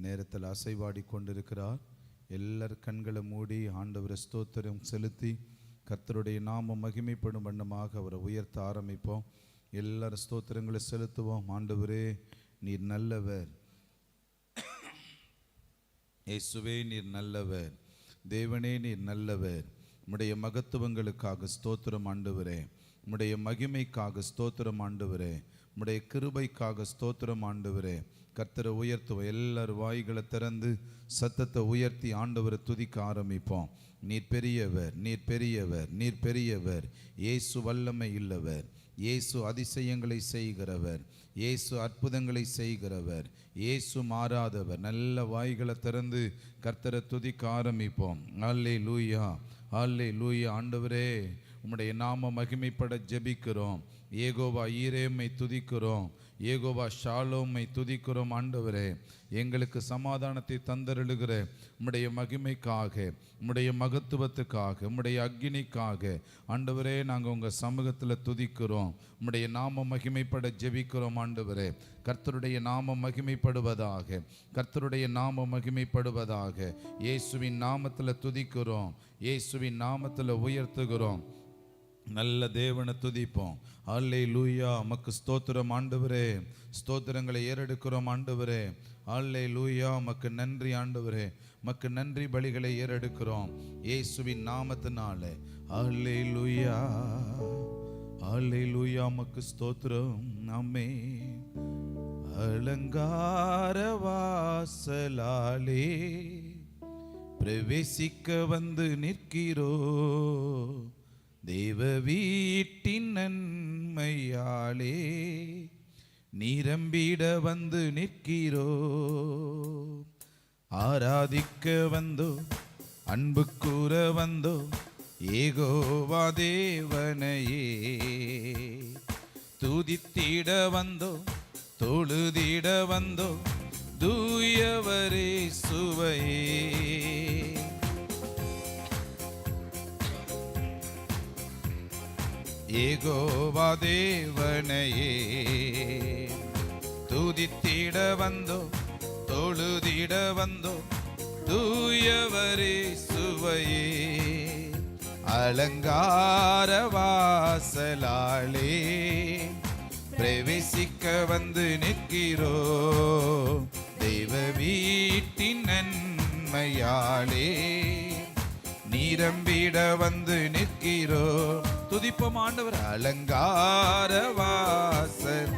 நேரத்தில் அசைவாடி கொண்டிருக்கிறார். எல்லார் கண்களை மூடி ஆண்டவரை ஸ்தோத்திரம் செலுத்தி கர்த்தருடைய நாமம் மகிமைப்படும் வண்ணமாக அவரை உயர்த்த ஆரம்பிப்போம். எல்லாரும் ஸ்தோத்திரங்களை செலுத்துவோம். ஆண்டவரே நீர் நல்லவர், இயேசுவே நீர் நல்லவர், தேவனே நீர் நல்லவர். உம்முடைய மகத்துவங்களுக்காக ஸ்தோத்திரம் ஆண்டவரே, உம்முடைய மகிமைக்காக ஸ்தோத்திரம் ஆண்டவரே, உம்முடைய கிருபைக்காக ஸ்தோத்திரம் ஆண்டவரே. கர்த்தரை உயர்த்துவோம். எல்லாரும் வாய்களை திறந்து சத்தத்தை உயர்த்தி ஆண்டவரை துதிக்க ஆரம்பிப்போம். நீர் பெரியவர், நீர் பெரியவர், நீர் பெரியவர். இயேசு வல்லமை இல்லவர், இயேசு அதிசயங்களை செய்கிறவர், இயேசு அற்புதங்களை செய்கிறவர், இயேசு மாறாதவர். நல்ல வாய்களை திறந்து கர்த்தரை துதிக்க ஆரம்பிப்போம். அல்லேலூயா, அல்லேலூயா. ஆண்டவரே உம்முடைய நாம மகிமைப்பட ஜெபிக்கிறோம். ஏகோவா ஈரேமை துதிக்கிறோம், ஏகோவா ஷாலோமை துதிக்கிறோம். ஆண்டவரே எங்களுக்கு சமாதானத்தை தந்தருளுகிற உம்முடைய மகிமைக்காக, உம்முடைய மகத்துவத்துக்காக, உம்முடைய அக்கினிக்காக ஆண்டவரே நாங்கள் உங்கள் சமூகத்தில் துதிக்கிறோம். உம்முடைய நாம மகிமைப்பட ஜெபிக்கிறோம். ஆண்டவரே கர்த்தருடைய நாம மகிமைப்படுவதாக, கர்த்தருடைய நாம மகிமைப்படுவதாக. இயேசுவின் நாமத்தில் துதிக்கிறோம், இயேசுவின் நாமத்தில் உயர்த்துகிறோம். நல்ல தேவனை துதிப்போம். அல்லேலூயா. உமக்கு ஸ்தோத்திரம் ஆண்டவரே, ஸ்தோத்திரங்களை ஏறெடுக்கிறோம் ஆண்டவரே. அல்லேலூயா. உமக்கு நன்றி ஆண்டவரே, உமக்கு நன்றி பலிகளை ஏறெடுக்கிறோம் இயேசுவின் நாமத்தினாலே. அல்லேலூயா, அல்லேலூயா. உமக்கு ஸ்தோத்திரம். ஆமென். அலங்கார வாசலாலே பிரவேசிக்க வந்து நிற்கிறோ, தேவ வீட்டின் நன்மையாலே நிரம்பிட வந்து நிற்கிறோ. ஆராதிக்க வந்தோ, அன்பு கூற வந்தோ, ஏகோவா தேவனையே துதித்திட வந்தோ, தொழுதிட வந்தோ, தூயவரே சுவையே. ஏகோவா தேவனையே துதித்திட வந்தோ, தொழுதிட வந்தோ, தூயவரே சுவையே. அலங்கார வாசலாலே பிரவேசிக்க வந்து நிற்கிறோ, தெய்வ வீட்டின் நன்மையாலே நிரம்பிட வந்து நிற்கிறோ. துதிப்போம் ஆண்டவர். அலங்கார வாசல்.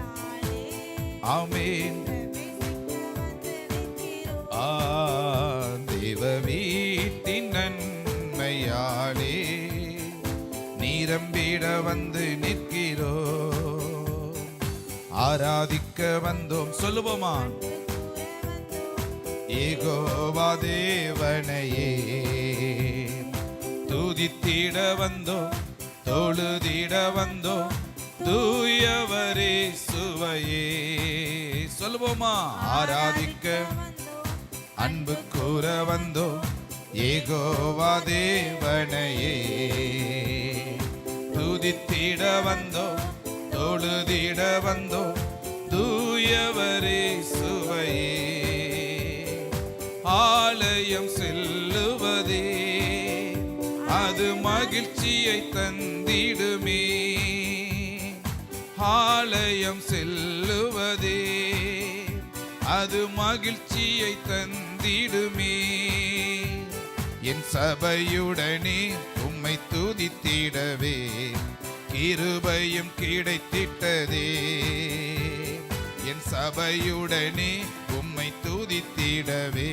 ஆமென். தேவ வீட்டின் நன்மையாலே நிரம்பிட வந்து நிற்கிறோ. ஆராதிக்க வந்தோம். சொல்லுவோமா? ஏகோவா தேவனையே துதித்திட வந்தோ, தொழுதிட வந்தோ, தூயவரே சுவையே. சொல்லுவோமா? ஆராதிக்க அன்பு கூற வந்தோ, ஏகோவா தேவனையே துதித்திட வந்தோ, தொழுதிட வந்தோ, தூயவரே சுவையே. ஆலயம் செல்லுவதே அது மகிழ்ச்சியை தந்திடுமே, ஆலயம் செல்லுவதே அது மகிழ்ச்சியை தந்திடுமே. என் சபையுடனே உம்மை துதித்திடவே கிருபையும் கிடைத்திட்டதே. என் சபையுடனே உம்மை துதித்திடவே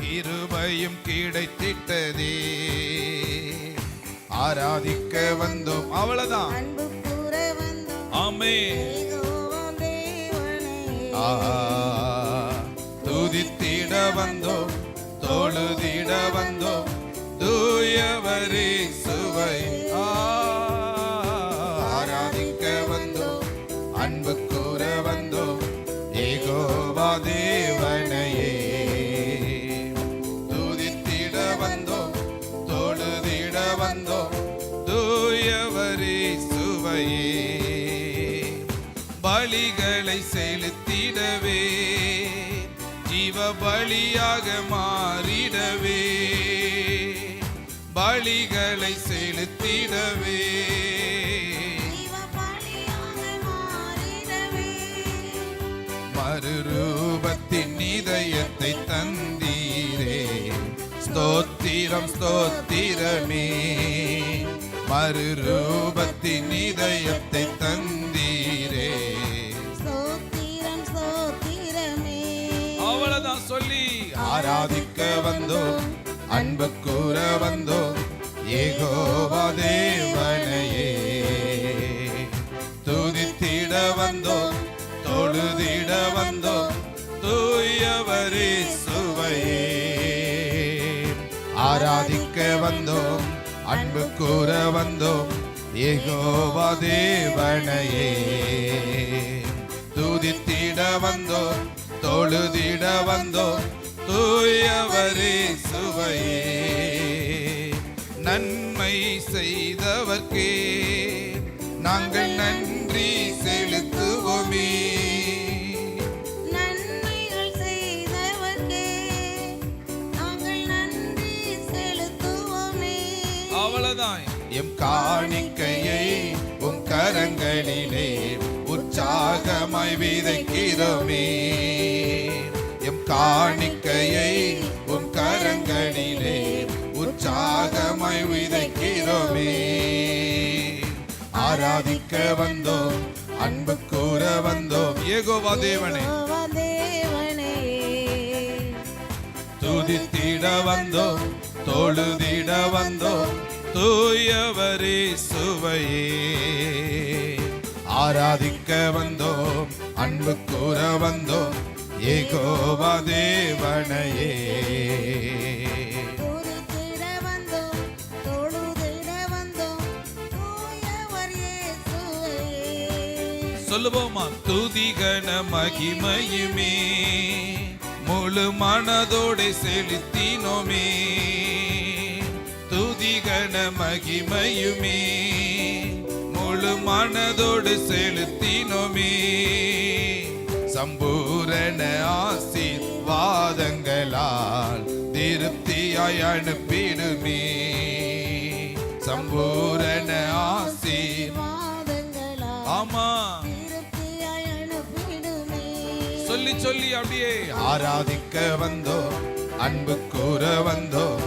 கிருபையும் கிடைத்திட்டதே. ஆராதிக்க வந்தோம். அவ்வளவுதான். ஆமென். துதித்திட வந்தோ, தொழுதிட வந்தோ, தூயவரே சுவை. ஆராதிக்க வந்தோ, அன்பு கூற வந்தோ, ஏகோவா தேவனையே துதித்திட வந்தோ, தொழுதிட வந்தோ, தூயவரே சுவையே. பலிகளை செலுத்திடவே ஜீவ பலியாக மாறிடவே, பலிகளை செலுத்திடவே, மறுரூபத்தின் இதயத்தை தந்தீரே, ஸ்தோத்திரம் ஸ்தோத்திரமே. மறுரூபத்தின் இதயத்தை தந்தீரே, ஸ்தோத்திரம் ஸ்தோத்திரமே. அவ்வளவுதான் சொல்லி ஆராதிக்க வந்தோம், அன்பு கூற வந்தோம், யெகோவா தேவனையே. துதித்திட வந்தோம், தொழுதிட வந்தோம், தூயவரே சுவையே. ஆராதிக்க வந்தோம், அன்பு கூற வந்தோம், யெகோவா தேவனையே. துதித்திட வந்தோம், தொழுதிட வந்தோம், தூயவரே சுவையே. நன்மை செய்தவர்க்கே நாங்கள் நன்றி செலுத்துவோமே, நன்மைகள் செய்தவர்க்கே நாங்கள் நன்றி செலுத்துவோமே. அவ்வளவுதான். எம் காணிக்கையை உம் கரங்களிலே உற்சாகமாய் விதைக்கிறோமே, எம் காணிக்கையை உம் கரங்களிலே உற்சாகமாய் விதைக்கிறோமே. ஆராதிக்க வந்தோம், அன்பு கூற வந்தோம், யெகோவா தேவனே. துதித்திட வந்தோம், தொழுதிட வந்தோம், தூயவரே சுவையே. ஆராதிக்க வந்தோம், அன்பு கூற வந்தோம், யெகோவா தேவனையே. சொல்லுவோமா? துதிகன மகிமையுமே முழு மனதோடு செலுத்தினோமே, துதிகன மகிமையுமே முழு மனதோடு செலுத்தினோமே. சம்பூரண ஆசீர்வாதங்களால் திருப்தியாய் அனுப்பிடுமே, சம்பூரண ஆமா சொல்லி சொல்லி அப்படியே ஆராதிக்க வந்தோம், அன்பு கூற வந்தோம்,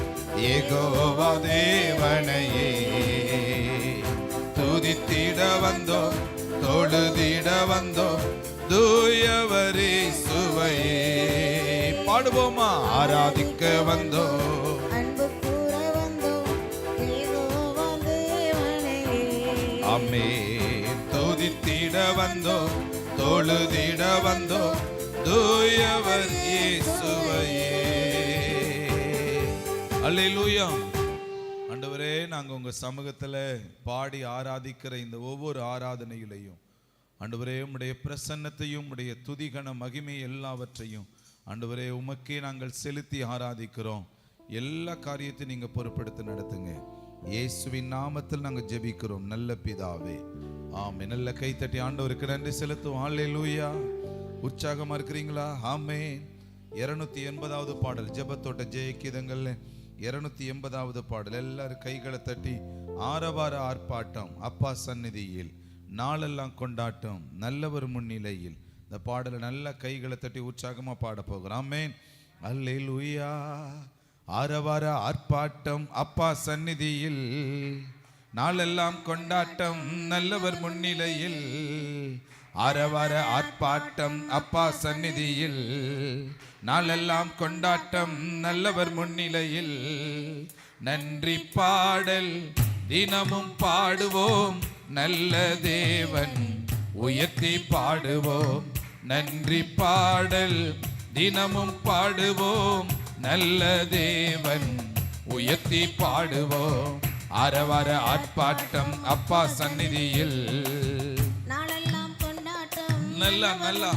யெகோவா தேவனையே. துதித்திட வந்தோம், தொழுதிட வந்தோம், தூயவரே சுவையே. பாடுவோமா? ஆராதிக்க வந்தோம், அன்பு கூற வந்தோம், யெகோவா தேவனையே. ஆமென். துதித்திட வந்தோம், தொழுதிட வந்தோம், தூயவர் இயேசுவையே. அல்லேலூயா. ஆண்டவரே, நாங்க உங்க சமூகத்துல பாடி ஆராதிக்கிற இந்த ஒவ்வொரு ஆராதனையிலையும் ஆண்டவரே உம்முடைய பிரசன்னத்தையும் உம்முடைய துதிகன மகிமை எல்லாவற்றையும் ஆண்டவரே உமக்கே நாங்கள் செலுத்தி ஆராதிக்கிறோம். எல்லா காரியத்தையும் நீங்க பொறுப்பெடுத்து நடத்துங்க. இயேசுவின் நாமத்தில் நாங்கள் ஜெபிக்கிறோம் நல்ல பிதாவே, ஆமென். நல்ல கைத்தட்டி ஆண்டவருக்கு நன்றி செலுத்துவோம். அல்லேலூயா. உற்சாகமா இருக்கிறீங்களா? ஆமென். 280வது பாடல், ஜெபத்தோட்ட ஜெயகீதங்கள்ல 280வது பாடல். எல்லாரும் கைகளை தட்டி ஆரவார ஆர்ப்பாட்டம், அப்பா சந்நிதியில் நாளெல்லாம் கொண்டாட்டம், நல்லவர் முன்னிலையில். இந்த பாடலை நல்ல கைகளை தட்டி உற்சாகமா பாட போகிறோம். ஆமென். அல்லேலூயா. ஆரவார ஆர்ப்பாட்டம், அப்பா சந்நிதியில் நாளெல்லாம் கொண்டாட்டம், நல்லவர் முன்னிலையில். ஆரவார ஆர்ப்பாட்டம், அப்பா சந்நிதியில் நாளெல்லாம் கொண்டாட்டம், நல்லவர் முன்னிலையில். நன்றி பாடல் தினமும் பாடுவோம், நல்ல தேவன் உயர்த்தி பாடுவோம். நன்றி பாடல் தினமும் பாடுவோம், நல்ல தேவன் உயர்த்தி பாடுவோம். ஆரவார ஆர்ப்பாட்டம், அப்பா சந்நிதியில் நாளெல்லாம் கொண்டாட்டம், நல்லா நல்லா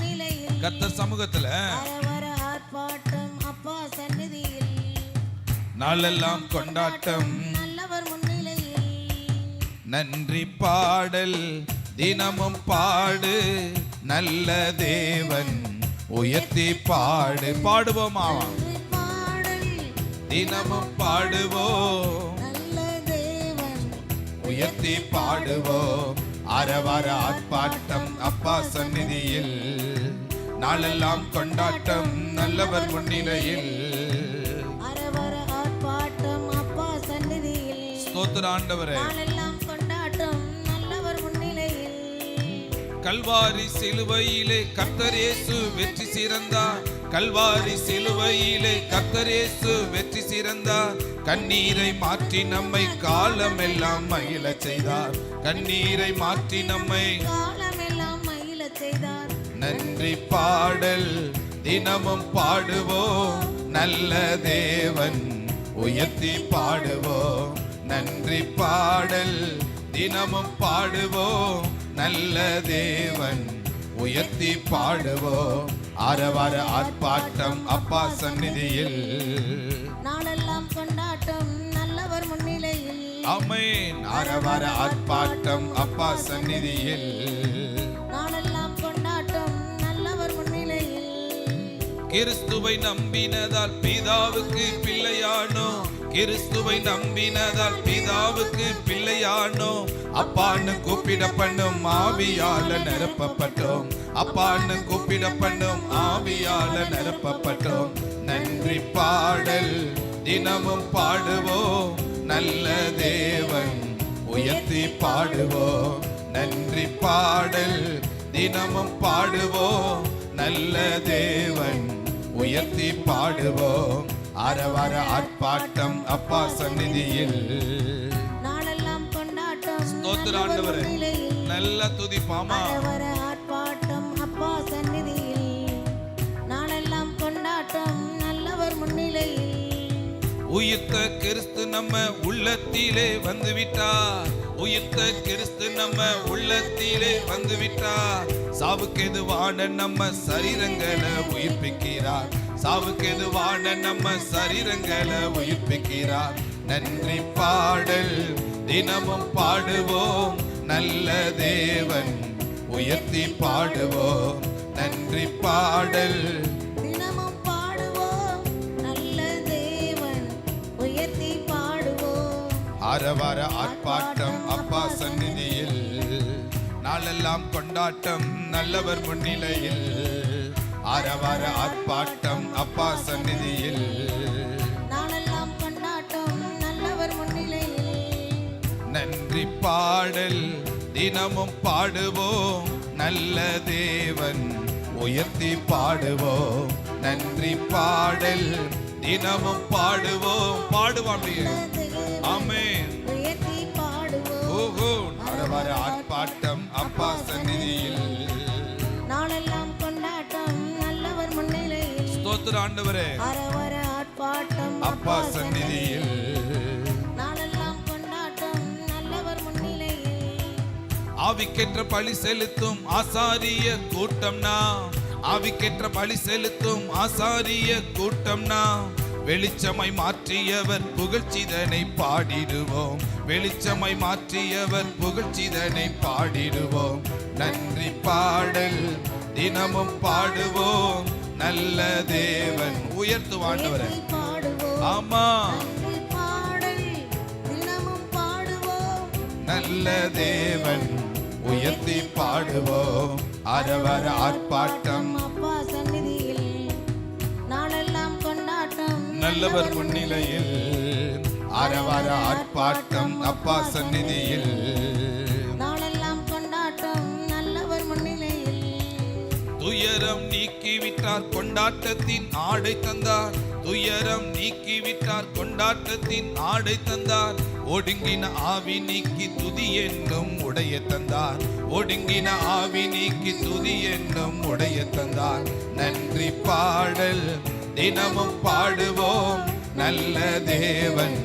கர்த்தர் சமூகத்துல ஆரவார ஆர்ப்பாட்டம், அப்பா சந்நிதியில் நாளெல்லாம் கொண்டாட்டம், நல்லவர் முன்னிலையில். நன்றி பாடல் தினமும் பாடு, நல்ல தேவன் உயர்த்தி பாடு. பாடுவோமா? நன்றி பாடல் தினமும் பாடுவோம், நல்ல தேவன் உயர்த்தி பாடுவோம். அரவர ஆர்ப்பாட்டம் அப்பா சந்நிதியில், நாளெல்லாம் கொண்டாட்டம் நல்லவர் முன்னிலையில். அரவர ஆர்ப்பாட்டம் அப்பா சந்நிதியில், ஸ்தோத்திர ஆண்டவரே. நாளெல்லாம் கொண்டாட்டம் நல்லவர் முன்னிலையில். கல்வாரி சிலுவையிலே கர்த்தர் இயேசு வெற்றி சிறந்தார். கல்வாரி சிலுவையிலே கர்த்தர் இயேசு வெற்றி சிறந்தார். கண்ணீரை மாற்றி நம்மை காலமெல்லாம் மகிழச் செய்தார். கண்ணீரை மாற்றி நம்மை காலமெல்லாம் மகிழச் செய்தார். நன்றி பாடல் தினமும் பாடுவோம், நல்ல தேவன் உயர்த்தி பாடுவோம். நன்றி பாடல் தினமும் பாடுவோம், நல்ல தேவன் உயர்த்தி பாடுவோம். அரவர ஆர்ப்பாட்டம் அப்பா சந்நிதியில், நாளெல்லாம் கொண்டாட்டம் நல்லவர் முன்னிலையில். ஆமென். அரவர ஆர்ப்பாட்டம் அப்பா சந்நிதியில், நாளெல்லாம் கொண்டாட்டம் நல்லவர் முன்னிலையில். கிறிஸ்துவை நம்பினதால் பிதாவுக்கு பிள்ளையானோ. கிறிஸ்துவை நம்பினதால் பிதாவுக்கு பிள்ளையானோ. அப்பான்னு கூப்பிடப்படும் ஆவியால நிரப்பப்பட்டோம். அப்பான்னு கூப்பிடப்படும் ஆவியால நிரப்பப்பட்டோம். நன்றி பாடல் தினமும் பாடுவோம், நல்ல தேவன் உயர்த்தி பாடுவோம். நன்றி பாடல் தினமும் பாடுவோம், நல்ல தேவன் உயர்த்தி பாடுவோம். அரவர ஆர்ப்பாட்டம் அப்பா சந்நிதியில், நாளெல்லாம் கொண்டாட்டம் ஸ்தோத்திர நல்லவர் ஆண்டவரே. முன்னிலையில். நல்ல துதிப்பாமா. அரவர ஆர்ப்பாட்டம் அப்பா சந்நிதியில், நாளெல்லாம் கொண்டாட்டம் நல்லவர் முன்னிலையில். உயிர்த்த கிறிஸ்து நம்ம உள்ளத்திலே வந்துவிட்டார். உயிர்த்த கிறிஸ்து நம்ம உள்ளத்திலே வந்துவிட்டார். சாவுக்கு எதுவான நம்ம சரீரங்களை உயிர்ப்பிக்கிறார். சாவுக்கு எதுவான நம்ம சரீரங்களை உயிர்ப்பிக்கிறார். நன்றி பாடல் தினமும் பாடுவோம், நல்ல தேவன் உயர்த்தி பாடுவோம். நன்றி பாடல் தினமும் பாடுவோம், நல்ல தேவன் உயர்த்தி பாடுவோம். அரவர ஆர்ப்பாட்டம் அப்பா சந்நிதியில், நாளெல்லாம் கொண்டாட்டம் நல்லவர் முன்னிலையில். அரவர ஆர்ப்பாட்டம் அப்பா சந்நிதியில், நாளெல்லாம் கொண்டாட்டம் நல்லவர் முன்னிலையில். நன்றி பாடல் தினமும் பாடுவோம், நல்ல தேவன் உயர்த்தி பாடுவோம். நன்றி பாடல் தினமும் பாடுவோம். பாடுவோம் அப்படியே. ஆமென். உயர்த்தி பாடுவோம். ஓஹோ. அரவர ஆர்ப்பாட்டம் அப்பா சந்நிதியில், நாளெல்லாம் கொண்டாட்டம் நல்லவர் முன்னிலையில். ஸ்தோத்திர ஆண்டவரே. அரவர ஆர்ப்பாட்டம் அப்பா சந்நிதியில், நாளெல்லாம் கொண்டாட்டம் நல்லவர் முன்னிலையில். ஆவிக்கேற்ற பலி செலுத்தும் ஆசாரிய கூட்டம்னா. ஆவிக்கேற்ற பலி செலுத்தும் ஆசாரிய கூட்டம்னா. வெளிச்சமாய் மாற்றியவர் புகழ்ச்சிதனை பாடிடுவோம். வெளிச்சமாய் மாற்றியவர் புகழ்ச்சிதனை பாடிடுவோம். நன்றி பாடல் தினமும் பாடுவோம், நல்ல தேவன் உயர்த்துவாண்டவரே. உயர்த்தி பாடுவோம். ஆமா. நன்றி பாடல் தினமும் பாடுவோம். நல்ல தேவன் உயர்த்தி பாடுவோம். அரவர ஆர்ப்பாட்டம் அப்பா சந்நிதியில், நாளெல்லாம் கொண்டாட்டம் நல்லவர் முன்னிலையில். அரவர ஆர்ப்பாட்டம் அப்பா சந்நிதியில், நாளெல்லாம் கொண்டாட்டம் நல்லவர் முன்னிலையில். துயரம் நீக்கிவிட்டார் கொண்டாட்டத்தின் ஆடை தந்தார். துயரம் நீக்கிவிட்டார் கொண்டாட்டத்தின் ஆடை தந்தார். ஒடுங்கின ஆவி நீக்கி துதி என்னும் உடைய தந்தார். ஒடுங்கின ஆவி நீக்கி துதி என்னும் உடைய தந்தார். நன்றி பாடல் தினமும் பாடுவோம், நல்ல தேவன்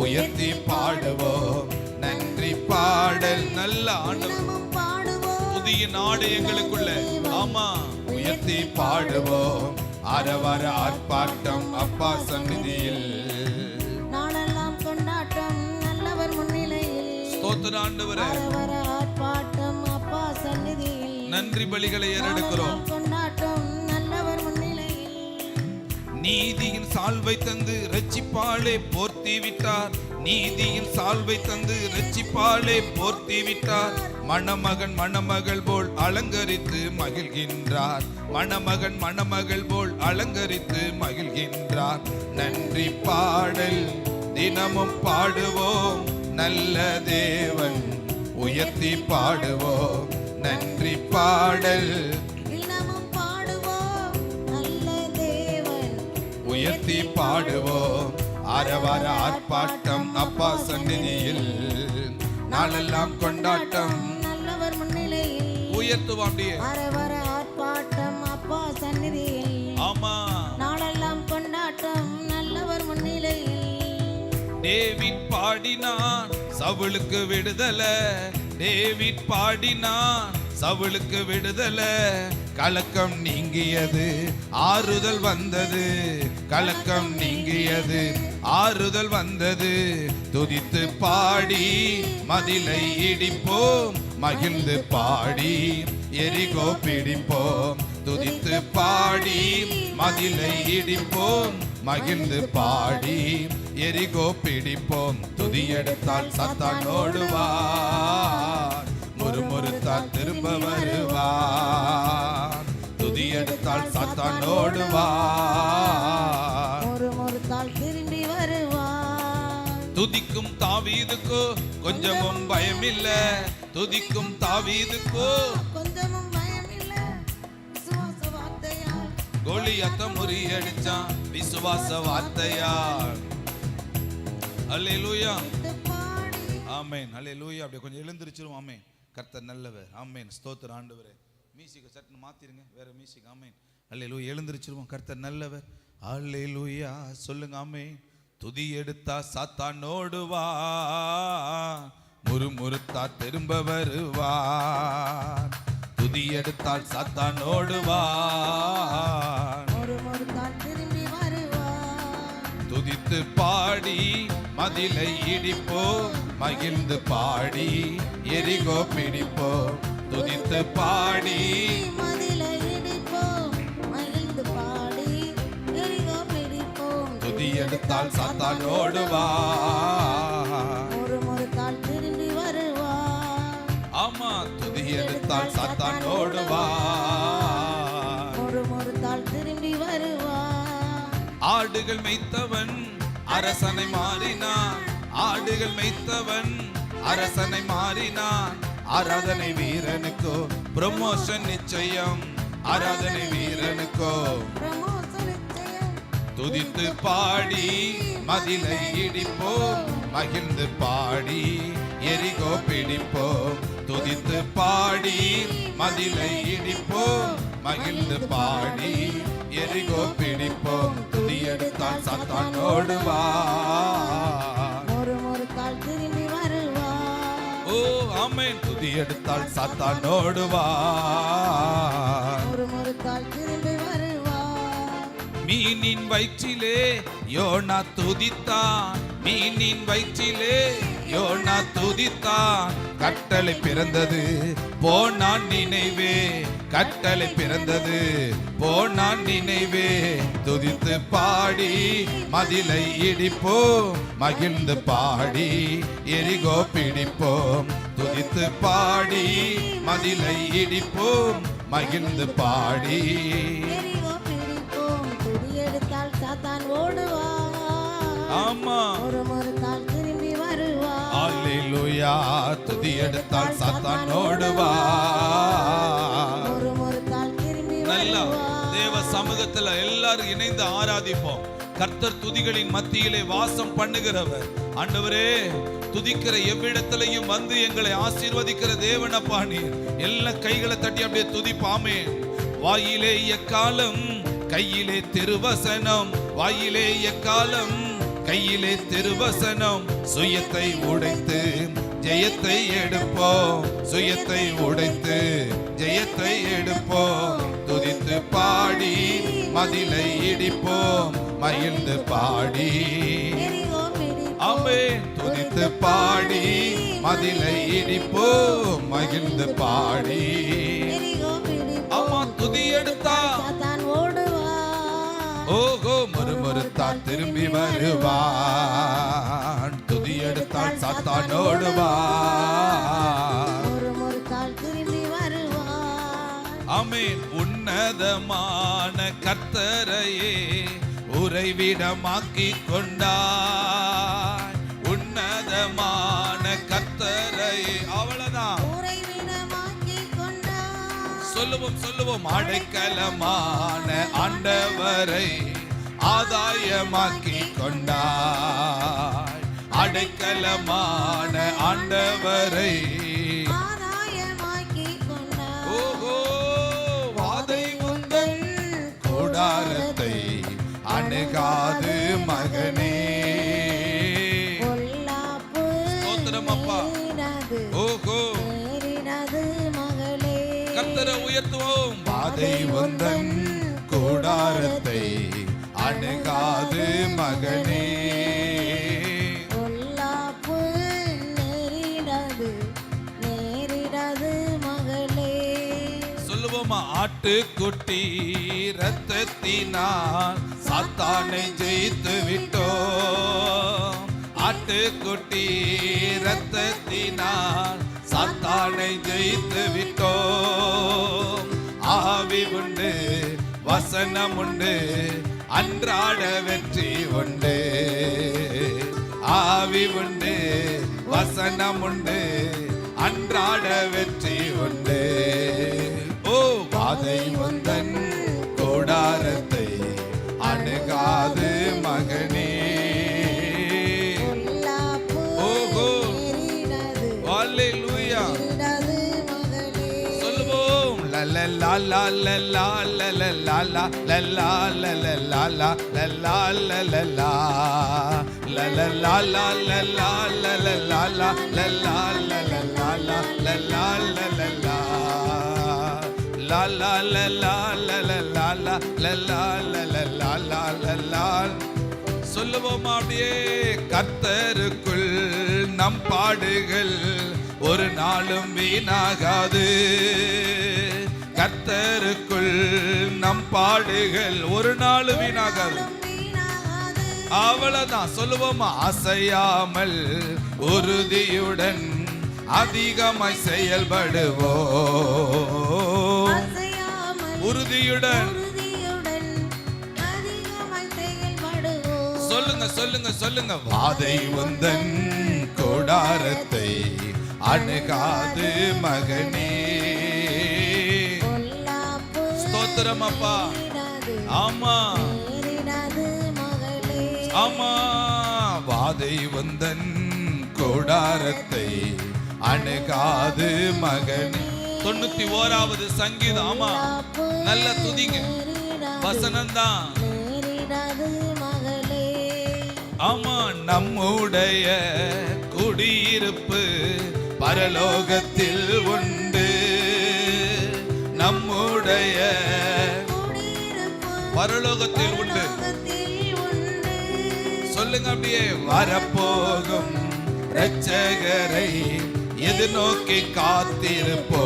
உயர்த்தி பாடுவோம். நன்றி பாடல் நல்ல ஆண்டவர். தினமும் பாடுவோம். புதிய நாடு எங்களுக்குள்ள. ஆமா. உயர்த்தி பாடுவோம். அரவர ஆர்ப்பாட்டம் அப்பா சந்நிதியில், நாளெல்லாம் கொண்டாட்டம் நல்லவர் முன்னிலையில். ஸ்தோத்திர ஆண்டவரே. அரவர ஆர்ப்பாட்டம் அப்பா சந்நிதியில், நன்றி பலிகளை ஏறெடுக்கிறோம். நாளெல்லாம் கொண்டாட்டம் நல்லவர் நீதியின் சால்வை தந்து ரட்சிப்பாலே போர்த்தி விட்டார். நீதியின் சால்வை தந்து ரட்சிப்பாலே போர்த்தி விட்டார். மணமகன் மணமகள் போல் அலங்கரித்து மகிழ்கின்றார். மணமகன் மணமகள் போல் அலங்கரித்து மகிழ்கின்றார். நன்றி பாடல் தினமும் பாடுவோம், நல்ல தேவன் உயர்த்தி பாடுவோம். நன்றி பாடல் தினமும் பாடுவோம், நல்ல தேவன் உயர்த்தி பாடுவோம். அரவர ஆர்ப்பாட்டம் அப்பா சந்நிதியில், நாளெல்லாம் கொண்டாட்டம் நல்லவர் முன்னிலையில். உயர்த்துவோம் அப்படியே. அரவர ஆர்ப்பாட்டம் அப்பா சந்நிதியில், ஆமா, நாளெல்லாம் கொண்டாட்டம் நல்லவர் முன்னிலையில். டேவிட் பாடினான் சவுலுக்கு விடுதலை. டேவிட் பாடினான் சவுலுக்கு விடுதலை. கலக்கம் நீங்கியது, ஆறுதல் வந்தது. கலக்கம் நீங்கியது, ஆறுதல் வந்தது. துதித்து பாடி மதிலை இடிப்போம், மகிழ்ந்து பாடி எரிகோ பிடிப்போம். துதித்து பாடி மதிலை இடிப்போம், மகிழ்ந்து பாடி எரிகோ பிடிப்போம். துதியெடுத்தால் சாத்தான் ஓடுவார், முறுமுறுத்தால் திரும்ப வருவார். துதியெடுத்தால் சாத்தான் ஓடுவார், முறுமுறுத்தால் திரும்பி வருவார். துதிக்கும் தாவீதுக்கோ கொஞ்சமும் பயமில்ல. துதிக்கும் தாவீதுக்கோ கொஞ்சமும் பயமில்லை, விசுவாச வார்த்தையால் கோலியாத்தை முறியடிச்சான் விசுவாச வார்த்தையால். அல்லேலூயா, பாடி ஆமென். அல்லேலூயா. அப்படியே கொஞ்சம் எழுந்திருச்சிரும். ஆமென். கர்த்தர் நல்லவர். ஆமென். ஸ்தோத்திரம் ஆண்டவரே. மியூசிக்கை சட்டுன்னு மாத்திருங்க, வேற மியூசிக். ஆமென். அல்லேலூயா. எழுந்திருச்சிருவோம். கர்த்தர் நல்லவர். அல்லேலூயா சொல்லுங்க. ஆமென். துதி எடுத்தா சாத்தான் ஓடுவான், முறுமுறுத்தா திரும்ப வருவான். துதி எடுத்தால் சாத்தான் ஓடுவான், முறுமுறுத்தால் திரும்பி வருவார். துதித்து பாடி மதிலை இடிப்போம், மகிழ்ந்து பாடி எரிகோ பிடிப்போம். துதித்து பாடி மதிலை இடிப்போம், மகிழ்ந்து பாடி எரிகோ பிடிப்போம். துதி எடுத்தால் சாத்தான் ஓடுவான். முறுமுறுத்தால் திரும்பி வருவார். ஆமா, துதி எடுத்தால் சாத்தான் ஓடுவான். முறுமுறுத்தால் திரும்பி வருவார். ஆடுகள் மேய்த்தவன் அரசனை மாறினான். ஆடுகள் மேய்த்தவன் அரசனை மாறினான். ஆராதனை வீரனுக்கோ ப்ரமோஷன் நிச்சயம். ஆராதனை வீரனுக்கோ பிரமோஷன் நிச்சயம். துதித்து பாடி மதிலை இடிப்போம், மகிழ்ந்து பாடி எரிகோ பிடிப்போம். துதித்து பாடி மதிலை இடிப்போம், மகிழ்ந்து பாடி எரிகோ பிடிப்போம். துதியெடுத்தால் சாத்தான் ஓடுவான். முறுமுறுத்தால் திரும்பி வருவார். ஓ ஆமென். துதியெடுத்தால் சாத்தான் ஓடுவான். முறுமுறுத்தால் திரும்பி வருவார். மீனின் வயிற்றிலே யோனா துதித்தான். மீனின் வயிற்றிலே யோனா துதித்தான். கட்டளை பிறந்தது போனான் நினைவே. கட்டளை பிறந்தது போனான் நினைவே. துதித்து பாடி மதிலை இடிப்போம், மகிழ்ந்து பாடி எரிகோ பிடிப்போம். துதித்து பாடி மதிலை இடிப்போம், மகிழ்ந்து பாடி. எரிகோ பிடிப்போம். துதியெடுத்தால் சாத்தான் ஓடுவார். ஆமா, முறுமுறுத்தால் திரும்பி வருவார். அல்லேலூயா. துதி எடுத்தால் சாத்தான் ஓடுவான். முறுமுறுத்தால் திரும்பி நல்லா வருவார். தேவ சமூகத்துல எல்லாரும் இணைந்து ஆராதிப்போம். கர்த்தர் துதிகளின் மத்தியிலே வாசம் பண்ணுகிறவர். ஆண்டவரே, துதிக்கிற எவ்விடத்திலையும் வந்து எங்களை ஆசீர்வதிக்கிற தேவனப்பா நீர். எல்லா கைகளை தட்டி அப்படியே துதிப்பாமே. வாயிலே எக்காலம் கையிலே திருவசனம். வாயிலே எக்காலம் கையிலே திருவசனம். சுயத்தை உடைத்து ஜெயத்தை எடுப்போம். சுயத்தை உடைத்து ஜெயத்தை எடுப்போம். துதித்து பாடி மதிலை இடிப்போம், மகிழ்ந்து பாடி. எரிகோ பிடிப்போம். ஆமென். துதித்து பாடி மதிலை இடிப்போம், மகிழ்ந்து பாடி. எரிகோ பிடிப்போம். ஆமா, துதி எடுத்தா சாத்தான் ஓடுவார். ஓகோ மறுமறுத்தால் திரும்பி வருவான், துதி எடுத்தால் சாத்தான் ஓடுவான். முறுமுறுத்தால் திரும்பி வருவான். ஆமென். உன்னதமான கர்த்தரையே உறைவிடமாக்கி கொண்டாய். உன்னதமான கர்த்தரையே, அவ்வளவுதான். உறைவிடமாக்கி கொண்டான். சொல்லுவோம் அடைக்கலமான ஆண்டவரை ஆதாயமாக்கி கொண்டாய். அடைக்கலமான ஆண்டவரை ஆதாயமாக்கி கொண்டான். ஓஹோ வாதை உந்தன் கூடாரத்தை அணுகாது மகனே. பொல்லாப்பு ஸ்தோத்திரம் அப்பா. நேரினது, ஓஹோ நேரினது மகளே. கர்த்தரை உயர்த்துவோம். வாதை உந்தன் கூடாரத்தை அணுகாது மகனே. பொல்லாப்பு நேரினது, நேரினது மகளே. சொல்லுவோமா, ஆட்டுக்குட்டி இரத்தத்தினால் சாத்தானை ஜெயித்து விட்டோம். ஆட்டுக்குட்டி இரத்தத்தினால் சாத்தானை ஜெயித்து விட்டோம். ஆவி உண்டு, வசனம் உண்டு, அன்றாட வெற்றி உண்டு. ஆவி உண்டு, வசனம் உண்டு, அன்றாட வெற்றி உண்டு. ஓ வாதை உந்தன் கூடாரத்தை அணுகாது மகனே. பொல்லாப்பு ஓஹோ நேரினது, அல்லேலூயா. நேரினது மகளே. சொல்லுவோம் லலலா லலலா லலலா லலலா லலலா லலலா லலலா லலலா லலலா லலலா லலலா லலலா லலலா லலலா லா லா லலா லலலா லலலா லலலா லலலா. சொல்லுவோம் அப்படியே, கர்த்தருக்குள் நம் பாடுகள் ஒரு நாளும் வீணாகாது. கர்த்தருக்குள் நம் பாடுகள் ஒரு நாளும் வீணாகாது. வீணாகாது. அவ்வளவுதான். சொல்லுவோமா, அசையாமல் உறுதியுடன் அதிகமாய் செயல்படுவோம். அசையாமல் உறுதியுடன் உறுதியுடன் அதிகமாய் செயல்படுவோம். சொல்லுங்க வாதை உந்தன் கூடாரத்தை அணுகாது மகனே. பொல்லாப்பு ஸ்தோத்திரம் அப்பா. நேரினது, ஆமா நேரினது மகளே. ஆமா. வாதை உந்தன் கூடாரத்தை அணுகாது மகனே. 91வது சங்கீதம். ஆமா, நல்ல துதிங்க. வசனம்தான். நேரினது மகளே. ஆமா, நம்முடைய குடியிருப்பு பரலோகத்தில் உண்டு. நம்முடைய குடியிருப்பு பரலோகத்தில் உண்டு. பரலோகத்தில் உண்டு. சொல்லுங்க அப்படியே, வரப்போகும் இரட்சகரை எதிர்நோக்கி காத்திருப்போம்.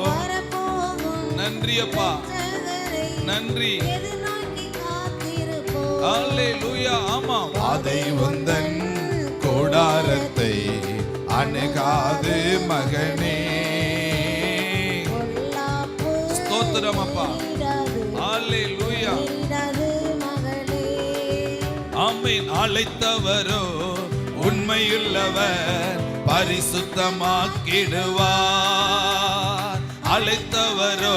வரப்போகும் நன்றி அப்பா, இரட்சகரை நன்றி. எதிர்நோக்கி காத்திருப்போம். அல்லேலூயா. ஆமா, வாதை உந்தன் கூடாரத்தை அணுகாது மகனே. பொல்லாப்பு ஸ்தோத்திரம் அப்பா. நேரினது, அல்லேலூயா. நேரினது மகளே. ஆமென். அழைத்தவரோ உண்மையுள்ளவர், பரிசுத்தமாக்கிடுவார். அழைத்தவரோ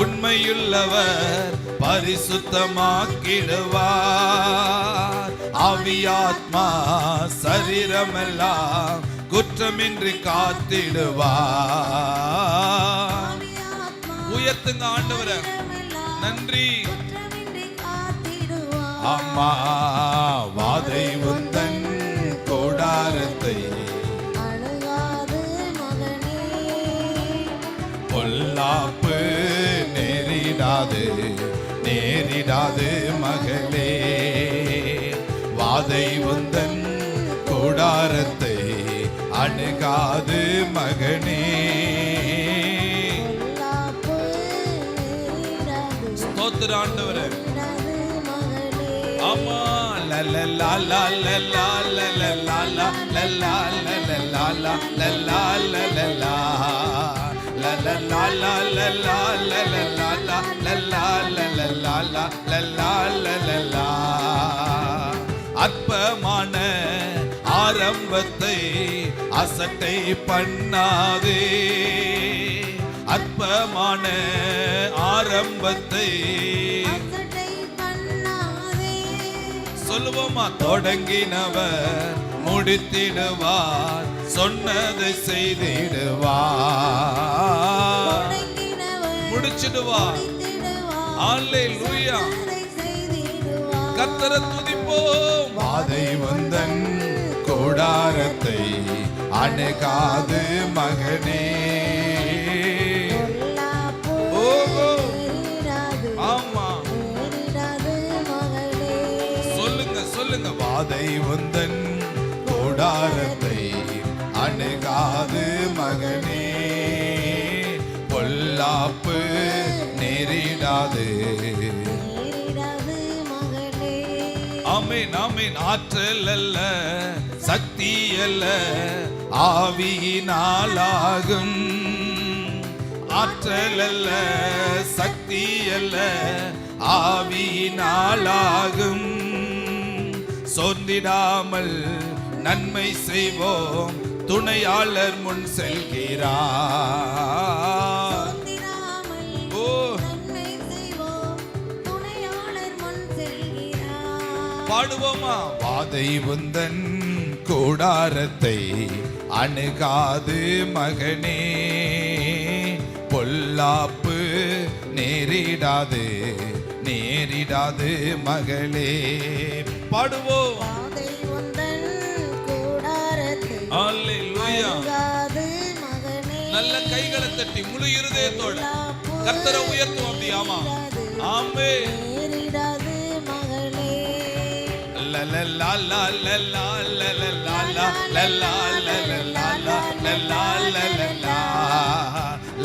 உண்மையுள்ளவர், பரிசுத்தமாக்கிடுவார். ஆவியாத்மா சரீரமெல்லாம் குற்றமின்றி காத்திடுவார். ஆவியாத்மா உயர்த்துங்க ஆண்டவரே, இடமெல்லாம் நன்றி. குற்றமின்றி காத்திடுவார். அம்மா, வாதை உந்தன் கூடாரத்தை அணுகாது மகனே. பொல்லாப்பு நேரிடாது, நேரிடாது மகளே. வாதை உந்தன் கூடாரத்தை அணுகாது மகனே. பொல்லாப்பு நேரிடாது, ஸ்தோத்திரம் ஸ்தோத்திர ஆண்டவரே. நேரிடாது மகளே. ஆமா லலலா லலலா லலலா லலலா லலலா லலலா லலலா லலலா லலலா லலலா லலலா லலலா லலலா. அற்பமான ஆரம்பத்தை அசட்டை பண்ணாதே, அற்பமான ஆரம்பத்தை அசட்டை பண்ணாதே. சொல்லுவோமா, தொடங்கினவர் முடித்திடுவார், சொன்னதை செய்திடுவார், தொடங்கினவர் முடிச்சிடுவார். முடித்திடுவார். அல்லேலூயா. அதை செய்திடுவார். கர்த்தரை துதிப்போம். வாதை வந்தன் கூடாரத்தை அணுகாது மகனே. பொல்லாப்பு ஓஹோ. நேரிடாது. ஆமா நேரிடாது மகளே. சொல்லுங்க சொல்லுங்க. வாதை வந்தன் கூடாரத்தை அணுகாது மகனே, பொல்லாப்பு நேரிடாது. நேரிடாது மகளே. ஆமென் ஆமென். ஆற்றல் அல்ல சக்தி அல்ல ஆவியினாலாகும், ஆற்றல் அல்ல சக்தி அல்ல ஆவியினாலாகும். சோர்ந்திடாமல் நன்மை செய்வோம், துணையாளர் முன் செல்கிறார். சோர்ந்திடாமல் ஓ நன்மை செய்வோம், துணையாளர் முன் செல்கிறார். பாடுவோமா. வாதை உந்தன் கூடாரத்தை அணுகாது மகனே, பொல்லாப்பு நேரிடாது நேரிடாது மகளே. பாடுவோம். வாதை உந்தன் கூடாரத்தை அல்லேலூயா. அணுகாது மகனே. நல்ல கைகளை தட்டி முழு இருதயத்தோட பொல்லாப்பு கர்த்தரை உயர்த்துவோம். அப்படி ஆமா ஆமென். நேரிடாது மகளே. லலலா லலலா லலலா லலலா லலலா லலலா லலலா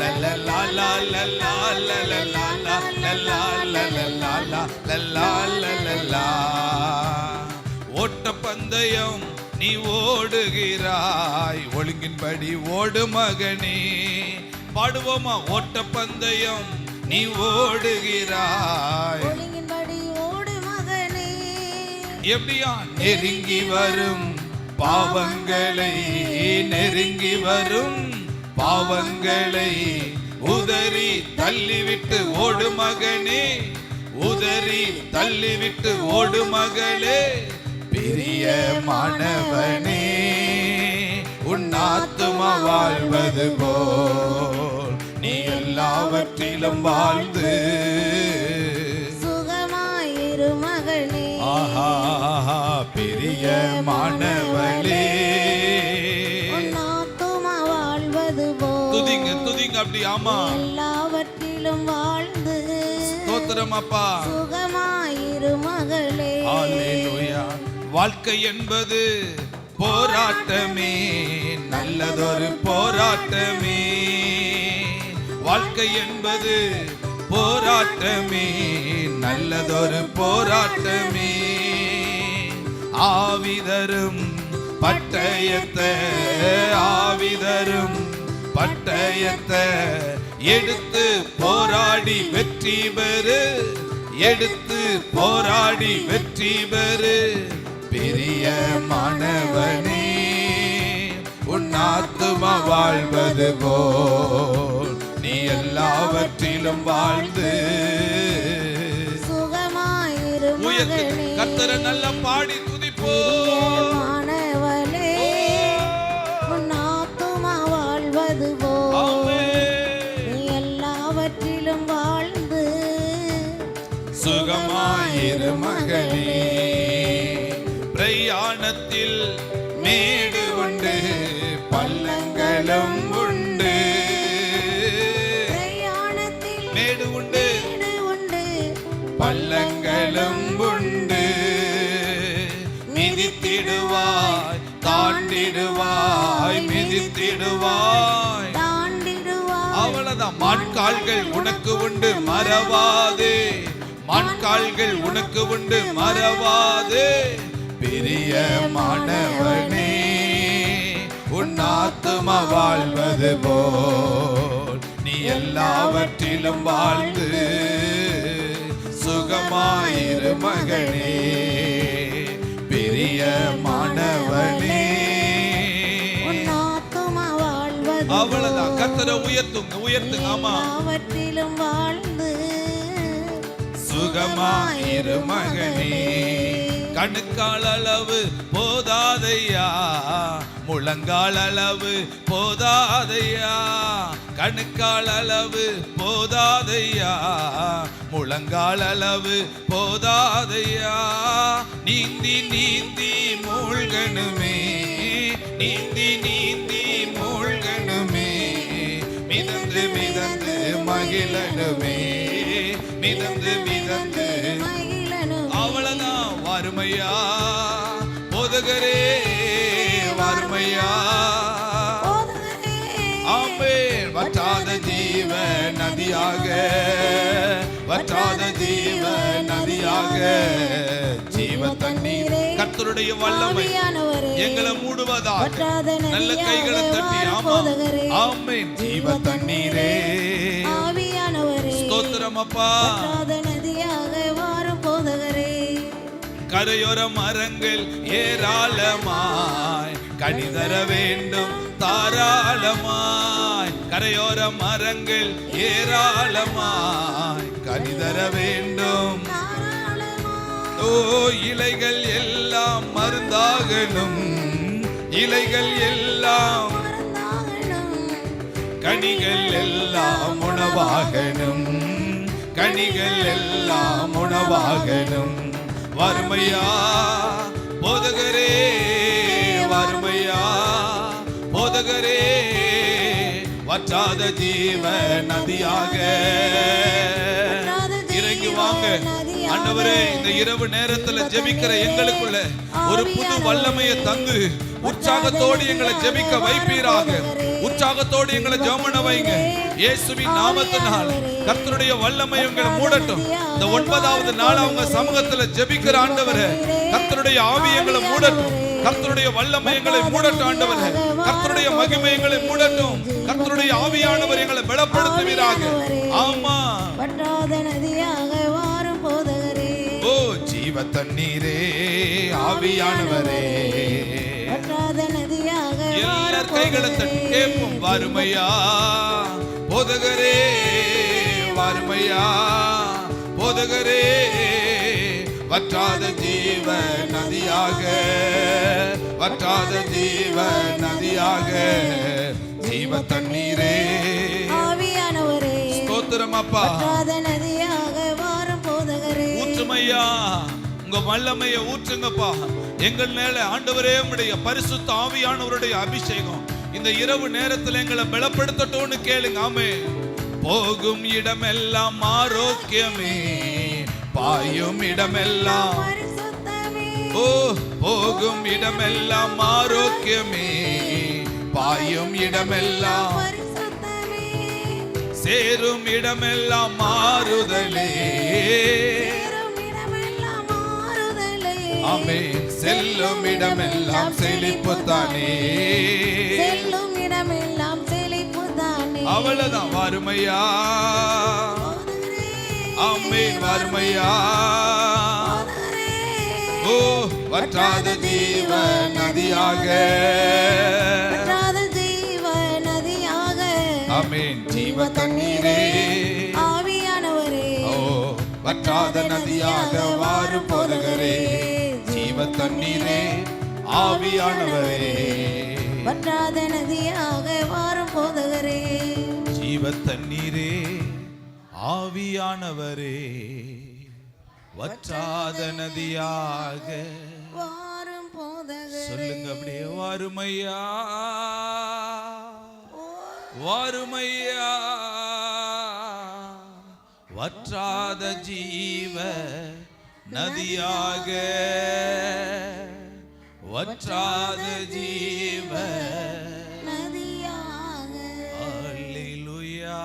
லலலா லலலா லலலா லலலா லலலா லலலா. ஓட்ட பந்தயம் நீ ஓடுகிறாய், ஒழுங்கின்படி ஓடு மகனே. பாடுவோமா. ஓட்ட பந்தயம் நீ ஓடுகிறாய், ஒழுங்கின்படி ஓடு மகனே. எப்படியா? நெருங்கி வரும் பாவங்களை, நெருங்கி வரும் பாவங்களை உதறி தள்ளிவிட்டு ஓடு மகனே, உதறி தள்ளிவிட்டு ஓடு மகளே. பிரியமானவனே, உன் ஆத்துமா வாழ்வது போல் நீ எல்லாவற்றிலும் வாழ்ந்து சுகமாயிரு மகளே. ஆஹா பிரியமானவளே. உன் ஆத்துமா வாழ்வது போல் துதிங்க துதிங்க. அப்படி ஆமா எல்லாவற்றிலும் வாழ்ந்து ஸ்தோத்திரம் அப்பா. சுகமாயிரு மகளே. அல்லேலூயா. வாழ்க்கை என்பது போராட்டமே, நல்லதொரு போராட்டமே. வாழ்க்கை என்பது போராட்டமே, நல்லதொரு போராட்டமே. ஆவிதரும் பட்டயத்தை, ஆவிதரும் பட்டயத்தை எடுத்து போராடி வெற்றி பெறு, எடுத்து போராடி வெற்றி பெறு. பிரியமானவனே, உன் ஆத்துமா வாழ்வது போல் நீ எல்லாவற்றிலும் வாழ்ந்து சுகமாயிரு உயர்த்து. மகளே. கர்த்தரை நல்லா பாடி துதிப்போ. பிரியமானவளே, உன் ஆத்துமா வாழ்வது போல் நீ எல்லாவற்றிலும் வாழ்ந்து சுகமாயிரு மகளே. பிரயாணத்தில் மேடு உண்டு, பள்ளங்களும் உண்டு. பிரயாணத்தில் மேடு உண்டு, வீடு உண்டு, பள்ளங்களும் உண்டு. மிதித்திடுவாய் தாண்டிடுவாய், மிதித்திடுவாய் தாண்டிடுவாய். அவ்வளவுதான். மாட்கால்கள் உனக்கு உண்டு, மறவாதே. மான்கால்கள் உனக்கு உண்டு மறவாதே. பிரியமானவனே, உன் ஆத்துமா வாழ்வது போல் நீ எல்லாவற்றிலும் வாழ்ந்து சுகமாயிரு மகனே. பிரியமானவனே, அவ்வளவுதான். கர்த்தரை உயர்த்துங்க, உயர்த்துங்க. ஆமா, எல்லாவற்றிலும் வாழ்ந்து சுகமாயிரு மகனே. கணுக்கால் அளவு போதாதையா, முழங்கால் அளவு போதாதையா. கணுக்கால் அளவு போதாதையா, முழங்கால் அளவு போதாதையா. நீந்தி நீந்தி மூழ்கணுமே, நீந்தி நீந்தி மூழ்கணுமே. மிதந்து மிதந்து மகிழனுமே, மிதந்து மிதந்து. அவ்வளவுதான். வறுமையா போதகரே, வறுமையா. ஆமென். வற்றாத ஜீவ நதியாக, வற்றாத ஜீவ நதியாக ஜீவ தண்ணீர். கர்த்தருடைய வல்லமை எங்களை மூடுவதாக. நல்ல கைகளை தட்டி ஆமா, ஆமென். ஜீவ தண்ணீரே, ஸ்தோத்திரம் அப்பா. நதியாக வாரும் போதகரே. கரையோர மரங்கள் ஏராளமாய் கனி தர வேண்டும் தாராளமாய். கரையோர மரங்கள் ஏராளமாய் கனி தர வேண்டும். ஓ, இலைகள் எல்லாம் மருந்தாகணும், இலைகள் எல்லாம், கனிகள் எல்லாம் உணவாகணும், கனிகள் எல்லாம் உணவாகணும். வறுமையா போதகரே, வறுமையா போதகரே. வற்றாத ஜீவ நதியாக இறங்கி வாங்க. ஆண்டவரே, இந்த இரவு நேரத்துல ஜெபிக்கிற எங்களுக்குள்ள ஒரு புது வல்லமையை தந்து உற்சாகத்தோடு எங்களை ஜெபிக்க வைப்பீராக. உற்சாகத்தோடு எங்களை ஜெபம் வைங்க. இயேசுவின் நாமத்தினால் கர்த்தருடைய வல்லமை உங்களை மூடட்டும். இந்த 9வது நாள் அவங்க சமூகத்துல ஜெபிக்கிற ஆண்டவரே, கர்த்தருடைய ஆவி எங்களை மூடட்டும். கர்த்தருடைய வல்லமை எங்களை மூடட்டும் ஆண்டவரே. கர்த்தருடைய மகிமை எங்களை மூடட்டும். கர்த்தருடைய ஆவியானவர் எங்களை பலப்படுத்துவீராக. ஆமா. வற்றாத நதியாக வாரும் போதகரே. ஓ, ஜீவ தண்ணீரே, ஆவியானவரே. வற்றாத நதியாக எல்லார் கைகளை தட்டி கேட்போம். வறுமையா போதகரே, வறுமையா போதகரே. வற்றாத ஜீவ நதியாக, வற்றாத ஜீவ நதியாக ஜீவ தண்ணீரே, ஆவியானவரே. ஸ்தோத்திரம் அப்பா. வற்றாத நதியாக வாரும் போதகரே. ஊற்றுமையா, உங்க வல்லமையை ஊற்றுங்கப்பா எங்கள் மேல. ஆண்டவரே, உம்முடைய பரிசுத்த ஆவியானவருடைய அபிஷேகம் இந்த இரவு நேரத்தில் எங்களை பலப்படுத்தட்டும்னு கேளுங்க. ஆமே. போகும் இடமெல்லாம் ஆரோக்கியமே, பாயும் இடமெல்லாம், ஓ, போகும் இடமெல்லாம் ஆரோக்கியமே, பாயும் இடமெல்லாம், சேரும் இடமெல்லாம் மாறுதலே. ஆமென். செல்லும் இடமெல்லாம் செழிப்புத்தானே, செல்லும் இடமெல்லாம் செழிப்புத்தானே. அவ்வளவுதான். வறுமையா, ஆமென். வறுமையா, ஓ, வற்றாத ஜீவ நதியாக, வற்றாத ஜீவ நதியாக, ஆமென். ஜீவ தண்ணீரே, ஆவியானவரே. ஓ, வற்றாத நதியாக வாரும் போதகரே. ஜீவ தண்ணீரே, ஆவியானவரே. வற்றாத நதியாக வாரும் போதகரே. ஜீவ தண்ணீரே, ஆவியானவரே. வற்றாத நதியாக வாரும் போதகரே. சொல்லுங்க அப்படியே. வறுமையா, வறுமையா, வற்றாத ஜீவ நதியாக, வற்றாத ஜீவ நதியாக. அல்லேலூயா,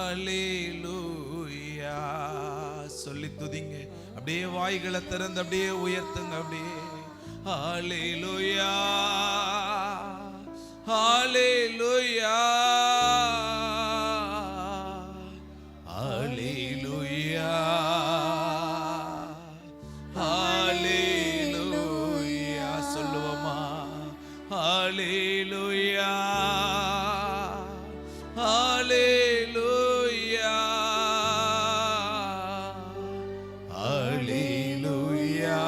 அல்லேலூயா. சொல்லி துதிங்க. அப்படியே வாய்களை திறந்து அப்படியே உயர்த்துங்க. அப்படியே ஹல்லேலூயா ஹல்லேலூயா ஹல்லேலூயா ஹல்லேலூயா சொல்லுவோமா? ஹல்லேலூயா ஹல்லேலூயா ஹல்லேலூயா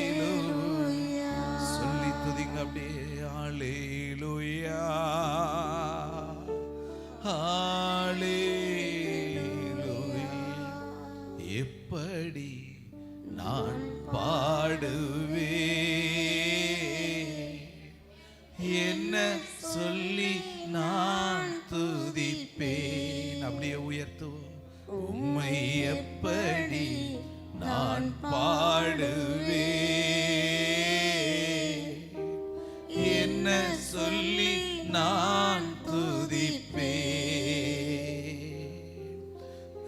ஹல்லேலூயா சொல்லி துதிங்க. அப்படியே ஹல்லேலூயா ஹல்லேலூயா. எப்படி நான் பாடுவேன், என்ன சொல்லி நான் துதிப்பேன். அப்படியே உயர்த்துவோம். உம்மை எப்படி நான் பாடுவேன், என்ன சொல்லி நான் துதிப்பேன்.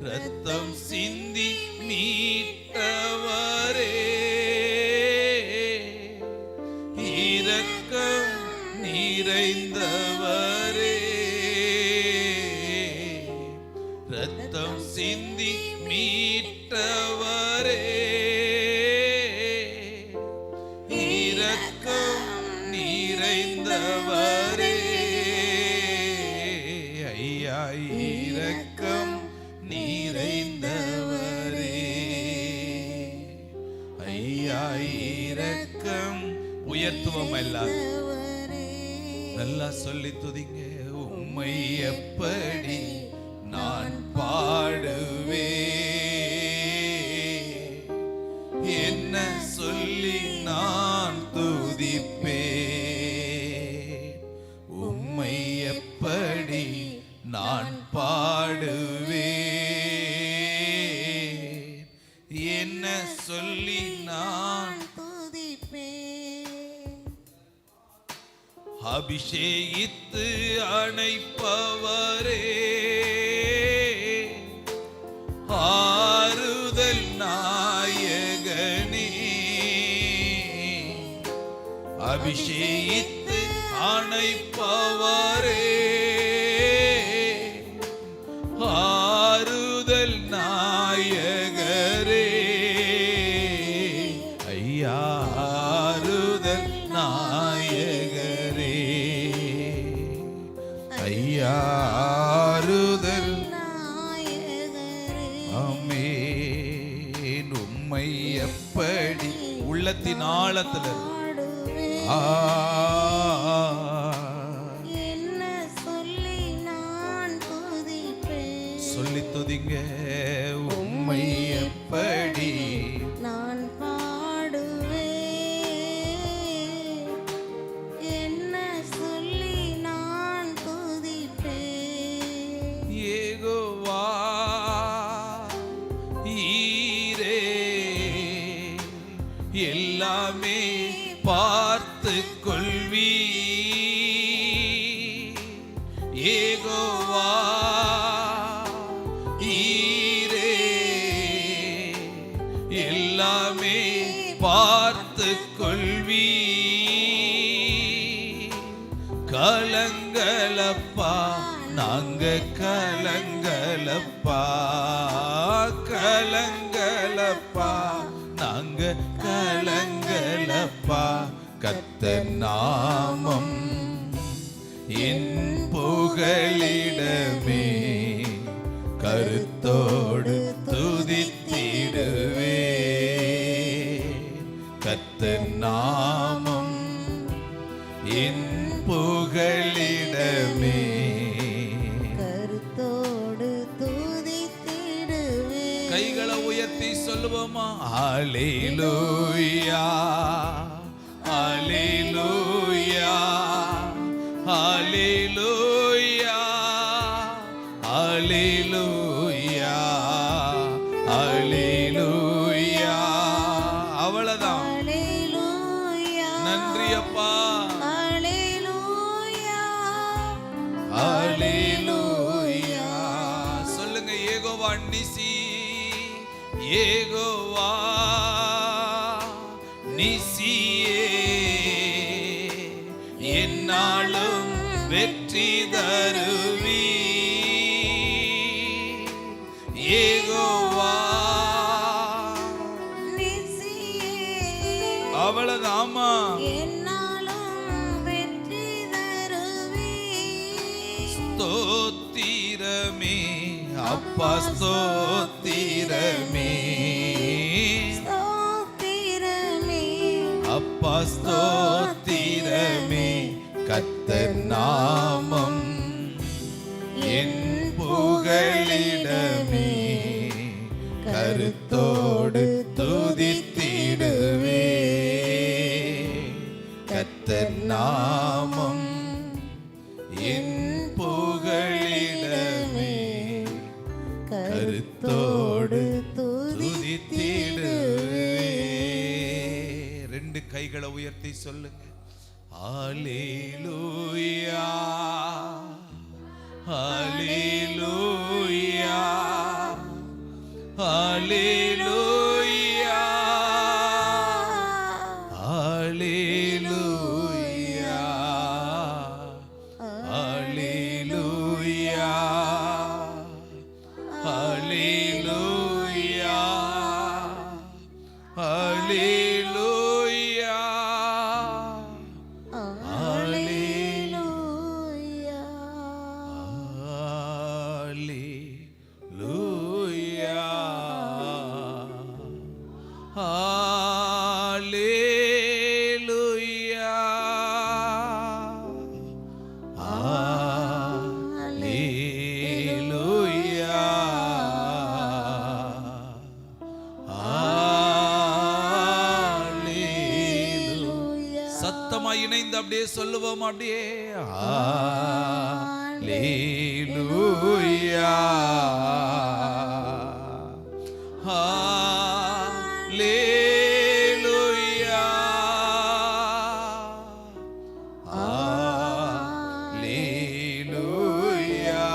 ரத்தம் சிந்தி மீட்டவரே, இரக்கம் நிறைந்தவரே, ரத்தம் சிந்தி மீட்டவரே, இரக்கம் நிறைந்தவரே, ஐயா இரக்கம் நிறைந்தவரே, ஐயா இரக்கம். உயர்த்துவோம் எல்லாரும், நல்லா சொல்லி துதிங்க. உம்மை எப்படி நான் பாடுவேன், என்ன சொல்லி நான் துதிப்பேன். உம்மை எப்படி நான் பாடுவேன், என்ன சொல்லி நான் அபிஷேகித்து அணைப்பவரே, ஆறுதல் நாயகனே, அபிஷேகித்து அணைப்பவரே, ஆறுதல் நாயகரே, ஐயா ஆறுதல் நாயகரே, ஐயா ஆறுதல் ஆமென். உம்மை எப்படி உள்ளத்தின் ஆழத்துல என்ன சொல்லி நான் துதிப்பேன், சொல்லி துதிங்க. உம்மை எப்படி நான் பாடுவேன், என்ன சொல்லி நான் துதிப்பேன். யெகோவா ஈரே, எல்லாமே பார்த்து கொள்வி. யெகோவா ஈரே, எல்லாமே பார்த்து கொள்வி. கலங்கலப்பா நாங்க கலங்கலப்பா, கலங்கலப்பா நாங்க கலங்கலப்பா. கர்த்தர் நாமம் என் புகலிடமே, கருத்தோடு துதித்திடுவே. கர்த்தர் நாமம் என் புகலிடமே, கருத்தோடு துதித்திடுவே. கைகளை உயர்த்தி சொல்லுவோமா? ஹல்லேலூயா ஹல்லேலூயா ஹல்லேலூயா ஹல்லேலூயா ஹல்லேலூயா. அவ்வளவுதான். ஹல்லேலூயா. நன்றி அப்பா. ஹல்லேலூயா. ஹல்லேலூயா நிசி, யெகோவா நிசியே, என்னாலும் வெற்றி தருவி. யெகோவா அவ்வளவுதாமா, என்னாலும் வெற்றி தருவி. ஸ்தோத்திரமே அப்பா, ஸ்தோத்திரமே ஸ்தோத்திரமே அப்பா, ஸ்தோத்திரமே. கர்த்தர் நாமம் என் புகழிடமே, கருத்தோடு துதித்திடுவே. கர்த்தர் நாமம் என் புகழிடமே, கருத்தோடு துதித்திடுவே. ரெண்டு கைகளை உயர்த்தி சொல்லுங்க. ஹல்லேலூயா, ஹல்லேலூயா, ஹல்லேலூயா, ஹல்லேலூயா, ஹல்லேலூயா, ஹல்லேலூயா, ஹல்லேலூயா, ஹல்லேலூயா. ஹல்லேலூயா, ஹல்லேலூயா, ஹல்லேலூயா, ஹல்லேலூயா. சத்தமா இணைந்து அப்படியே சொல்லுவோம். அப்படியே ஹல்லேலூயா, ஹல்லேலூயா, ஹல்லேலூயா,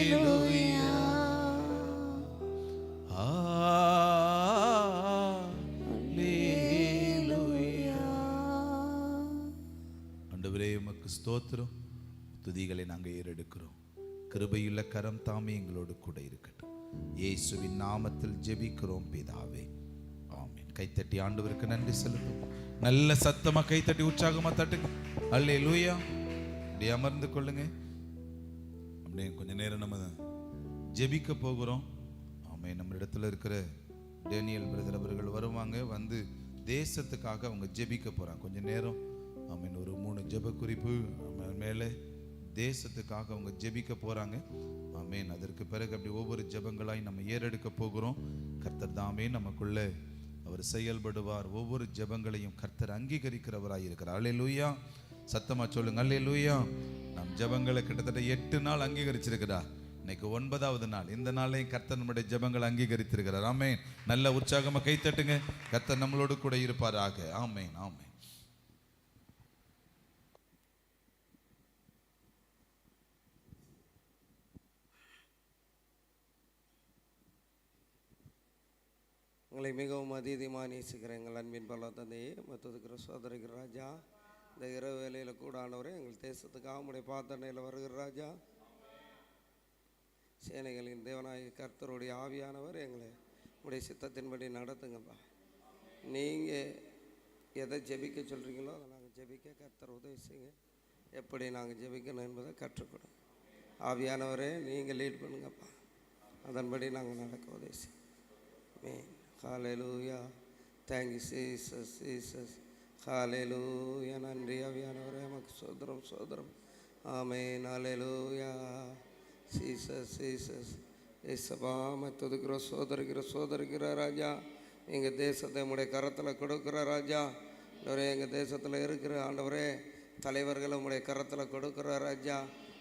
ஹல்லேலூயா, ஹல்லேலூயா. ஆண்டவரே உமக்கு ஸ்தோத்திரம், துதிகளை நாங்கள் ஏறெடுக்கிறோம். கிருபையுள்ள கரம் தாமே எங்களோடு கூட இருக்கட்டும். இயேசுவின் நாமத்தில் ஜெபிக்கிறோம் பிதாவே, ஆமென். கைத்தட்டி ஆண்டவருக்கு நன்றி செலுத்தும். நல்ல சத்தமா கைத்தட்டி உற்சாகமா தட்டுங்க. ஹல்லேலூயா. அப்படியே அமர்ந்து கொள்ளுங்க. அப்படியே கொஞ்ச நேரம் நம்ம ஜெபிக்க போகிறோம். ஆமென். நம்ம இடத்துல இருக்கிற டேனியல் பிரதர் அவர்கள் வருவாங்க, வந்து தேசத்துக்காக அவங்க ஜெபிக்க போறாங்க கொஞ்ச நேரம். ஆமென். ஒரு 3 ஜெப குறிப்பு மேலே தேசத்துக்காக அவங்க ஜெபிக்க போறாங்க. ஆமென். அதற்கு பிறகு அப்படி ஒவ்வொரு ஜெபங்களாய் நம்ம ஏறெடுக்க போகிறோம். கர்த்தர் தாமே நமக்குள்ள அவர் செயல்படுவார். ஒவ்வொரு ஜெபங்களையும் கர்த்தர் அங்கீகரிக்கிறவராய் இருக்கிறார். அல்லேலூயா. சத்தமா சொல்லுங்க அல்லேலூயா. நம் ஜெபங்களை கிட்டத்தட்ட 8 நாள் அங்கீகரிச்சிருக்கிறார். இன்னைக்கு 9வது நாள். இந்த நாளையும் கர்த்தர் நம்முடைய ஜெபங்களை அங்கீகரித்திருக்கிறார். ஆமென். நல்ல உற்சாகமா கைத்தட்டுங்க. கர்த்தர் நம்மளோடு கூட இருப்பாராக. ஆமென், ஆமென். எங்களை மிகவும் அதீதமாக நேசிக்கிற எங்கள் அன்பின் பல தந்தையே, மற்றதுக்கிற சோதரிக்கிற ராஜா, இந்த இரவு வேலையில் கூட ஆனவரே, எங்கள் தேசத்துக்காக உடைய பாத்தனையில் வருகிற ராஜா, சேனைகளின் தேவனாய் கர்த்தருடைய ஆவியானவர் எங்களை உடைய சித்தத்தின்படி நடத்துங்கப்பா. நீங்கள் எதை ஜெபிக்க சொல்கிறீங்களோ அதை நாங்கள் ஜெபிக்க கர்த்தர் உதவி செய்யுங்க. எப்படி நாங்கள் ஜெபிக்கணும் என்பதை கற்றுக்கணும். ஆவியானவரே நீங்கள் லீட் பண்ணுங்கப்பா. அதன்படி நாங்கள் நடக்க உதவி செய்யும். Amen. Hallelujah. Thank you Jesus, Jesus. Hallelujah. நன்றி ஆவியானவரே, நமக்கு சோதரம் சோதரம். ஆமென். ஹல்லேலூயா. Jesus, Jesus. ஏசப்பா மற்றதுக்கிற சோதரிக்கிற ராஜா, எங்கள் தேசத்தை உடைய கரத்தில் கொடுக்குற ராஜா. ஆண்டவரே, எங்கள் தேசத்தில் இருக்கிற ஆண்டவரே தலைவர்களை உடைய கரத்தில் கொடுக்குற ராஜா.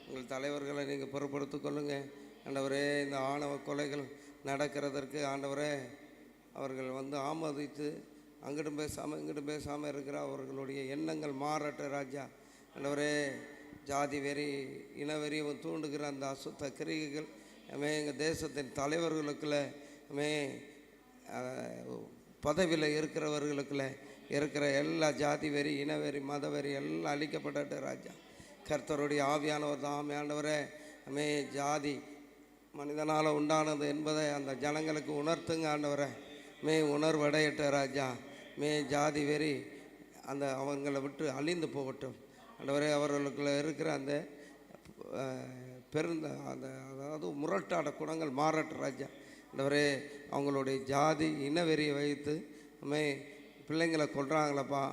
உங்கள் தலைவர்களை நீங்கள் பொறுப்படுத்தி கொள்ளுங்க ஆண்டவரே. இந்த ஆணவ கொலைகள் நடக்கிறதற்கு ஆண்டவரே அவர்கள் ஆமோதித்து அங்கிட்டும் பேசாமல் இங்கிட்டும் பேசாமல் இருக்கிற அவர்களுடைய எண்ணங்கள் மாறட்ட ராஜா. ஆண்டவரே ஜாதி வெறி இனவெறியும் தூண்டுகிற அந்த அசுத்த கிரிகைகள் எங்கள் தேசத்தின் தலைவர்களுக்குள்ள பதவியில் இருக்கிறவர்களுக்குள்ள இருக்கிற எல்லா ஜாதி வெறி இனவெறி மதவெறி எல்லாம் அழிக்கப்பட்ட ராஜா. கர்த்தருடைய ஆவியானவர் தாமே ஆண்டவரே ஜாதி மனிதனால் உண்டானது என்பதை அந்த ஜனங்களுக்கு உணர்த்துங்க ஆண்டவரை. உணர்வடையட்ட ராஜா. ஜாதி வெறி அந்த அவங்களை விட்டு அழிந்து போகட்டும் ஆண்டவரே. அவர்களுக்குள்ள இருக்கிற அந்த அந்த அதாவது முரட்டாட குணங்கள் மாறட்டும் ராஜா. ஆண்டவரே அவங்களுடைய ஜாதி இனவெறியை வைத்து பிள்ளைங்களை கொல்றாங்களப்பா.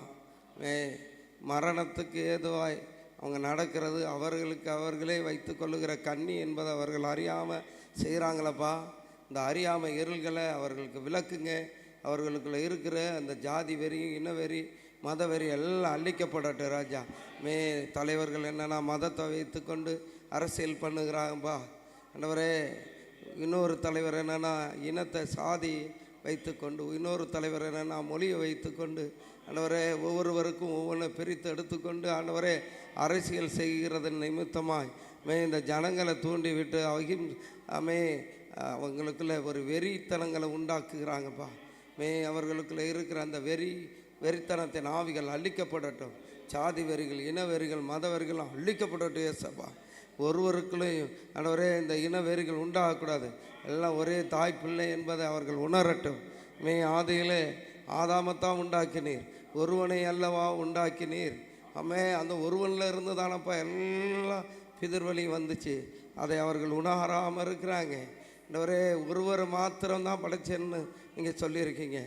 மரணத்துக்கு ஏதுவாய் அவங்க நடக்கிறது அவர்களுக்கு அவர்களே வைத்து கொள்ளுகிற கண்ணி என்பதை அவர்கள் அறியாமல் செய்கிறாங்களப்பா. இந்த அறியாமல் இருள்களை அவர்களுக்கு விளக்குங்க. அவர்களுக்குள்ள இருக்கிற அந்த ஜாதி வெறி இனவெறி மதவெறி எல்லாம் அழிக்கப்படட்டும் ராஜா. தலைவர்கள் என்னென்னா மதத்தை வைத்து கொண்டு அரசியல் பண்ணுகிறாங்கப்பா ஆண்டவரே. இன்னொரு தலைவர் என்னென்னா இனத்தை சாதி வைத்து கொண்டு, இன்னொரு தலைவர் என்னென்னா மொழியை வைத்து கொண்டு ஆண்டவரே ஒவ்வொருவருக்கும் ஒவ்வொன்றை பிரித்து எடுத்துக்கொண்டு ஆண்டவரே அரசியல் செய்கிறதன் நிமித்தமாய் இந்த ஜனங்களை தூண்டிவிட்டு அவங்களுக்குள்ள ஒரு வெறித்தனங்களை உண்டாக்குகிறாங்கப்பா. அவர்களுக்குள்ள இருக்கிற அந்த வெறித்தனத்தின் ஆவிகள் அழிக்கப்படட்டும். சாதி வெறிகள் இனவெறிகள் மதவெறிகள் அழிக்கப்படட்டும் ஏசப்பா. ஒருவருக்குள்ளேயும் ஆண்டவரே இந்த இனவெறிகள் உண்டாகக்கூடாது. எல்லாம் ஒரே தாய் பிள்ளை என்பதை அவர்கள் உணரட்டும். ஆதியிலே ஆதாமத்தான் உண்டாக்கினீர், ஒருவனை அல்லவா உண்டாக்கினீர். அந்த ஒருவனில் இருந்து தானப்பா எல்லாம் பிதிர்வழி வந்துச்சு. அதை அவர்கள் உணராமல் இருக்கிறாங்க. ஆண்டவரே ஒருவர் மாத்திரம்தான் படைச்சேன்னு நீங்கள் சொல்லியிருக்கீங்க.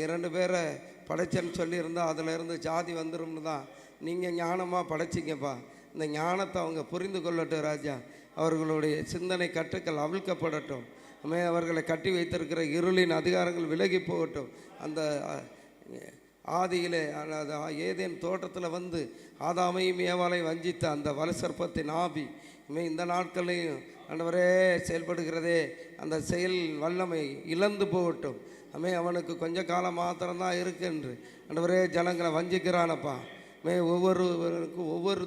2 பேரை படைச்சேன்னு சொல்லியிருந்தா அதிலிருந்து ஜாதி வந்துடும்னு தான் நீங்கள் ஞானமாக படைச்சிங்கப்பா. இந்த ஞானத்தை அவங்க புரிந்து கொள்ளட்டும் ராஜா. அவர்களுடைய சிந்தனை கட்டுக்கள் அவிழ்க்கப்படட்டும். அவர்களை கட்டி வைத்திருக்கிற இருளின் அதிகாரங்கள் விலகி போகட்டும். அந்த ஆதியிலே ஏதேன் தோட்டத்தில் வந்து ஆதாமையும் ஏவாளையும் வஞ்சித்த அந்த வலுசற்பத்தின் ஆவி இந்த நாட்களையும் ஆண்டவரே செயல்படுகிறதே அந்த செயல் வல்லமை இழந்து போகட்டும். அவனுக்கு கொஞ்ச காலம் மாத்திரம்தான் இருக்குன்று ஆண்டவரே ஜனங்களை வஞ்சிக்கிறானப்பா. ஒவ்வொருவருக்கும் ஒவ்வொரு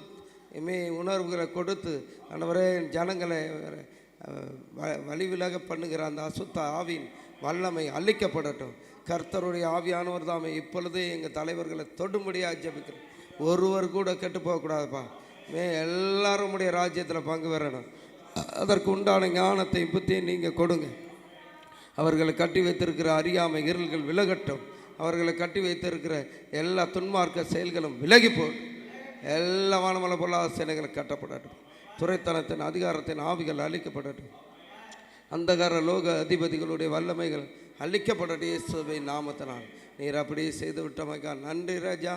உணர்வுகளை கொடுத்து ஆண்டவரே ஜனங்களை வழிவிலக பண்ணுகிற அந்த அசுத்த ஆவியின் வல்லமை அழிக்கப்படட்டும். கர்த்தருடைய ஆவியானவர் தாமே இப்பொழுதே எங்கள் தலைவர்களை தொடும்படியாக ஜெபிக்கிறோம். ஒருவர் கூட கெட்டு போகக்கூடாதுப்பா. எல்லாரும் உடைய ராஜ்யத்தில் பங்கு பெறணும். அதற்கு உண்டான ஞானத்தை புத்தியை நீங்கள் கொடுங்க. அவர்களை கட்டி வைத்திருக்கிற அறியாமை இருள்கள் விலகட்டும். அவர்களை கட்டி வைத்திருக்கிற எல்லா துன்மார்க்க செயல்களும் விலகி போகட்டும். எல்லா வானமல பொல்லாத சேனைகளை கட்டப்படட்டும். துறைத்தனத்தின் அதிகாரத்தின் ஆவிகள் அழிக்கப்படட்டும். அந்தகார லோக அதிபதிகளுடைய வல்லமைகள் அழிக்கப்படட்டும். இயேசுவை நாமத்தினால் நீர் அப்படியே செய்து விட்டமைக்கா நன்றி ராஜா.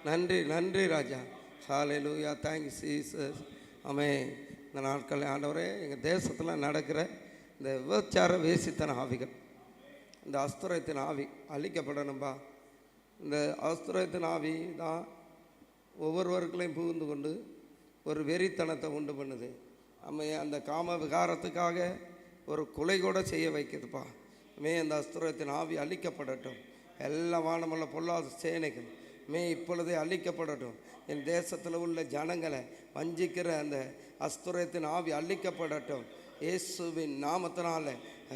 நன்றி நன்றி ராஜா. ஹல்லேலூயா. Thanks Jesus. ஆமென். இந்த நாட்களில் ஆண்டவரே எங்கள் தேசத்தில் நடக்கிற இந்த விபச்சார வேசித்தன ஆவிகள், இந்த அஸ்துரத்தின் ஆவி அழிக்கப்படணும்பா. இந்த அஸ்துரத்தின் ஆவி தான் ஒவ்வொருவருக்குள்ளையும் புகுந்து கொண்டு ஒரு வெறித்தனத்தை உண்டு பண்ணுது. அந்த காம விகாரத்துக்காக ஒரு கொலை கூட செய்ய வைக்குதுப்பா. அந்த அஸ்துரத்தின் ஆவி அழிக்கப்படட்டும். எல்லா வானமுள்ள பொல்லாத சேனைகள் இப்பொழுதே அழிக்கப்படட்டும். என் தேசத்தில் உள்ள ஜனங்களை வஞ்சிக்கிற அந்த அஸ்துரத்தின் ஆவி அழிக்கப்படட்டும். இயேசுவின் நாமத்தினால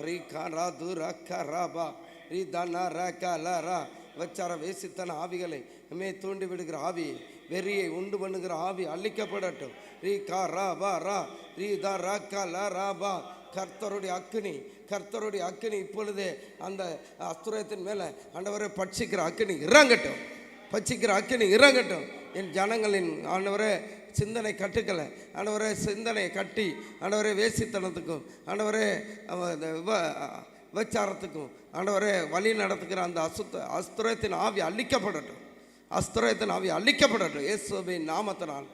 ரீ கா து ரக்கா ராபா ரீ தனா ரக்கா லரா வச்சார வேசித்தன ஆவிகளை தூண்டி விடுகிற ஆவி, வெறியை உண்டு பண்ணுகிற ஆவி அழிக்கப்படட்டும். ரீ கா ரா பா ரா ரீ த ரக்கா ல ரா பா. கர்த்தருடைய அக்கினி, கர்த்தருடைய அக்கினி இப்பொழுதே அந்த அஸ்துரத்தின் மேலே ஆண்டவரை பட்சிக்கிற அக்கினி இறங்கட்டும். பட்சிக்கிற அக்கினி இறங்கட்டும். என் ஜனங்களின் ஆண்டவரே சிந்தனை கட்டுக்களை ஆண்டவரே சிந்தனையை கட்டி ஆண்டவரே வேசித்தனத்துக்கும் ஆண்டவரே விபச்சாரத்துக்கும் ஆண்டவரே வழி நடத்துக்கிற அந்த அஸ்துரத்தின் ஆவி அழிக்கப்படட்டும். அஸ்துரத்தின் ஆவி அழிக்கப்படட்டும். இயேசுவின் நாமத்தினால்,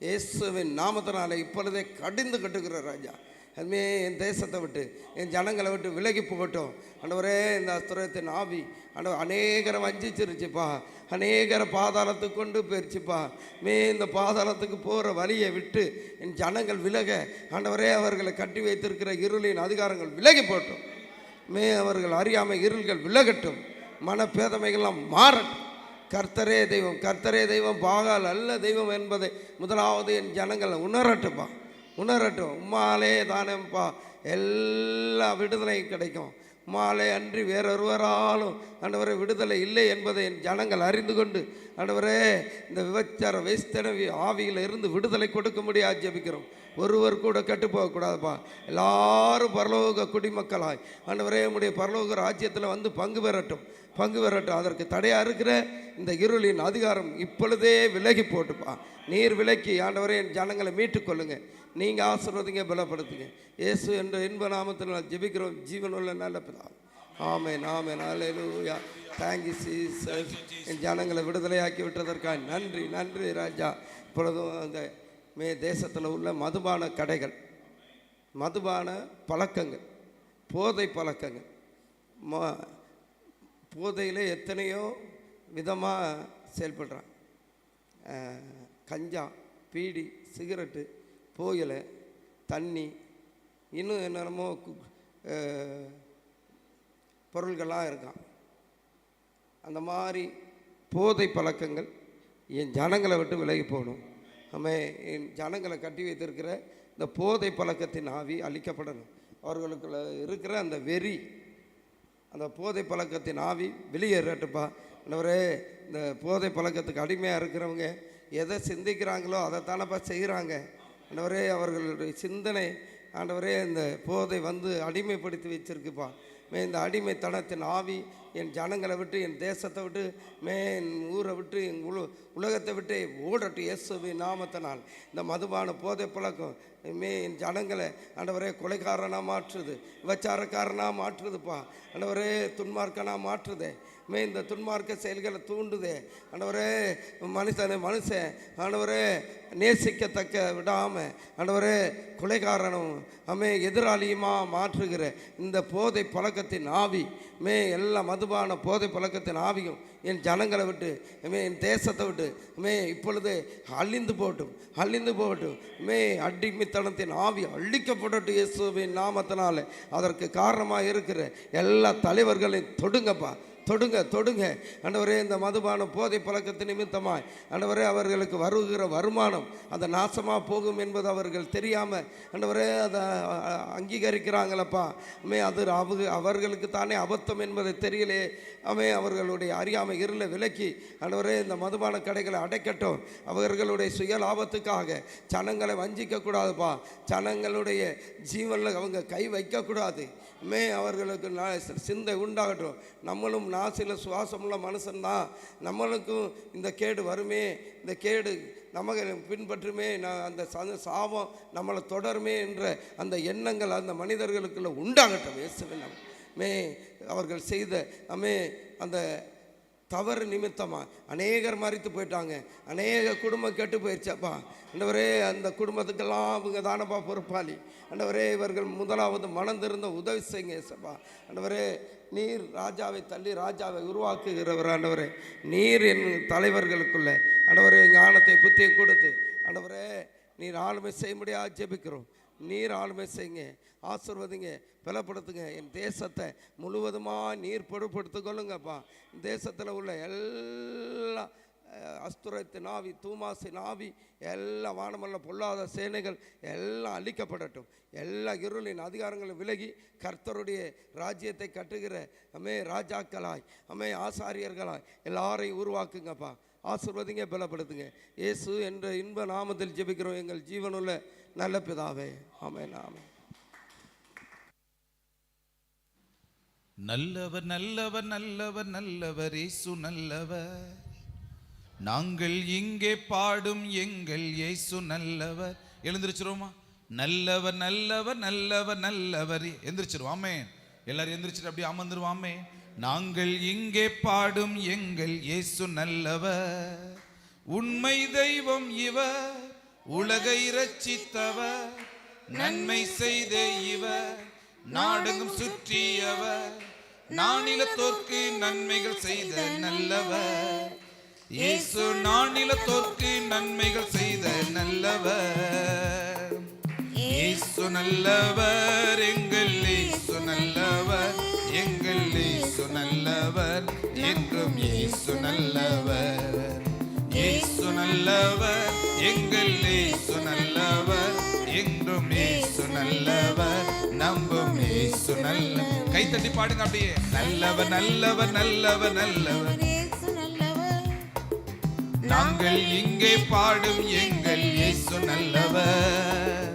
இயேசுவின் நாமத்தினால இப்பொழுதே கடிந்து கட்டுகிற ராஜா. அதுமே என் தேசத்தை விட்டு என் ஜனங்களை விட்டு விலகி போகட்டும். ஆண்டவரே இந்த அஸ்துரத்தின் ஆவி ஆண்டவர் அநேகரை வஞ்சிச்சிருச்சுப்பா. அநேகரை பாதாளத்துக்கு கொண்டு போயிடுச்சுப்பா. இந்த பாதாளத்துக்கு போகிற வழியை விட்டு என் ஜனங்கள் விலக ஆண்டவரே அவர்களை கட்டி வைத்திருக்கிற இருளின் அதிகாரங்கள் விலகி போட்டோம். அவர்கள் அறியாமை இருள்கள் விலகட்டும். மனப்பேதமைகள்லாம் மாறட்டும். கர்த்தரே தெய்வம், கர்த்தரே தெய்வம், பாகால் அல்ல தெய்வம் என்பதை முதலாவது என் ஜனங்கள் உணரட்டுப்பா, உணரட்டும். உம்மாலே தானேப்பா எல்லா விடுதலையும் கிடைக்கும். உம்மாலே அன்றி வேறொருவராலும் ஆண்டவரே விடுதலை இல்லை என்பதை என் ஜனங்கள் அறிந்து கொண்டு ஆண்டவரே இந்த விபச்சார வேஸ்தன ஆவியில் இருந்து விடுதலை கொடுக்க முடியாது ஜெபிக்கிறோம். ஒருவர் கூட கெட்டு போகக்கூடாதுப்பா. எல்லாரும் பரலோக குடிமக்களாய் ஆண்டவரே உம்முடைய பரலோக ராஜ்யத்தில் வந்து பங்கு பெறட்டும், பங்கு பெறட்டும். அதற்கு தடையாக இருக்கிற இந்த இருளின் அதிகாரம் இப்பொழுதே விலகி போட்டுப்பா. நீர் விலக்கி ஆண்டவரே என் ஜனங்களை மீட்டுக்கொள்ளுங்க. நீங்கள் ஆசீர்வதிங்க, பலப்படுத்துங்க. இயேசு என்ற இன்ப நாமத்தில் நான் ஜெபிக்கிறோம், ஜீவனுள்ள நல்ல பிதாவே. ஆமென், ஆமென், அல்லேலூயா. Thank you Jesus. என் ஜனங்களை விடுதலையாக்கி விட்டதற்காக நன்றி, நன்றி ராஜா. இப்பொழுதும் அந்த தேசத்தில் உள்ள மதுபான கடைகள், மதுபான பழக்கங்கள், போதை பழக்கங்கள், போதையில் எத்தனையோ விதமாக செயல்படுறாங்க. கஞ்சா, பீடி, சிகரெட்டு, புகையிலை, தண்ணி, இன்னும் என்னென்னமோ பொருள்கள்லாம் இருக்கான். அந்த மாதிரி போதை பழக்கங்கள் என் ஜனங்களை விட்டு விலகி போகணும். நம்ம என் ஜனங்களை கட்டி வைத்திருக்கிற இந்த போதை பழக்கத்தின் ஆவி அழிக்கப்படணும். அவர்களுக்குள்ள இருக்கிற அந்த வெறி, அந்த போதை பழக்கத்தின் ஆவி வெளியேறட்டுப்பா. ஆண்டவரே இந்த போதை பழக்கத்துக்கு அடிமையாக இருக்கிறவங்க எதை சிந்திக்கிறாங்களோ அதை தானப்பா செய்கிறாங்க. ஆண்டவரே அவர்களுடைய சிந்தனை ஆண்டவரே இந்த போதை வந்து அடிமைப்படுத்தி வச்சிருக்குப்பா. இந்த அடிமைத்தனத்தின் ஆவி என் ஜனங்களை விட்டு, என் தேசத்தை விட்டு, என் ஊரை விட்டு, என் உலகத்தை விட்டு ஓடட்டும் இயேசுவின் நாமத்தினால். இந்த மதுபான போதை பழக்கம் என் ஜனங்களை ஆண்டவரே கொலைக்காரனாக மாற்றுது, விபச்சாரக்காரனாக மாற்றுதுப்பா. ஆண்டவரே துன்மார்க்கனாக மாற்றுதே. இந்த துன்மார்க்க செயல்களை தூண்டுதே. ஆண்டவரே மனுஷன் ஆண்டவரே நேசிக்கத்தக்க விடாமல் ஆண்டவரே கொலைகாரனும் எதிராளியுமா மாற்றுகிற இந்த போதை பழக்கத்தின் ஆவி எல்லா மதுபான போதை பழக்கத்தின் ஆவியும் என் ஜனங்களை விட்டு என் தேசத்தை விட்டு இப்பொழுது அழிந்து போட்டும், அழிந்து போகட்டும். அடிமைத்தனத்தின் ஆவி அழிக்கப்படட்டும் இயேசுவின் நாமத்தினால. அதற்கு காரணமாக இருக்கிற எல்லா தலைவர்களையும் தொடுங்கப்பா, தொடுங்க, தொடுங்க ஆண்டவரே. இந்த மதுபான போதை பழக்கத்தின் நிமித்தமாய் ஆண்டவரே அவர்களுக்கு வருகிற வருமானம் அந்த நாசமாக போகும் என்பது அவர்கள் தெரியாமல் ஆண்டவரே அதை அங்கீகரிக்கிறாங்களப்பா. அது அவர்களுக்கு தானே அபத்தம் என்பதை தெரியலே. அவர்களுடைய அறியாமை இருளை விலக்கி ஆண்டவரே இந்த மதுபான கடைகளை அடைக்கட்டும். அவர்களுடைய சுய லாபத்துக்காக ஜனங்களை வஞ்சிக்கக்கூடாதுப்பா. ஜனங்களுடைய ஜீவனில் அவங்க கை வைக்கக்கூடாது. அவர்களுக்கு சிந்தை உண்டாகட்டும். நம்மளும் நாசில சுவாசமுள்ள மனுஷன்தான், நம்மளுக்கும் இந்த கேடு வருமே, இந்த கேடு நமக்கு பின்பற்றுமே, அந்த சாபம் நம்மளை தொடருமே என்ற அந்த எண்ணங்கள் அந்த மனிதர்களுக்குள்ள உண்டாகட்டும் இயேசுவின் நாமத்திலே. அவர்கள் செய்த அந்த தவறு நிமித்தமாக அநேகர் மறித்து போயிட்டாங்க, அநேக குடும்பம் கெட்டு போயிடுச்சப்பா. ஆண்டவரே அந்த குடும்பத்துக்கெல்லாம் அவங்க தானப்பா பொறுப்பாளி. ஆண்டவரே இவர்கள் முதலாவது மனந்திருந்த உதவி செய்யுங்க ஏசப்பா. ஆண்டவரே நீர் ராஜாவை தள்ளி ராஜாவை உருவாக்குகிறவர். ஆண்டவரே நீர் என் தலைவர்களுக்குள்ள ஆண்டவரே ஞானத்தை புத்தியை கொடுத்து ஆண்டவரே நீர் ஆளுமை செய்ய முடியாது ஜெபிக்கிறோம். நீர் ஆளுமை செய்யுங்க, ஆசீர்வதிங்க, பலப்படுத்துங்க. என் தேசத்தை முழுவதுமாக நீர் பொறுப்படுத்திக் கொள்ளுங்கப்பா. தேசத்தில் உள்ள எல்லா அஸ்துரத்தின் ஆவி, தூமாசின் ஆவி, எல்லா வானமல்ல பொல்லாத சேனைகள் எல்லாம் அழிக்கப்படட்டும். எல்லா இருளின் அதிகாரங்களும் விலகி கர்த்தருடைய ராஜ்யத்தை கட்டுகிற ராஜாக்களாய் ஆசாரியர்களாய் எல்லாரையும் உருவாக்குங்கப்பா. ஆசீர்வதிங்க, பலப்படுத்துங்க. இயேசு என்ற இன்ப நாமத்தில் ஜெபிக்கிறோம் எங்கள் ஜீவனுள்ள நல்ல பிதாவே. ஆமென், ஆமென். நல்லவர் நல்லவர் நல்லவர் நல்லவர் இயேசு நல்லவர். நாங்கள் இங்கே பாடும் எங்கள் இயேசு நல்லவர். எழுந்திருச்சிருவோமா? நல்லவர் நல்லவர் நல்லவர் நல்லவர். எந்திரிச்சிருவோம். ஆமென். எல்லாரும் எந்திரிச்சிட்டு அப்படியே அமர்ந்துருவோம். ஆமென். நாங்கள் இங்கே பாடும் எங்கள் இயேசு நல்லவர். உண்மை தெய்வம் இவர், உலகை இரட்சித்தவர். நன்மை செய்த இவர், நாடெங்கும் சுற்றியவர். நானிலத்தோர்க்கு நன்மைகள் செய்த நல்லவர். இயேசு நானிலத்தோர்க்கு நன்மைகள் செய்த நல்லவர். இயேசு நல்லவர், எங்கள் இயேசு நல்லவர், எங்கள் இயேசு நல்லவர், என்றும் இயேசு நல்லவர். இயேசு நல்லவர், எங்கள் இயேசு நல்லவர், என்றும் இயேசு நல்லவர், நம்பும் இயேசு நல்லவர். கை தட்டி பாடுங்க அப்படியே. நல்லவர் நல்லவர் நல்லவர் நல்லவர், இயேசு நல்லவர். நாங்கள் இங்கே பாடும் எங்கள் இயேசு நல்லவர்.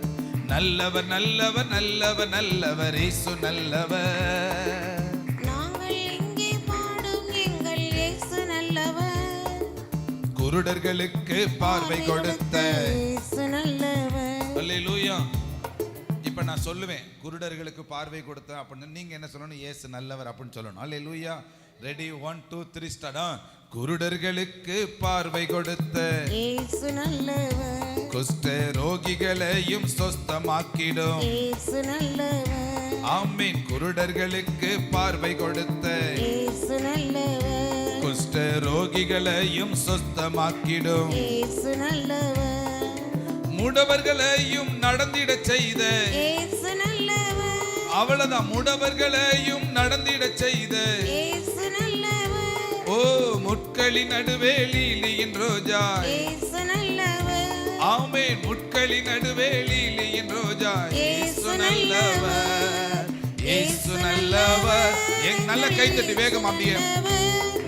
நல்லவர் நல்லவர் நல்லவர் நல்லவர், இயேசு நல்லவர். நாங்கள் இங்கே பாடும் எங்கள் இயேசு நல்லவர். குருடர்களுக்கு பார்வை கொடுத்த இயேசு நல்லவர். அல்லேலூயா. இப்ப நான் சொல்லுவேன், குருடர்களுக்கு பார்வை கொடுத்த அப்படின்னு. நீங்க என்ன சொல்லணும்? இயேசு நல்லவர் அப்படின்னு சொல்லணும். அல்லேலூயா. Ready, 1 2 3 start. குருடர்களுக்கு பார்வை கொடுத்த இயேசு நல்லவர். குஷ்ட ரோகிகளையும் சொஸ்தமாக்கிடும் இயேசு நல்லவர். ஆமீன். குருடர்களுக்கு பார்வை கொடுத்த இயேசு நல்லவர். குஷ்ட ரோகிகளையும் சொஸ்தமாக்கிடும் இயேசு நல்லவர். முடவர்களையும் நடந்திட செய்த இயேசு நல்லவர். அவ்வளவுதான். முடவர்களையும் நடந்திட செய்த இயேசு நல்லவர். ஓ முட்களின் நடுவே லீலியின் ரோஜா. இயேசு நல்லவர். ஆமென். முட்களின் நடுவே லீலியின் ரோஜா. இயேசு நல்லவர், இயேசு நல்லவர். நல்ல கைத்தட்டி வேகம் அப்படியே.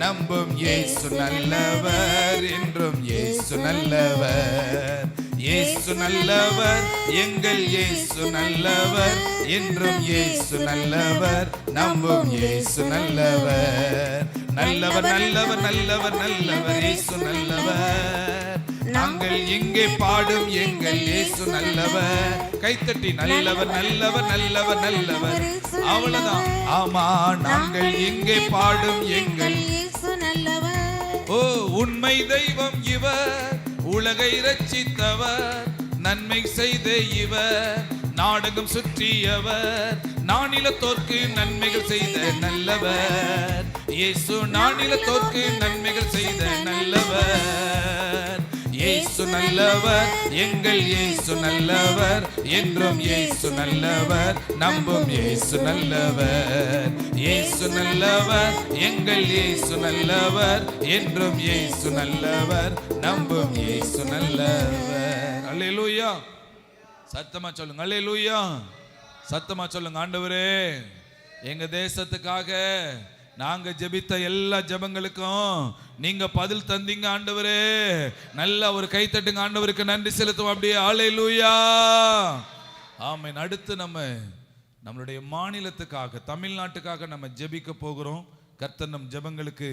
நம்பும் இயேசு நல்லவர், என்றும் இயேசு நல்லவர். இயேசு நல்லவர், எங்கள் இயேசு நல்லவர், என்றும் இயேசு நல்லவர், நம்பும் இயேசு நல்லவர். நல்லவர் நல்லவர் நல்லவர் நல்லவர், இயேசு நல்லவர். நாங்கள் இங்கே பாடும் எங்கள் இயேசு நல்லவர். கைத்தட்டி நல்லவர் நல்லவர் நல்லவர் நல்லவர். அவ்வளவுதான். ஆமா, நாங்கள் இங்கே பாடும் எங்கள் இயேசு நல்லவர். ஓ உண்மை தெய்வம் இவர், உலகை ரட்சித்தவர், நன்மை செய்த இவர், நாடகம் சுற்றியவர், நானிலத்தோர்க்கு நன்மைகள் செய்த நல்லவர். இயேசு நானிலத்தோர்க்கு நன்மைகள் செய்த நல்லவர். இயேசு நல்லவர், எங்கள் இயேசு நல்லவர், என்றும் இயேசு நல்லவர், நம்பும் இயேசு நல்லவர். இயேசு நல்லவர், எங்கள் இயேசு நல்லவர், என்றும் இயேசு நல்லவர், நம்பும் இயேசு நல்லவர். அல்லேலூயா. சத்தமா சொல்லுங்க அல்லேலூயா. சத்தமா சொல்லுங்க. ஆண்டவரே, எங்க தேசத்துக்காக நாங்க ஜெபித்த எல்லா ஜெபங்களுக்கும் நீங்க பதில் தந்தீங்க ஆண்டவரே. நல்ல ஒரு கை தட்டுங்க. ஆண்டவருக்கு நன்றி செலுத்துவோம் அப்படியே. அல்லேலூயா. ஆமென். அடுத்து நம்மளுடைய மாநிலத்துக்காக, தமிழ்நாட்டுக்காக நம்ம ஜெபிக்க போகிறோம். கர்த்தர் நம் ஜெபங்களுக்கு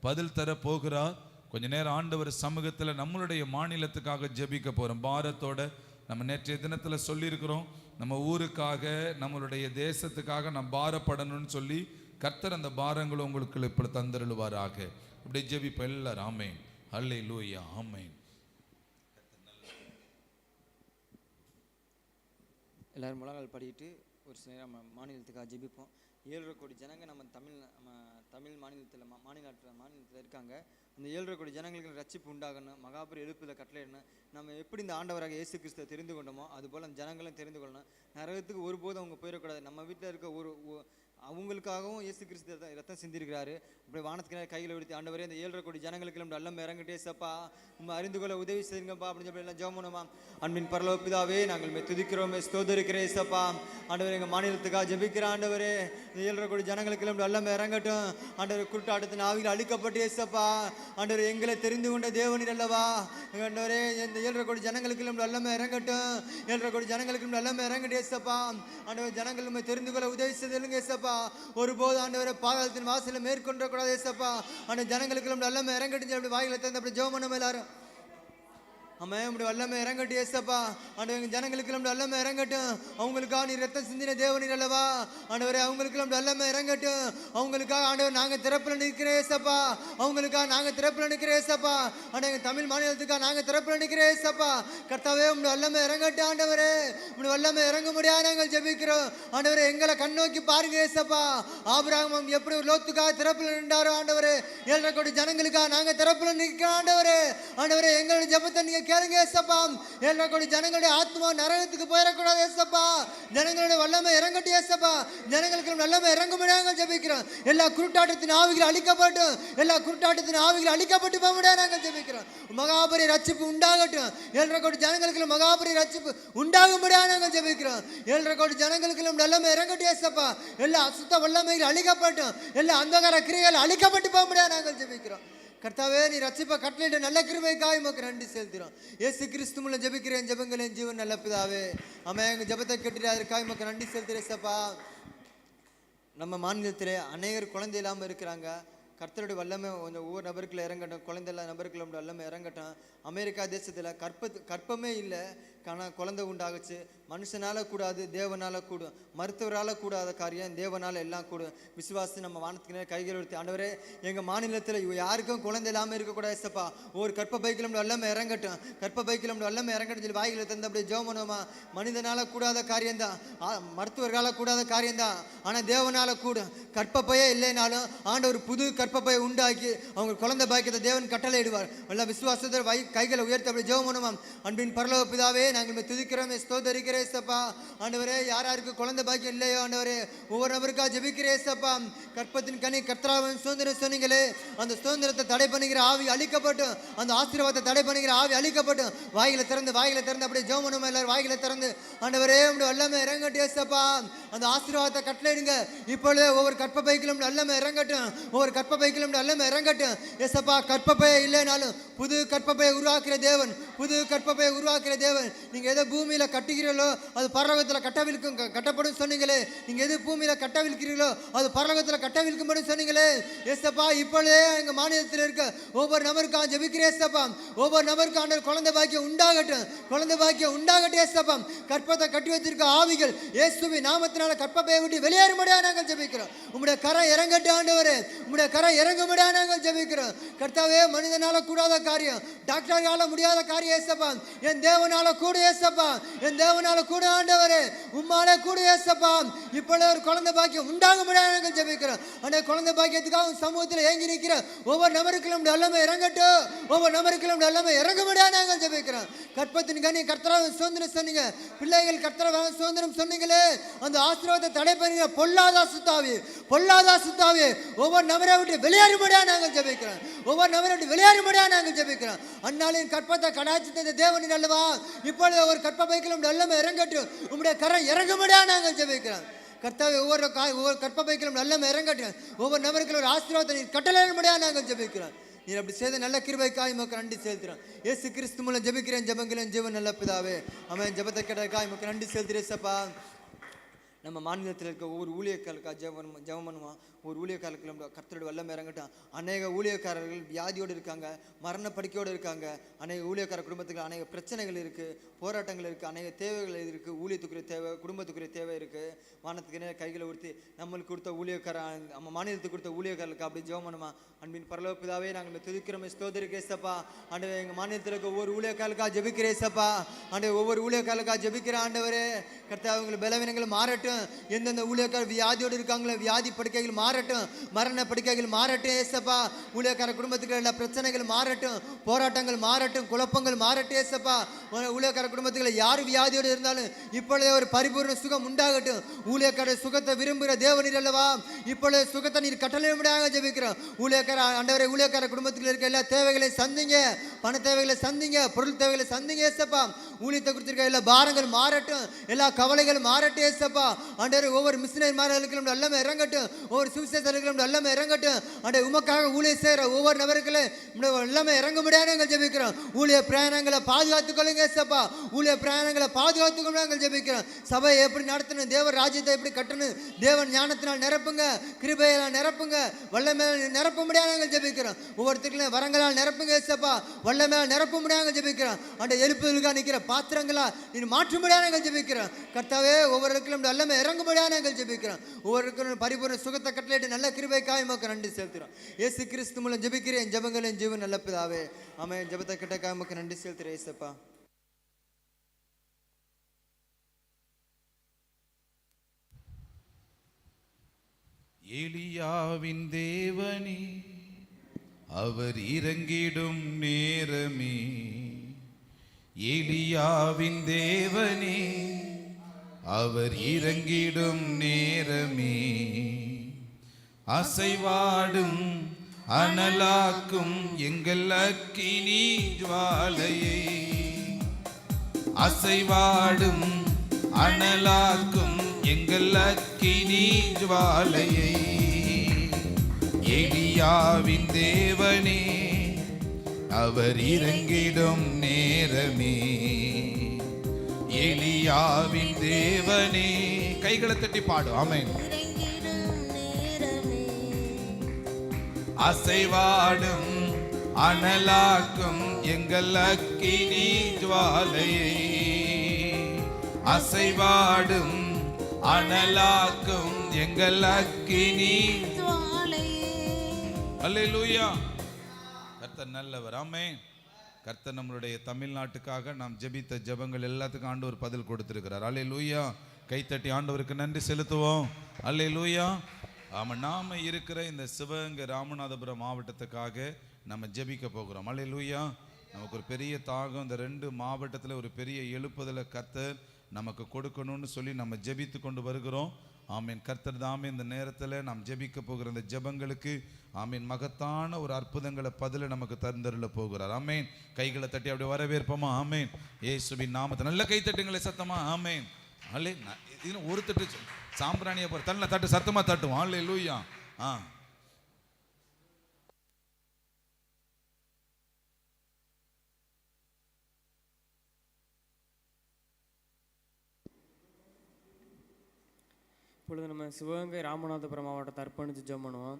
பதில் தர போகிறார். கொஞ்ச நேரம் ஆண்டவர் சமூகத்தில் நம்மளுடைய மாநிலத்துக்காக ஜெபிக்க போறோம். பாரத்தோட நம்ம நேற்றைய தினத்தில் சொல்லியிருக்கிறோம், நம்ம ஊருக்காக, நம்மளுடைய தேசத்துக்காக நம்ம பாரப்படணும்னு சொல்லி கர்த்தர் அந்த பாரங்களும் உங்களுக்கு இப்படி தந்தருளுவாராக. இப்படி ஜெபிப்போம் எல்லாரும். ஆமென். அல்லேலூயா. ஆமென். எல்லோரும் முழங்கால் படிக்கிட்டு ஒரு சில நேரம் நம்ம மாநிலத்துக்காக ஜெபிப்போம். 7.5 கோடி ஜனங்க நம்ம தமிழ் மாநிலத்தில் இருக்காங்க. அந்த 7.5 கோடி ஜனங்களுக்கு ரட்சிப்பு உண்டாகணும், மகாபுரி எழுப்புதலை கட்டளையிடணும். நம்ம எப்படி இந்த ஆண்டவராக இயேசு கிறிஸ்துவை தெரிந்து கொண்டோமோ அதுபோல் அந்த ஜனங்களும் தெரிந்து கொள்ளணும். நரகத்துக்கு ஒருபோதும் அவங்க போயிடக்கூடாது. நம்ம வீட்டில் இருக்க அவங்களுக்காகவும் இயேசு கிறிஸ்து ரத்தம் சிந்திருக்கிறாரு. அப்படி வானத்துக்கு கையில் விடுத்து, ஆண்டவரே இந்த 7.5 கோடி ஜனங்களுக்கு நம்ம நல்ல இறங்கிட்டே சப்பா, நம்ம அறிந்து கொள்ள உதவி செய்யுங்கப்பா அப்படின்னு சொல்லி எல்லாம் ஜெபம் பண்ணுமா. அன்பின் பரலோக பிதாவே, நாங்கள் துதிக்கிறோம், ஸ்தோத்திரிக்கிறேன் சப்பா. ஆண்டவரே, எங்கள் மாநிலத்துக்காக ஜெபிக்கிற ஆண்டவரே, இந்த 7.5 கோடி ஜனங்களுக்கு நம்ம நல்ல இறங்கட்டும். ஆண்டவர் குருட்டாட்டத்தின் ஆவியில் அழிக்கப்பட்டு சப்பா. ஆண்டவர், எங்களை தெரிந்து கொண்ட தேவனீர் அல்லவா. ஆண்டவரே, இந்த 7.5 கோடி ஜனங்களுக்கு நம்ம நல்ல இறங்கட்டும். 7.5 கோடி ஜனங்களுக்கு நல்ல இறங்கட்டே சப்பா. ஆண்டவர், ஜனங்கள் நம்ம தெரிந்து கொள்ள உதவி செய்துங்க சப்பா. ஒருபோது ஆண்டவரே பாதாளத்தின் வாசலை மேற்கொண்ட கூடாது ஏசப்பா. அந்த ஜனங்களுக்கு நல்ல இறங்கட்டு அப்படி வாயில தந்து அப்படி ஜெபம் பண்ண எல்லாரும். அம்மா அப்படி வல்லமை இறங்கட்டும் ஏசப்பா. ஆண்டவங்க ஜனங்களுக்கு நம்ம வல்லமை இறங்கட்டும். அவங்களுக்காக நீ ரத்தம் சிந்தின தேவனீர் அல்லவா. ஆண்டவரே, அவங்களுக்கு நம்ம வல்லமை இறங்கட்டும். அவங்களுக்காக ஆண்டவர் நாங்கள் திறப்பில் நிற்கிறேன் ஏசப்பா. அவங்களுக்காக நாங்கள் திறப்பில் நிற்கிறேன் ஏசப்பா. ஆண்டவங்க தமிழ் மாநிலத்துக்காக நாங்கள் திறப்பில் நிற்கிறேன் ஏசப்பா. கர்த்தாவே, உங்க வல்லமை இறங்கட்டும் ஆண்டவரே. இப்படி வல்லமை இறங்க முடியாது நாங்கள் ஜெபிக்கிறோம். ஆண்டவரே, எங்களை கண்ணோக்கி பாருங்க ஏசப்பா. ஆபிரகாம் எப்படி லோத்துக்காக திறப்பில் நின்றாரோ ஆண்டவரே, 7.5 கோடி ஜனங்களுக்காக நாங்கள் திறப்பில் நிற்கிறோம் ஆண்டவரே. ஆண்டவரே, எங்களுடைய ஜெபத்தை நீங்க கேளுங்க ஏசப்பா. 7 கோடி ஜனங்களுடைய ஆத்மா நரகத்துக்கு போயிடக்கூடாது ஏசப்பா. ஜனங்களுடைய வல்லமை இறங்கட்டும் ஏசப்பா. ஜனங்களுக்கு வல்லமை இறங்க முடியாங்க ஜெபிக்கிறோம். எல்லா குருட்டாட்டத்தின் ஆவிகள் அழிக்கப்பட்டும். எல்லா குருட்டாட்டத்தின் ஆவிகள் அழிக்கப்பட்டு போக முடியாது நாங்கள் ஜெபிக்கிறோம். மகாபரி ரட்சிப்பு உண்டாகட்டும். 7 கோடி ஜனங்களுக்கு மகாபரி ரட்சிப்பு உண்டாக முடியாது நாங்கள் ஜெபிக்கிறோம். 7 கோடி ஜனங்களுக்கு வல்லமை இறங்கட்டும் ஏசப்பா. எல்லா அசுத்த வல்லமைகள் அழிக்கப்பட்டும். எல்லா அந்தகார கிரியைகள் அழிக்கப்பட்டு போக முடியாது நாங்கள் ஜெபிக்கிறோம். கர்த்தாவே, நீ ரட்சிப்பை கட்டளையிட்ட நல்ல கிருபைக்காய் உமக்கு நன்றி செலுத்துகிறோம். இயேசு கிறிஸ்து மூலம் ஜெபிக்கிறேன் ஜெபங்களின் ஜீவன் நல்ல பிதாவே. ஆமென். எங்கள் ஜெபத்தை கேட்டுட்டு அதற்காக உமக்கு நன்றி செலுத்துகிறேன் ஏசப்பா. நம்ம மாநிலத்திலே அநேகர் குழந்தை இல்லாமல் இருக்கிறாங்க. கர்த்தருடைய வல்லமை கொஞ்சம் ஒவ்வொரு நபருக்குள்ள இறங்கட்டும். குழந்தை இல்லாத நபருக்குள்ள வல்லமை இறங்கட்டும். அமெரிக்கா தேசத்தில் கற்பமே இல்லை, ஆனால் குழந்தை உண்டாகுச்சு. மனுஷனால கூடாது, தேவனால கூடும். மருத்துவரால் கூடாத காரியம் தேவனால எல்லாம் கூடும். விசுவாசி நம்ம வானத்துக்கு கைகள் எடுத்து, ஆண்டவரே எங்கள் மாநிலத்தில் யாருக்கும் குழந்தை இல்லாமல் இருக்கக்கூடாது ஏசப்பா. ஒரு கற்ப பைக்கிலும் வல்லமை இறங்கட்டும். கற்ப பைக்கிலும் வல்லமை இறங்கட்டும் சொல்லி வாய்களை தந்து அப்படியே ஜெபம் பண்ணுவோமா. மனிதனால கூடாத காரியம்தான், மருத்துவர்களால் கூடாத காரியம்தான், ஆனால் தேவனால கூடும். கற்பப்பையே இல்லைனாலும் ஆண்டவர் புது கற்பப்பையை உண்டாக்கி அவங்க குழந்தை பாக்கியத்தை தேவன் கட்டளையிடுவார். எல்லா விசுவாசத்தை கைகளை உயர்த்தி அப்படி ஜெபம் பண்ணுவோம். அன்பின் பரலோக பிதாவே, நாங்கள் துதிக்கிறோம், ஸ்தோத்தரிக்கிறேன் ஏசப்பா. ஆண்டவரே, யாருக்கு குழந்தை பாக்கியம் இல்லையோ ஆண்டவரே, ஒவ்வொரு நபருக்கா ஜெபிக்கிறேன் ஏசப்பா. கற்பத்தின் கனி கர்த்தராவின் சுதந்திரம் சொன்னீங்களே, அந்த சுதந்திரத்தை தடை பண்ணுகிற ஆவி அழிக்கப்பட்டும். அந்த ஆசீர்வாதத்தை தடை பண்ணுகிற ஆவி அழிக்கப்பட்டும். வாய்களை திறந்து அப்படியே ஜெபம் பண்ணுவோம். எல்லாரும் வாய்களை திறந்து, ஆண்டவரே உங்களுடைய வல்லமை இறங்கட்டும் ஏசப்பா. அந்த ஆசீர்வாதத்தை கட்டளையிடுங்க இப்பொழுது. ஒவ்வொரு கற்ப பைக்கிலும் வல்லமை இறங்கட்டும். ஒவ்வொரு கற்ப பைக்கிலும் வல்லமை இறங்கட்டும் ஏசப்பா. கற்பப்பையே இல்லைனாலும் புது கற்பப்பையை உருவாக்குற தேவன், புது கற்பப்பையை உருவாக்குற தேவன். நீங்க எதை பூமியில கட்டுகிறீர்களோ அது பரலோகத்தில் கட்டப்படும் சொன்னீங்களே. நீங்க எது பூமியில கட்டவிழ்க்கிறீர்களோ அது பரலோகத்தில் கட்டவிழ்க்கும்படி சொன்னீங்களே ஏசப்பா. இப்பொழுதே எங்க மாநிலத்தில் இருக்க ஒவ்வொரு நபருக்காக ஜெபிக்கிறேன் ஏசப்பா. ஒவ்வொரு நபருக்கான குழந்தை பாக்கியம் உண்டாகட்டும். குழந்தை பாக்கியம் உண்டாகட்டும் ஏசப்பா. கற்பத்தை கட்டி வச்சிருக்க ஆவிகள் இயேசுவின் நாமத்தினால கற்பப்பையை விட்டு வெளியேறும்படியா நாங்கள் ஜெபிக்கிறோம். உம்முடைய கரம் இறங்கட்டும் ஆண்டவரே. உம்முடைய கரம் இறங்கும்படியா நாங்கள் ஜெபிக்கிறோம். கர்த்தாவே, மனிதனால கூடாத காரியம், டாக்டரால முடியாத காரியம் ஏசப்பா, என் தேவனால கூட ஏசப்பா. என் தேவனால கூட ஆண்டவரே, உம்மாலே கூட ஏசப்பா. இப்பொழுது ஒரு குழந்தை பாக்கியம் உண்டாக முடியாது நாங்கள் ஜெபிக்கிறோம். அந்த குழந்தை பாக்கியத்துக்காக சமூகத்தில் ஏங்கி நிற்கிற ஒவ்வொரு நபருக்கும் எல்லாமே இறங்கட்டும். ஒவ்வொரு நபருக்கும் எல்லாமே இறங்க முடியாது நாங்கள் ஜெபிக்கிறோம். கற்பத்தின் கனி கர்த்தராவின் சுதந்திரம் சொன்னீங்க. பிள்ளைகள் கர்த்தராவின் சுதந்திரம் சொன்னீங்களே. அந்த ஆசீர்வாதத்தை தடை பண்ணுகிற பொல்லாத சுத்தாவி ஒவ்வொரு நபரை விட்டு வெளியேறும்படியா நாங்கள் ஜெபிக்கிறோம். ஒவ்வொரு நபரை விட்டு வெளியேறும்படியா நாங்கள் ஜெபிக்கிறோம். அந்நாளின் கற்பத்தை கடாட்சித்த தேவனின் அல்லவா. இப்பொழுது ஒரு கற்ப பைக்கிலும் நல்லமை இறங்கட்டும். உம்முடைய கரம் இறங்கும்படியா நாங்கள் ஜெபிக்கிறோம். கர்த்தாவே, ஒவ்வொரு கற்ப பைக்கிலும் நல்லமை இறங்கட்டும். ஒவ்வொரு நபருக்கும் ஒரு ஆசீர்வாதத்தை நீர் கட்டளையிடும்படியா நாங்கள் ஜெபிக்கிறோம். நீர் அப்படி செய்த நல்ல கிருபைக்காய் உமக்கு நன்றி செலுத்துகிறோம். இயேசு கிறிஸ்து மூலம் ஜெபிக்கிறேன் ஜெபங்களின் ஜீவன் நல்ல பிதாவே. ஆமென். ஜெபத்தை கேட்டதுக்காக உமக்கு நன்றி செலுத்துகிறேன் ஏசப்பா. நம்ம மாநிலத்தில் இருக்க ஒவ்வொரு ஊழியர்களுக்காக ஜெபம் பண்ணுவோம். ஒரு ஊழியக்காரர்களுக்கு கர்த்தருடைய வல்லமை இறங்கட்டும். அநேக ஊழியக்காரர்கள் வியாதியோடு இருக்காங்க, மரண படுக்கையோடு இருக்காங்க. அநேக ஊழியக்கார குடும்பத்துக்கு அநேக பிரச்சனைகள் இருக்குது, போராட்டங்கள் இருக்குது, அநேக தேவைகள் இருக்குது. ஊழியத்துக்குரிய தேவை, குடும்பத்துக்குரிய தேவை இருக்குது. வானத்துக்கு கைகளை உறுத்தி நம்மளுக்கு கொடுத்த ஊழியக்கார, நம்ம மாநிலத்துக்கு கொடுத்த ஊழியக்காரர்களுக்கு அப்படி ஜெபம் பண்ணுமா. அன்பின் பரலோக பிதாவே, நாங்கள் துதிக்கிறோம், ஸ்தோத்திரிக்கிறோம் ஏசப்பா. ஆண்டவரே, எங்கள் மாநிலத்தில் இருக்க ஒவ்வொரு ஊழியக்காரர்களுக்காக ஜெபிக்கிறேன் ஏசப்பா. ஆண்டவரே, ஒவ்வொரு ஊழியக்காரர்களுக்காக ஜெபிக்கிற ஆண்டவரே. கர்த்தாவே, அவங்களுக்கு பலவீனங்கள் மாறட்டும். எந்தெந்த ஊழியக்காரர் வியாதியோடு இருக்காங்களோ வியாதி படுக்கைகள் மாறட்டும், மரண படுக்கைகள் மாறட்டும் ஏசப்பா. ஊழியக்கார குடும்பத்துக்கு எல்லா பிரச்சனைகள் மாறட்டும், போராட்டங்கள் மாறட்டும், குழப்பங்கள் மாறட்டும் ஏசப்பா. ஊழியக்கார குடும்பத்துக்கு யார் வியாதியோடு இருந்தாலும் இப்பொழுதே ஒரு பரிபூர்ண சுகம் உண்டாகட்டும். ஊழியக்கார சுகத்தை விரும்புகிற தேவனீர் அல்லவா. இப்பொழுது சுகத்தை நீர் கட்டளையிடும்படியாக ஜெபிக்கிறோம். ஊழியக்கார ஆண்டவரே, ஊழியக்கார குடும்பத்தில் இருக்க எல்லா தேவைகளையும் சந்திங்க. பண தேவைகளை சந்திங்க, பொருள் தேவைகளை சந்திங்க ஏசப்பா. ஊழியத்தை குறித்திருக்க எல்லா பாரங்கள் மாறட்டும், எல்லா கவலைகள் மாறட்டும் ஏசப்பா. ஆண்டவரே, ஒவ்வொரு மிஷினரிமார்களுக்கும் எல்லாமே இறங்கட்டும். ஒவ்வொரு சுவிசேஷர்களுக்கும் எல்லாமே இறங்கட்டும். ஆண்டவரே, உமக்காக ஊழியம் செய்கிற ஒவ்வொரு நபர்களும் எல்லாமே இறங்க முடியாது நாங்கள் ஜெபிக்கிறோம். ஊழிய பிரயாணங்களை பாதுகாத்துக் கொள்ளுங்க ஏசப்பா. ஊழிய பிரயாணங்களை பாதுகாத்துக் கொள்ள நாங்கள் ஜெபிக்கிறோம். சபையை எப்படி நடத்தணும், தேவ ராஜ்யத்தை எப்படி கட்டணும், தேவன் ஞானத்தினால் நிரப்புங்க, கிருபையால் நிரப்புங்க, வல்லமையால் நிரப்ப முடியாது நாங்கள் ஜெபிக்கிறோம். ஒவ்வொருத்தருக்கும் வரங்களால் நிரப்புங்க ஏசப்பா. வல்லமையால் நிரப்ப முடியாது ஜெபிக்கிறோம். அந்த எழுப்புதலுக்காக நிற்கிற பாத்திரங்களா நீ மாற்ற முடியாது நாங்கள் ஜெபிக்கிறோம். கர்த்தாவே, ஒவ்வொருக்கும் எல்லாமே இறங்கும்படியாக நாங்கள் ஜெபிக்கிறோம். ஒவ்வொருக்கும் பரிபூர்ண சுகத்தை கட்டளையிட்டு நல்ல கிருபைக்காக உமக்கு நன்றி செலுத்துகிறோம். இயேசு கிறிஸ்து மூலம் ஜெபிக்கிறேன் ஜெபங்களின் ஜீவன் நல்ல பிதாவே. ஆமென். ஜெபத்தை கேட்டக்காக உமக்கு நன்றி செலுத்துகிறேன் ஏசப்பா. எலியாவின் தேவனே, அவர் இறங்கிடும் நேரமே எலியாவின் தேவனே அவர் இறங்கிடும் நேரமே, அசைவாடும் அனலாக்கும் எங்கள் அக்கினி ஜுவாலையை, அசைவாடும் அனலாக்கும் எங்கள் அக்கினி ஜுவாலையை, எலியாவின் தேவனே அவர் இறங்கிடும் நேரமே, எலியாவின் தேவனே. கைகளை தட்டி பாடு. ஆமென். இறங்கிடும் நேரமே, அசைவாடும் அனலாக்கும் எங்கள் அக்கினி ஜுவாலையை, அசைவாடும் அனலாக்கும் எங்கள் அக்கினி ஜுவாலையே. அல்லேலூயா. கர்த்தர் நல்லவர். ஆமென். கர்த்தர் நம்மளுடைய தமிழ்நாட்டுக்காக நாம் ஜெபித்த ஜெபங்கள் எல்லாத்துக்கும் ஆண்டவர் பதில் கொடுத்திருக்கிறார். அல்லேலூயா. கைத்தட்டி ஆண்டவருக்கு நன்றி செலுத்துவோம். அல்லேலூயா. நாம இருக்கிற இந்த சிவகங்கை ராமநாதபுரம் மாவட்டத்துக்காக நம்ம ஜெபிக்க போகிறோம். அல்லேலூயா. நமக்கு ஒரு பெரிய தாகம், இந்த 2 மாவட்டத்தில் ஒரு பெரிய எழுப்புதலை கர்த்தர் நமக்கு கொடுக்கணும்னு சொல்லி நம்ம ஜெபித்து கொண்டு வருகிறோம். ஆமீன். கர்த்தர் தாமே இந்த நேரத்தில் நாம் ஜெபிக்க போகிற இந்த ஜெபங்களுக்கு ஆமீன் மகத்தான ஒரு அற்புதங்களை பதில நமக்கு தந்தருள போகிறார். ஆமீன். கைகளை தட்டி அப்படியே வரவேற்போமா? ஆமீன். இயேசுவின் நாமத்தை நல்ல கை தட்டுங்களே சத்தமா. ஆமீன். அல்லே இது ஒரு தட்டு சாம்பிராணியை போற தள்ள தட்டு சத்தமா தட்டுவோம். அல்லேலூயா. இப்பொழுது நம்ம சிவகங்கை ராமநாதபுரம் மாவட்டத்தை அர்ப்பணித்து ஜெபம் பண்ணுவோம்.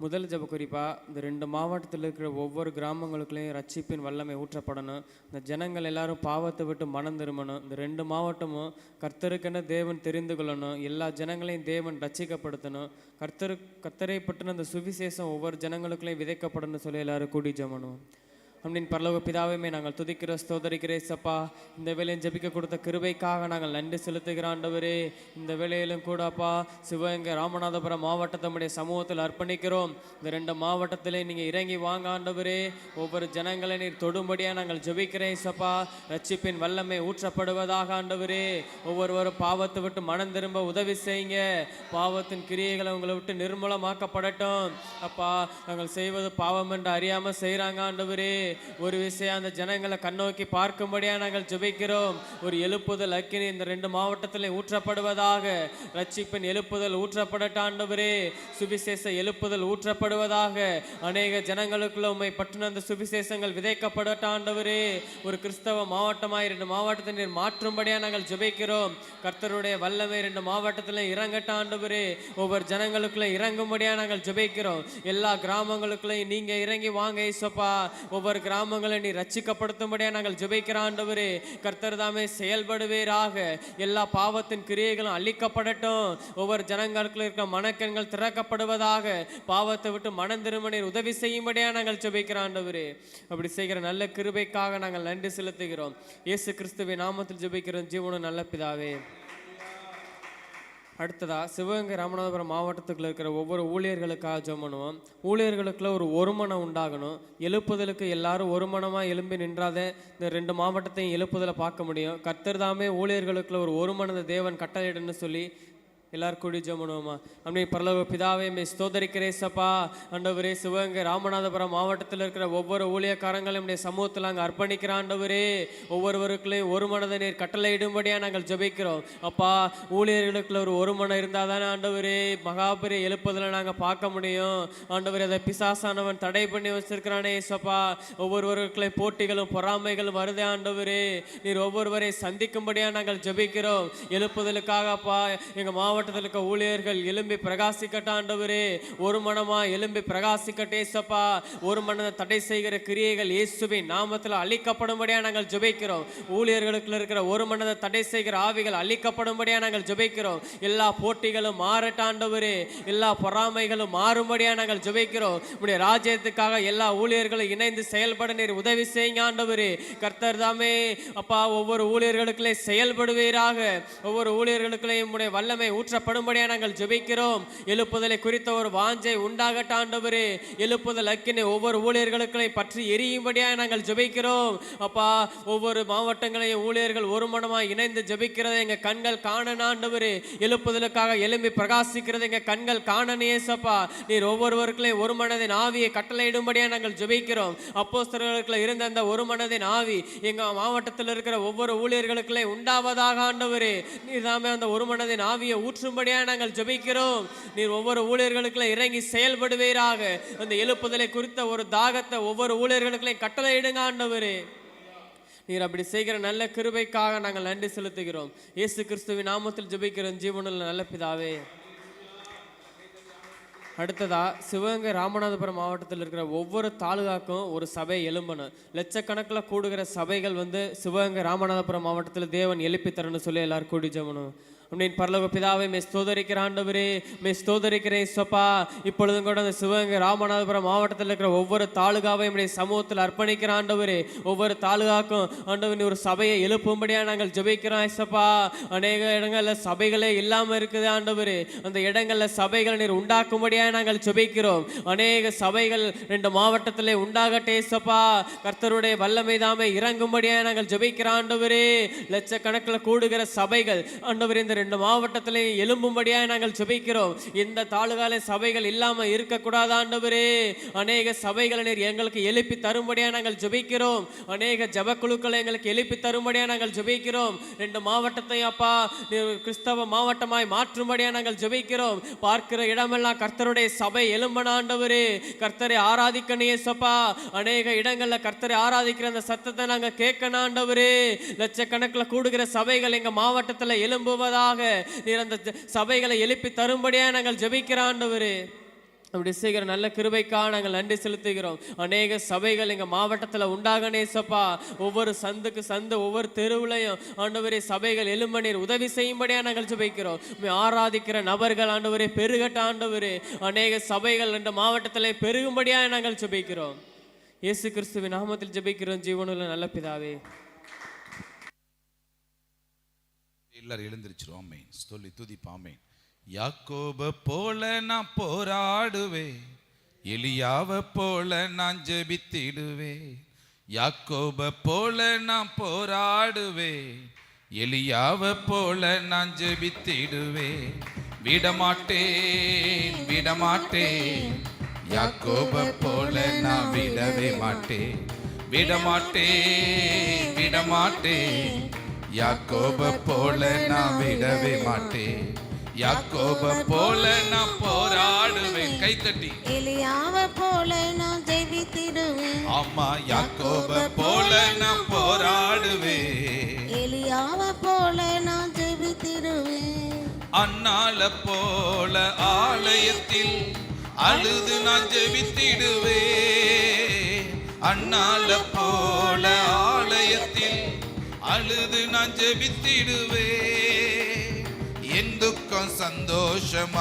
முதல் ஜெப குறிப்பாக இந்த 2 மாவட்டத்தில் இருக்கிற ஒவ்வொரு கிராமங்களுக்குள்ளேயும் ரட்சிப்பின் வல்லமை ஊற்றப்படணும். இந்த ஜனங்கள் எல்லாரும் பாவத்தை விட்டு மனம் திரும்பணும். இந்த 2 மாவட்டமும் கர்த்தருக்கென தேவன் தெரிந்து கொள்ளணும். எல்லா ஜனங்களையும் தேவன் ரட்சிக்கப்படுத்தணும். கர்த்தரை பற்றின அந்த சுவிசேஷம் ஒவ்வொரு ஜனங்களுக்குள்ளேயும் விதைக்கப்படணும்னு சொல்லி எல்லாரும் கூடி ஜெபம் பண்ணுவோம். அப்படின்னு பரலோக பிதாவையுமே நாங்கள் துதிக்கிற ஸ்தோதரிக்கிறேன் சப்பா. இந்த வேலையும் ஜெபிக்க கொடுத்த கிருபைக்காக நாங்கள் நன்றி செலுத்துகிற ஆண்டவரே. இந்த வேலையிலும் கூடப்பா சிவகங்கை ராமநாதபுரம் மாவட்டத்தை நம்முடைய சமூகத்தில் அர்ப்பணிக்கிறோம். இந்த 2 மாவட்டத்திலே நீங்கள் இறங்கி வாங்க ஆண்டவரே. ஒவ்வொரு ஜனங்களை நீர் தொடும்படியாக நாங்கள் ஜெபிக்கிறேன் சப்பா. ரட்சிப்பின் வல்லமை ஊற்றப்படுவதாக ஆண்டவரே. ஒவ்வொருவரும் பாவத்தை விட்டு மனம் திரும்ப உதவி செய்யுங்க. பாவத்தின் கிரியைகளை உங்களை விட்டு நிர்மூலமாக்கப்படட்டும் அப்பா. நாங்கள் செய்வது பாவம் என்று அறியாமல் செய்கிறாங்க ஆண்டவரே. ஒரு விஷயம் அந்த ஜனங்களை கண்ணோக்கி பார்க்கும்படியா நாங்கள் ஜெபிக்கிறோம். ஒரு எழுப்புதல் அக்கினி இந்த 2 மாவட்டத்தில் ஊற்றப்படுவதாக. ரட்சிப்பின் எழுப்புதல் ஊற்றப்படட்ட ஆண்டவரே. சுவிசேஷ எழுப்புதல் ஊற்றப்படுவதாக. அநேக ஜனங்களுக்குள்ள உம்மை பற்றின அந்த சுவிசேஷங்கள் விதைக்கப்படட்ட ஆண்டவரே. ஒரு கிறிஸ்தவ மாவட்டமாய் 2 மாவட்டத்தை நீர் மாற்றும்படியா நாங்கள் ஜெபிக்கிறோம். கர்த்தருடைய வல்லமை 2 மாவட்டத்தில் இறங்கட்ட ஆண்டவரே. ஒவ்வொரு ஜனங்களுக்குள்ள இறங்கும்படியா நாங்கள் ஜெபிக்கிறோம். எல்லா கிராமங்களுக்குள்ளையும் நீங்க இறங்கி வாங்க இயேசுப்பா. ஒவ்வொரு கிராமங்களை நீ ரட்சிக்கப்படுத்தும்படியா நாங்கள் ஜெபிக்கிற ஆண்டவரே. கர்த்தர் தாமே செயல்படுவீராக. எல்லா பாவத்தின் கிரியைகளும் அழிக்கப்படட்டும். ஒவ்வொரு ஜனங்களுக்குள்ள இருக்க மனக்கண்கள் திறக்கப்படுவதாக. பாவத்தை விட்டு மனம் திரும்ப நீர் உதவி செய்யும்படியா நாங்கள் ஜெபிக்கிற ஆண்டவரே. அப்படி செய்கிற நல்ல கிருபைக்காக நாங்கள் நன்றி செலுத்துகிறோம். இயேசு கிறிஸ்துவின் நாமத்தில் ஜெபிக்கிறோம் ஜீவனும் நல்ல பிதாவே. அடுத்ததா சிவகங்கை ராமநாதபுரம் மாவட்டத்துக்குள்ள இருக்கிற ஒவ்வொரு ஊழியர்களுக்காக ஜெபம் பண்ணுவோம். ஊழியர்களுக்குள்ள ஒரு ஒருமனம் உண்டாகணும். எழுப்புதலுக்கு எல்லாரும் ஒருமனமாக எழும்பி நின்றாதே இந்த 2 மாவட்டத்தையும் எழுப்புதலை பார்க்க முடியும். கர்த்தர் தாமே ஊழியர்களுக்குள்ள ஒரு ஒருமனத தேவன் கட்டளையிடுன்னு சொல்லி எல்லாரும் கூடி ஜெபம் பண்ணுவோமா? அப்படி பரலோக பிதாவே மே ஸ்தோத்தரிக்கிறேசப்பா. ஆண்டவரே சிவகங்கை ராமநாதபுரம் மாவட்டத்தில் இருக்கிற ஒவ்வொரு ஊழியக்காரங்களும் நம்முடைய சமூகத்தில் நாங்கள் அர்ப்பணிக்கிற ஆண்டவரே. ஒவ்வொருவருக்குள்ளேயும் ஒரு மனதை நீர் கட்டளையிடும்படியாக நாங்கள் ஜெபிக்கிறோம் அப்பா. ஊழியர்களுக்குள்ள ஒரு மனம் இருந்தால் தானே ஆண்டவரே மகாபெரிய எழுப்புதலை நாங்கள் பார்க்க முடியும். ஆண்டவரே அதை பிசாசானவன் தடை பண்ணி வச்சிருக்கிறானே சப்பா. ஒவ்வொருவருக்குள்ளே போட்டிகளும் பொறாமைகளும் வருதே ஆண்டவரே. நீர் ஒவ்வொருவரையும் சந்திக்கும்படியாக நாங்கள் ஜெபிக்கிறோம். எழுப்புதலுக்காகப்பா எங்கள் மாவட்டத்தில் இருக்க ஊழியர்கள் எழும்பி பிரகாசிக்கட்ட ஆண்டவரே. ஒரு மனமா எழும்பி பிரகாசிக்கட்டே சப்பா. ஒரு மனதை தடை செய்கிற கிரியைகள் இயேசுவின் நாமத்தில் அழிக்கப்படும்படியா நாங்கள் ஜெபிக்கிறோம். ஊழியர்களுக்குள்ள இருக்கிற ஒரு மனதை தடை செய்கிற ஆவிகள் அழிக்கப்படும்படியா நாங்கள் ஜெபிக்கிறோம். எல்லா போட்டிகளும் மாறட்ட ஆண்டவரே. எல்லா பொறாமைகளும் மாறும்படியா நாங்கள் ஜெபிக்கிறோம். உடைய ராஜ்யத்துக்காக எல்லா ஊழியர்களும் இணைந்து செயல்பட நீர் உதவி செய்யுங்க ஆண்டவரே. கர்த்தர் தாமே அப்பா ஒவ்வொரு ஊழியர்களுக்குள்ளே செயல்படுவீராக. ஒவ்வொரு ஊழியர்களுக்குள்ளேயும் உடைய வல்லமை ஊற்றப்படும்படியா நாங்கள் ஜெபிக்கிறோம். எழுப்புதலை குறித்த ஒரு வாஞ்சை உண்டாகட்ட ஆண்டவரே. எழுப்புதல் அக்கினை ஒவ்வொரு ஊழியர்களுக்களையும் பற்றி எரியும்படியா நாங்கள் ஜெபிக்கிறோம். அப்பா, ஒவ்வொரு மாவட்டங்களையும் ஊழியர்கள் ஒரு மனமாய் இணைந்து ஜெபிக்கிறதை எங்க கண்கள் காண ஆண்டவரே. எழுப்புதலுக்காக எழும்பி பிரகாசிக்கிறது எங்க கண்கள் காணனே ஏசப்பா. நீர் ஒவ்வொருவருக்களையும் ஒரு மனதின் ஆவியை கட்டளையிடும்படியா நாங்கள் ஜெபிக்கிறோம். அப்போஸ்தலர்களுக்குள்ள இருந்த அந்த ஒரு மனதின் ஆவி எங்க மாவட்டத்தில் இருக்கிற ஒவ்வொரு ஊழியர்களுக்குள்ளே உண்டாவதாக ஆண்டவரே. நீர் தாமே அந்த ஒரு மனதின் ஆவியை ஊற்றும்படியாக நாங்கள் ஜெபிக்கிறோம். நீர் ஒவ்வொரு ஊழியர்களுக்குள்ளே இறங்கி செயல்படுவீராக. அந்த எழுப்புதலை குறித்த ஒரு தாகத்தை ஒவ்வொரு ஊழியர்களுக்குள்ளே கட்டளையிடுங்க ஆண்டவரே. நீர் அப்படி செய்கிற நல்ல கிருபைக்காக நாங்கள் நன்றி செலுத்துகிறோம். இயேசு கிறிஸ்துவின் நாமத்தில் ஜெபிக்கிறோம் ஜீவனுள்ள நல்ல பிதாவே. அடுத்ததா சிவகங்கை ராமநாதபுரம் மாவட்டத்தில் இருக்கிற ஒவ்வொரு தாலுகாக்கும் ஒரு சபை எழும்பணும். லட்சக்கணக்கில் கூடுகிற சபைகள் சிவகங்கை ராமநாதபுரம் மாவட்டத்தில் தேவன் எழுப்பி தரணும்னு சொல்லி எல்லாரும் கூடி ஜெபணும். அப்படின்னு பரலோக பிதாவை மே ஸ்தோதரிக்கிற ஆண்டவரே, மே ஸ்தோதரிக்கிறேன் சொப்பா. இப்பொழுதும் கூட அந்த சிவகங்கை ராமநாதபுரம் மாவட்டத்தில் இருக்கிற ஒவ்வொரு தாலுகாவையும் நம்முடைய சமூகத்தில் அர்ப்பணிக்கிற ஆண்டவரே. ஒவ்வொரு தாலுகாக்கும் ஆண்டவன் ஒரு சபையை எழுப்பும்படியாக நாங்கள் ஜெபிக்கிறோம் ஐசப்பா. அநேக இடங்களில் சபைகளே இல்லாமல் இருக்குது ஆண்டவரே. அந்த இடங்களில் சபைகளை நீர் உண்டாக்கும்படியாக நாங்கள் ஜெபிக்கிறோம். அநேக சபைகள் 2 மாவட்டத்திலே உண்டாகட்டே ஐசப்பா. கர்த்தருடைய வல்லமை தாமே இறங்கும்படியாக நாங்கள் ஜெபிக்கிற ஆண்டவரே. லட்சக்கணக்கில் கூடுகிற சபைகள் ஆண்டவரே இந்த 2 மாவட்டத்திலையும் எழும்பும்படியாக நாங்கள் ஜெபிக்கிறோம். இந்த தாலுகால சபைகள் இல்லாமல் இருக்கக்கூடாது ஆண்டவரே. அநேக சபைகளை நீர் எங்களுக்கு எழுப்பி தரும்படியாக நாங்கள் ஜெபிக்கிறோம். அநேக ஜபக்குழுக்களை எங்களுக்கு எழுப்பி தரும்படியாக நாங்கள் ஜெபிக்கிறோம். 2 மாவட்டத்தை அப்பா நீர் கிறிஸ்தவ மாவட்டமாய் மாற்றும்படியாக நாங்கள் ஜெபிக்கிறோம். பார்க்கிற இடமெல்லாம் கர்த்தருடைய சபை எழும்பன ஆண்டவரே. கர்த்தரை ஆராதிக்கணும் ஏசப்பா. அநேக இடங்களில் கர்த்தரை ஆராதிக்கிற அந்த சத்தத்தை நாங்கள் கேட்கணும் ஆண்டவரே. லட்சக்கணக்கில் கூடுகிற சபைகள் எங்கள் மாவட்டத்தில் எழும்புவதாக நீர் அந்த சபைகளை எழுப்பி தரும்படியாக நாங்கள் ஜெபிக்கிற ஆண்டவரே. அப்படி செய்கிற நல்ல கிருபைக்காக நாங்கள் நன்றி செலுத்துகிறோம். அநேக சபைகள் எங்கள் மாவட்டத்தில் உண்டாகனேசப்பா. ஒவ்வொரு சந்துக்கு சந்து ஒவ்வொரு தெருவுலையும் ஆண்டவரே சபைகள் எழும்ப நீர் உதவி செய்யும்படியாக நாங்கள் ஜெபிக்கிறோம். ஆராதிக்கிற நபர்கள் ஆண்டவரே பெருகட்ட ஆண்டவரே. அநேக சபைகள் 2 மாவட்டத்திலே பெருகும்படியாக நாங்கள் ஜெபிக்கிறோம். இயேசு கிறிஸ்துவின் நாமத்தில் ஜெபிக்கிறோம் ஜீவனுள்ள நல்ல பிதாவே. எல்லாரும் எழுந்திருச்சிரும். ஆமென். சொல்லி துதிப்போம். ஆமென். யாக்கோப போல நான் போராடுவே, எலியாவை போல நான் ஜெபித்திடுவே. யாக்கோப போல நான் போராடுவே, எலியாவை போல நான் ஜெபித்திடுவே. விடமாட்டேன் விடமாட்டேன், யாக்கோப போல நான் விடவே மாட்டேன். விடமாட்டேன் விடமாட்டேன், யாக்கோப போல நான் விடவே மாட்டேன். யாக்கோப போல நான் போராடுவேன். கைத்தட்டி எலியாவை போல நான் ஜெபித்திடுவேன். ஆமா, யாக்கோப போல நான் போராடுவேன். எலியாவை போல நான் ஜெபித்திடுவேன். அன்னால போல ஆலயத்தில் அழுது நான் ஜெபித்திடுவேன். அன்னால போல ஆலயத்தில் அழுது நான் ஜெபித்திடுவேன். என் துக்கம் சந்தோஷமாய்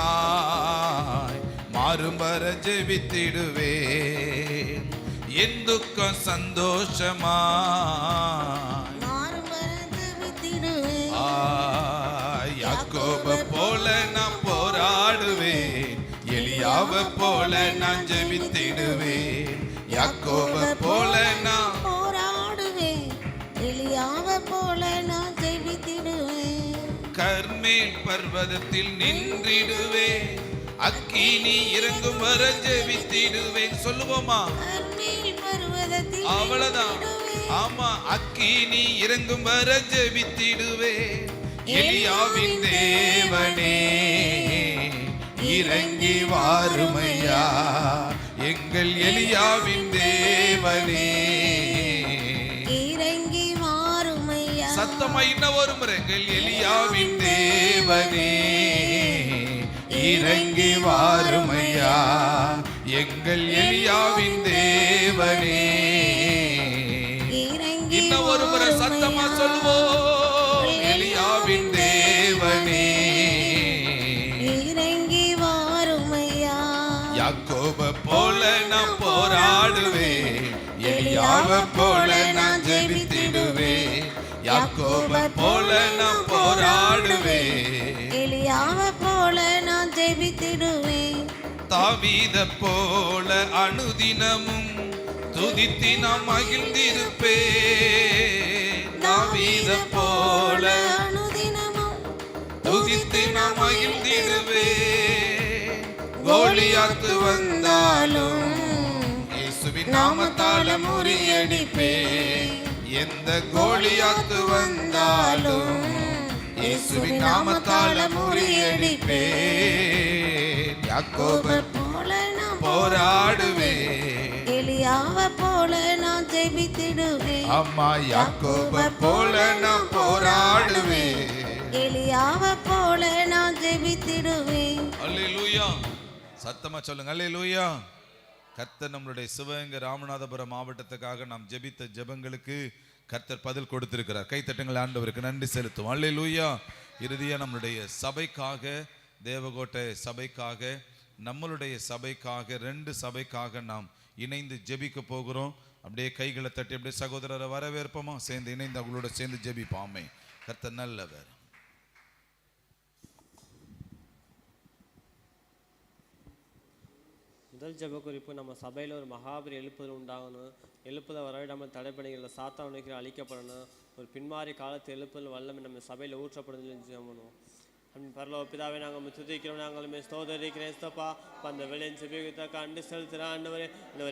மாறும் வர ஜெபித்திடுவேன். என் துக்கம் சந்தோஷமாய் மாறும் வர ஜெபித்திடுவேன். யாக்கோப போல நான் போராடுவேன், எலியாவை போல நான் ஜெபித்திடுவேன். யாக்கோப போல நான் போராடுவேன், எலியாவை போல நான் ஜெபித்திடுவேன். கர்மேல் பர்வதத்தில் நின்றிடுவேன், அக்கினி இறங்கும் வர ஜெபித்திடுவேன். சொல்லுவோமா? கர்மேல் பர்வதத்தில் அவ்வளவுதான். ஆமா, அக்கினி இறங்கும் வர ஜெபித்திடுவேன். எலியாவின் தேவனே இறங்கி வாருமையா, எங்கள் எலியாவின் தேவனே இறங்கி வாருமையா. சத்தமா இன்னும் ஒரு முறை, எங்கள் எலியாவின் தேவனே இறங்கி வாருமையா, எங்கள் எலியாவின் தேவனே. இன்னும் ஒரு முறை சத்தமா சொல்லுவோம், எலியாவின் தேவனே இறங்கி வாருமையா. யாக்கோப போல நான் போராடுவேன், எலியாவை போல நான் ஜெபித்திடுவேன். யாக்கோபை போல நான் போராடுவேன், எலியாவை போல நான் ஜெபித்திடுவேன். தாவீதை போல அனுதினமும் துதித்து நான் மகிழ்ந்திருப்பேன். தாவீதை போல அனுதினமும் துதித்து நான் மகிழ்ந்திடுவேன். கோலியாத்து வந்தாலும் இயேசுவின் நாமத்தால முறியடிப்பேன். எந்த கோலியாத்து வந்தாலும் இயேசுவின் நாமத்தால முறியடிப்பேன். யாக்கோபை போல நான் போராடுவேன், எலியாவை போல நான் ஜெபித்திடுவேன். அம்மா யாக்கோபை போல நான் போராடுவேன். எலியாவை போல நான் ஜெபித்திடுவேன். அல்லேலூயா. சத்தமா சொல்லுங்க அல்லேலூயா. கர்த்தர் நம்மளுடைய சிவகங்கை ராமநாதபுரம் மாவட்டத்துக்காக நாம் ஜெபித்த ஜெபங்களுக்கு கர்த்தர் பதில் கொடுத்திருக்கிறார். கைத்தட்டுங்கள், ஆண்டவருக்கு நன்றி செலுத்தும். அல்லேலூயா. இறுதியா நம்மளுடைய சபைக்காக, தேவகோட்டை சபைக்காக, நம்மளுடைய சபைக்காக, 2 சபைக்காக நாம் இணைந்து ஜெபிக்க போகிறோம். அப்படியே கைகளை தட்டி அப்படியே சகோதரரை வரவேற்போமா? சேர்ந்து இணைந்து அவங்களோட சேர்ந்து ஜெபிப்பாமே. கர்த்தர் நல்லவர். முதல் ஜெப குறிப்பு, நம்ம சபையில் ஒரு மகாபெரிய எழுப்புதல் உண்டாகணும். எழுப்புதல் வரவிடாமல் தடைப்பணிகளில் சாத்தான் நினைக்கிற அழிக்கப்படணும். ஒரு பின்மாறி காலத்து எழுப்புதல் வல்லமை நம்ம சபையில் ஊற்றப்படுதல் ஜெபணும். பரலோக பிதாவே, நாங்கள் துதிக்கிறோம், நாங்களுமே ஸ்தோத்தரிக்கிறேன். ஏசப்பா, அந்த வேலையின் செபிக்க அண்டு செலுத்துகிறோம். ஆண்டவரே,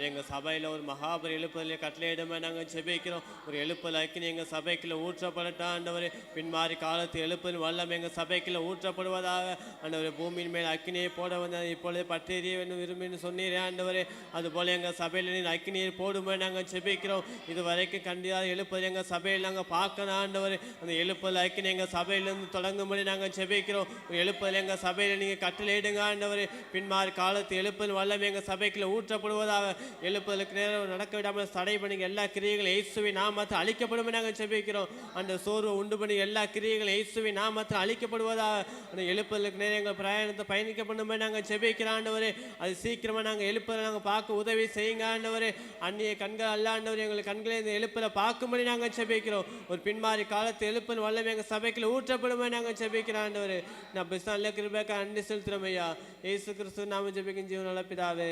எங்கள் சபையில் ஒரு மகாபெரிய எழுப்புதலை கட்டளையிடமே நாங்கள் செபிக்கிறோம். ஒரு எழுப்புதல் அக்கினி எங்கள் சபைக்குள்ள ஊற்றப்படட்டும். ஆண்டவரே, பின்மாறி காலத்து எழுப்புதல் வல்லமை எங்கள் சபைக்குள்ள ஊற்றப்படுவதாக. ஆண்டவரே, பூமியின் மேல் அக்கினியை போட வந்து இப்பொழுது பற்றிய வேண்டும் விரும்பின்னு சொன்னீரே. ஆண்டவரே, அதுபோல் எங்கள் சபையில் நீ அக்கினியை போடுமே நாங்கள் செபிக்கிறோம். இது வரைக்கும் கண்டிப்பாக எழுப்புதல் எங்கள் சபையில் நாங்கள் பார்க்கணும். ஆண்டவரே, அந்த எழுப்புதல் அக்கினி எங்கள் சபையிலிருந்து தொடங்கும்படி நாங்கள் செபிக்கிறோம். எழுப்புதல் எங்கள் சபையில் நீங்கள் கட்டளையிடுங்க. ஆண்டவரே, பின்மாறி காலத்து எழுப்புதல் வல்லமை எங்கள் சபைக்குள்ள ஊற்றப்படுவதாக. எழுப்புதலுக்கு நேரம் நடக்க விடாமல் தடை பண்ணி எல்லா கிரியைகளும் இயேசுவின் நாமத்தில் அழிக்கப்படும் நாங்கள் செபிக்கிறோம். அந்த சோர்வை உண்டு பண்ணி எல்லா கிரியைகளும் இயேசுவின் நாமத்தில் அழிக்கப்படுவதாக. அந்த எழுப்புதலுக்கு நேரம் எங்கள் பிரயாணத்தை பயணிக்கப்படும் நாங்கள் செபிக்கிறோம். ஆண்டவரே, அது சீக்கிரமாக நாங்கள் எழுப்புதலை நாங்கள் பார்க்க உதவி செய்யுங்க. ஆண்டவரே, அந்நிய கண்கள் அல்ல ஆண்டவரே, எங்களுக்கு கண்களை இந்த எழுப்புதலை பார்க்கும்படி நாங்கள் செபிக்கிறோம். ஒரு பின்மாறி காலத்து எழுப்புதல் வல்லமை எங்கள் சபைக்குள்ள ஊற்றப்படுமே நாங்கள் செபிக்கிறோம். ஆண்டவரே, நான் பிஸ்தான்ல கிருபைக்கு அண்டி செலுத்துறோம் ஐயா. இயேசு கிறிஸ்து நாம ஜெபிக்கும் ஜீவனுள்ள பிதாவே.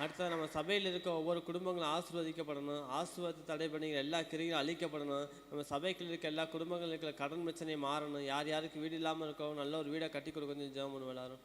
அடுத்தது, நம்ம சபையில் இருக்க ஒவ்வொரு குடும்பங்களும் ஆசீர்வதிக்கப்படணும். ஆசீர்வாதத்தை தடை பண்ணி எல்லா கிரிகளும் அழிக்கப்படணும். நம்ம சபைக்குள்ள இருக்க எல்லா குடும்பங்களும் இருக்கிற கடன் பிரச்சனை மாறணும். யார் யாருக்கு வீடு இல்லாமல் இருக்கோ நல்ல ஒரு வீடை கட்டி கொடுக்கணும். ஜெபம் பண்ணுவோம் எல்லாரும்.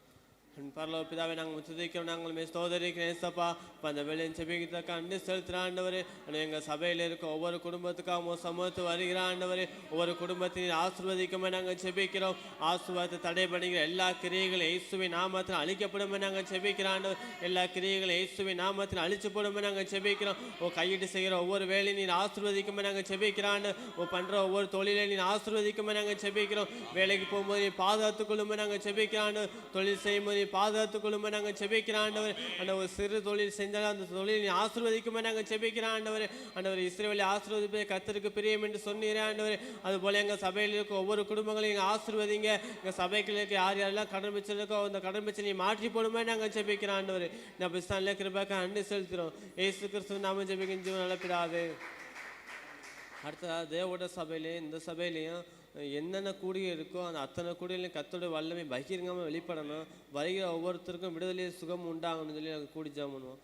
பரலோக பிதாவே, நாங்கள் துதிக்கிறோம், நாங்களுமே ஸ்தோத்தரிக்கிறோம். ஏசப்பா, அந்த வேலையின் செபிக்கிறதுக்கு அண்டி செலுத்துகிற ஆண்டவரே, எங்கள் சபையில் இருக்க ஒவ்வொரு குடும்பத்துக்காக சமூகத்து வருகிற ஆண்டவரே, ஒவ்வொரு குடும்பத்தின் ஆசீர்வதிக்குமே நாங்கள் செபிக்கிறோம். ஆசீர்வாதத்தை தடை பண்ணுகிற எல்லா கிரியைகளும் இயேசுவின் நாமத்தில் அழிக்கப்படுமே நாங்கள் செபிக்கிறோம். ஆண்டவர், எல்லா கிரியைகளும் இயேசுவின் நாமத்தில் அழிச்சு போடுமே நாங்கள் செபிக்கிறோம். கையிட்டு செய்கிற ஒவ்வொரு வேலையும் நீ ஆசீர்வதிக்குமே நாங்கள் செபிக்கிறான். பண்ணுற ஒவ்வொரு தொழிலை நீ ஆசீர்வதிக்குமே நாங்கள் செபிக்கிறோம். வேலைக்கு போகும்போது நீ பாதுகாத்துக்கொள்ளுமே நாங்கள் செபிக்கிறான். தொழில் செய்யும்போது பாதுகாத்துக் கொள்ளுமே நாங்கள் செபிக்கிறோம். ஆண்டவர், அந்த ஒரு சிறு தொழில் செஞ்சாலும் அந்த தொழில் நீ ஆசீர்வதிக்குமே நாங்கள் செபிக்கிறோம். ஆண்டவர், இஸ்ரவேலை ஆசீர்வதிப்பதை கர்த்தருக்கு பிரியம் என்று சொன்னீரே. ஆண்டவர், அதுபோல எங்கள் சபையில் இருக்க ஒவ்வொரு குடும்பங்களையும் நீங்கள் ஆசீர்வதிங்க. எங்கள் சபைக்குள்ள இருக்க யார் யாரெல்லாம் கடன் பிரச்சனைக்கோ அந்த கடன் பிரச்சனையை மாற்றி போடுமே நாங்கள் செபிக்கிறோம். ஆண்டவர், நான் பிஸ்தான்ல கிருபைக்கு அண்டி செலுத்துகிறோம். இயேசு கிறிஸ்து நாம ஜெபிக்கும் ஜீவன் நல்ல. அடுத்ததாக தேவோட சபையிலையும் இந்த சபையிலையும் என்னென்ன கூடிய இருக்கோ அந்த அத்தனை கூடியிலையும் கர்த்தருடைய வல்லமை பகிரங்கமாக வெளிப்படணும். வருகிற ஒவ்வொருத்தருக்கும் விடுதலை சுகம் உண்டாகணும்னு சொல்லி நாங்கள் கூடி ஜெபம் பண்ணுவோம்.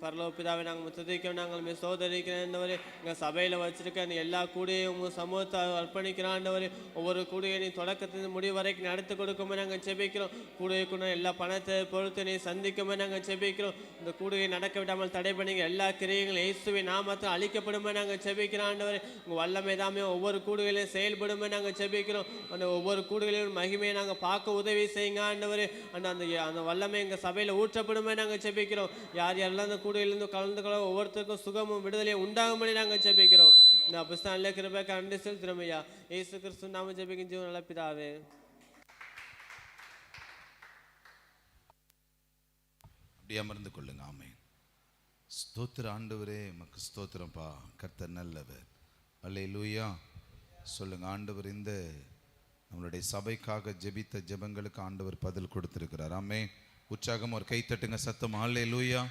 பரலோக பிதாவே, நாங்கள் துதிக்கிறோம், நாங்கள் சோதரிக்கிறோம். ஆண்டவரே, எங்கள் சபையில் வச்சிருக்க நீ எல்லா கூடியும் உங்கள் சமூகத்தை அர்ப்பணிக்கிறோம். ஆண்டவரே, ஒவ்வொரு கூடிய நீ தொடக்கத்தின் முடிவு வரைக்கும் நடத்தி கொடுக்கும்போது நாங்கள் செபிக்கிறோம். கூடியக்குள்ள எல்லா பணத்தை பொறுத்து நீ சந்திக்கும்போது நாங்கள் செபிக்கிறோம். இந்த கூடியை நடக்க விடாமல் தடை பண்ணிங்க எல்லா கிரியைகளும் இயேசுவின் நாமத்தில் அழிக்கப்படுமே நாங்கள் செபிக்கிறோம். ஆண்டவரே, உங்கள் வல்லமை தாமே ஒவ்வொரு கூடுகளையும் செயல்படுமே நாங்கள் செபிக்கிறோம். அந்த ஒவ்வொரு கூடுகளையும் மகிமையை நாங்கள் பார்க்க உதவி செய்யுங்க. ஆண்டவரே, அந்த வல்லமை எங்கள் சபையில் ஊற்றப்படுமே நாங்கள் செபிக்கிறோம். யார் யாரெல்லாம் அந்த கூடையிலிருந்து கலந்து கொள்ள ஒவ்வொருத்தருக்கும் சுகமும் விடுதலையும் உண்டாகும்படி நாங்கள் ஜெபிக்கிறோம். இந்த புஸ்தகத்துல கிருபைக்கு அண்டி செலுத்துறோம் ஐயா. இயேசு கிறிஸ்து நாம ஜெபிக்கும் ஜீவன் நல்ல பிதாவே. அப்படியே அமர்ந்து கொள்ளுங்க. ஆமென். ஸ்தோத்திர ஆண்டவரே, மக்கு ஸ்தோத்திரம்பா. கர்த்தர் நல்லவர். அல்லேலூயா. சொல்லுங்க. ஆண்டவர் இந்த நம்மளுடைய சபைக்காக ஜெபித்த ஜெபங்களுக்கு ஆண்டவர் பதில் கொடுத்திருக்கிறார். ஆமென். உற்சாகம் ஒரு கை தட்டுங்க, சத்தம் அல்லேலூயா.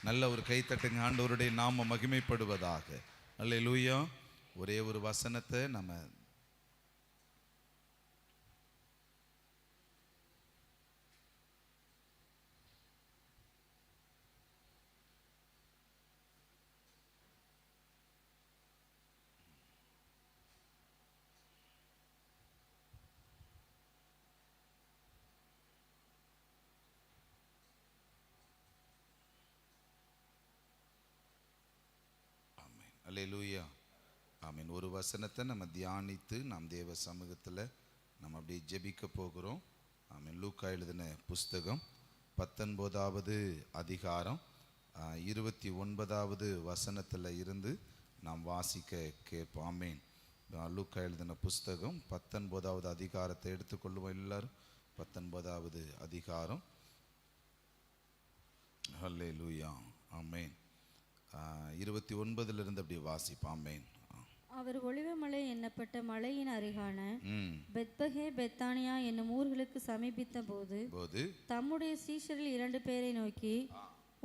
நல்ல ஒரு கை தட்டுங்க. ஆண்டவருடைய நாம மகிமைப்படுவதாக. அல்லேலூயா. ஒரே ஒரு வசனத்தை நம்ம அல்லேலூயா ஆமீன். ஒரு வசனத்தை நம்ம தியானித்து நாம் தேவ சமூகத்தில் நம்ம அப்படியே ஜெபிக்க போகிறோம். ஆமீன். லூக்கா எழுதின புஸ்தகம் 19வது அதிகாரம் 29வது வசனத்தில் இருந்து நாம் வாசிக்க கேட்போம். ஆமீன். லூக்கா எழுதின புஸ்தகம் 19வது அதிகாரத்தை எடுத்துக்கொள்வோம் எல்லாரும். 19வது அதிகாரம். அல்லேலூயா ஆமீன். 29 அப்படி வாசிப்போம். ஆமீன். அவர் ஒலிவமலை என்னப்பட்ட மலையின் அருகான பெத்பகே பெத்தானியா என்னும் ஊர்களுக்கு சமீபித்த போது தம்முடைய சீஷரில் 2 பேரை நோக்கி,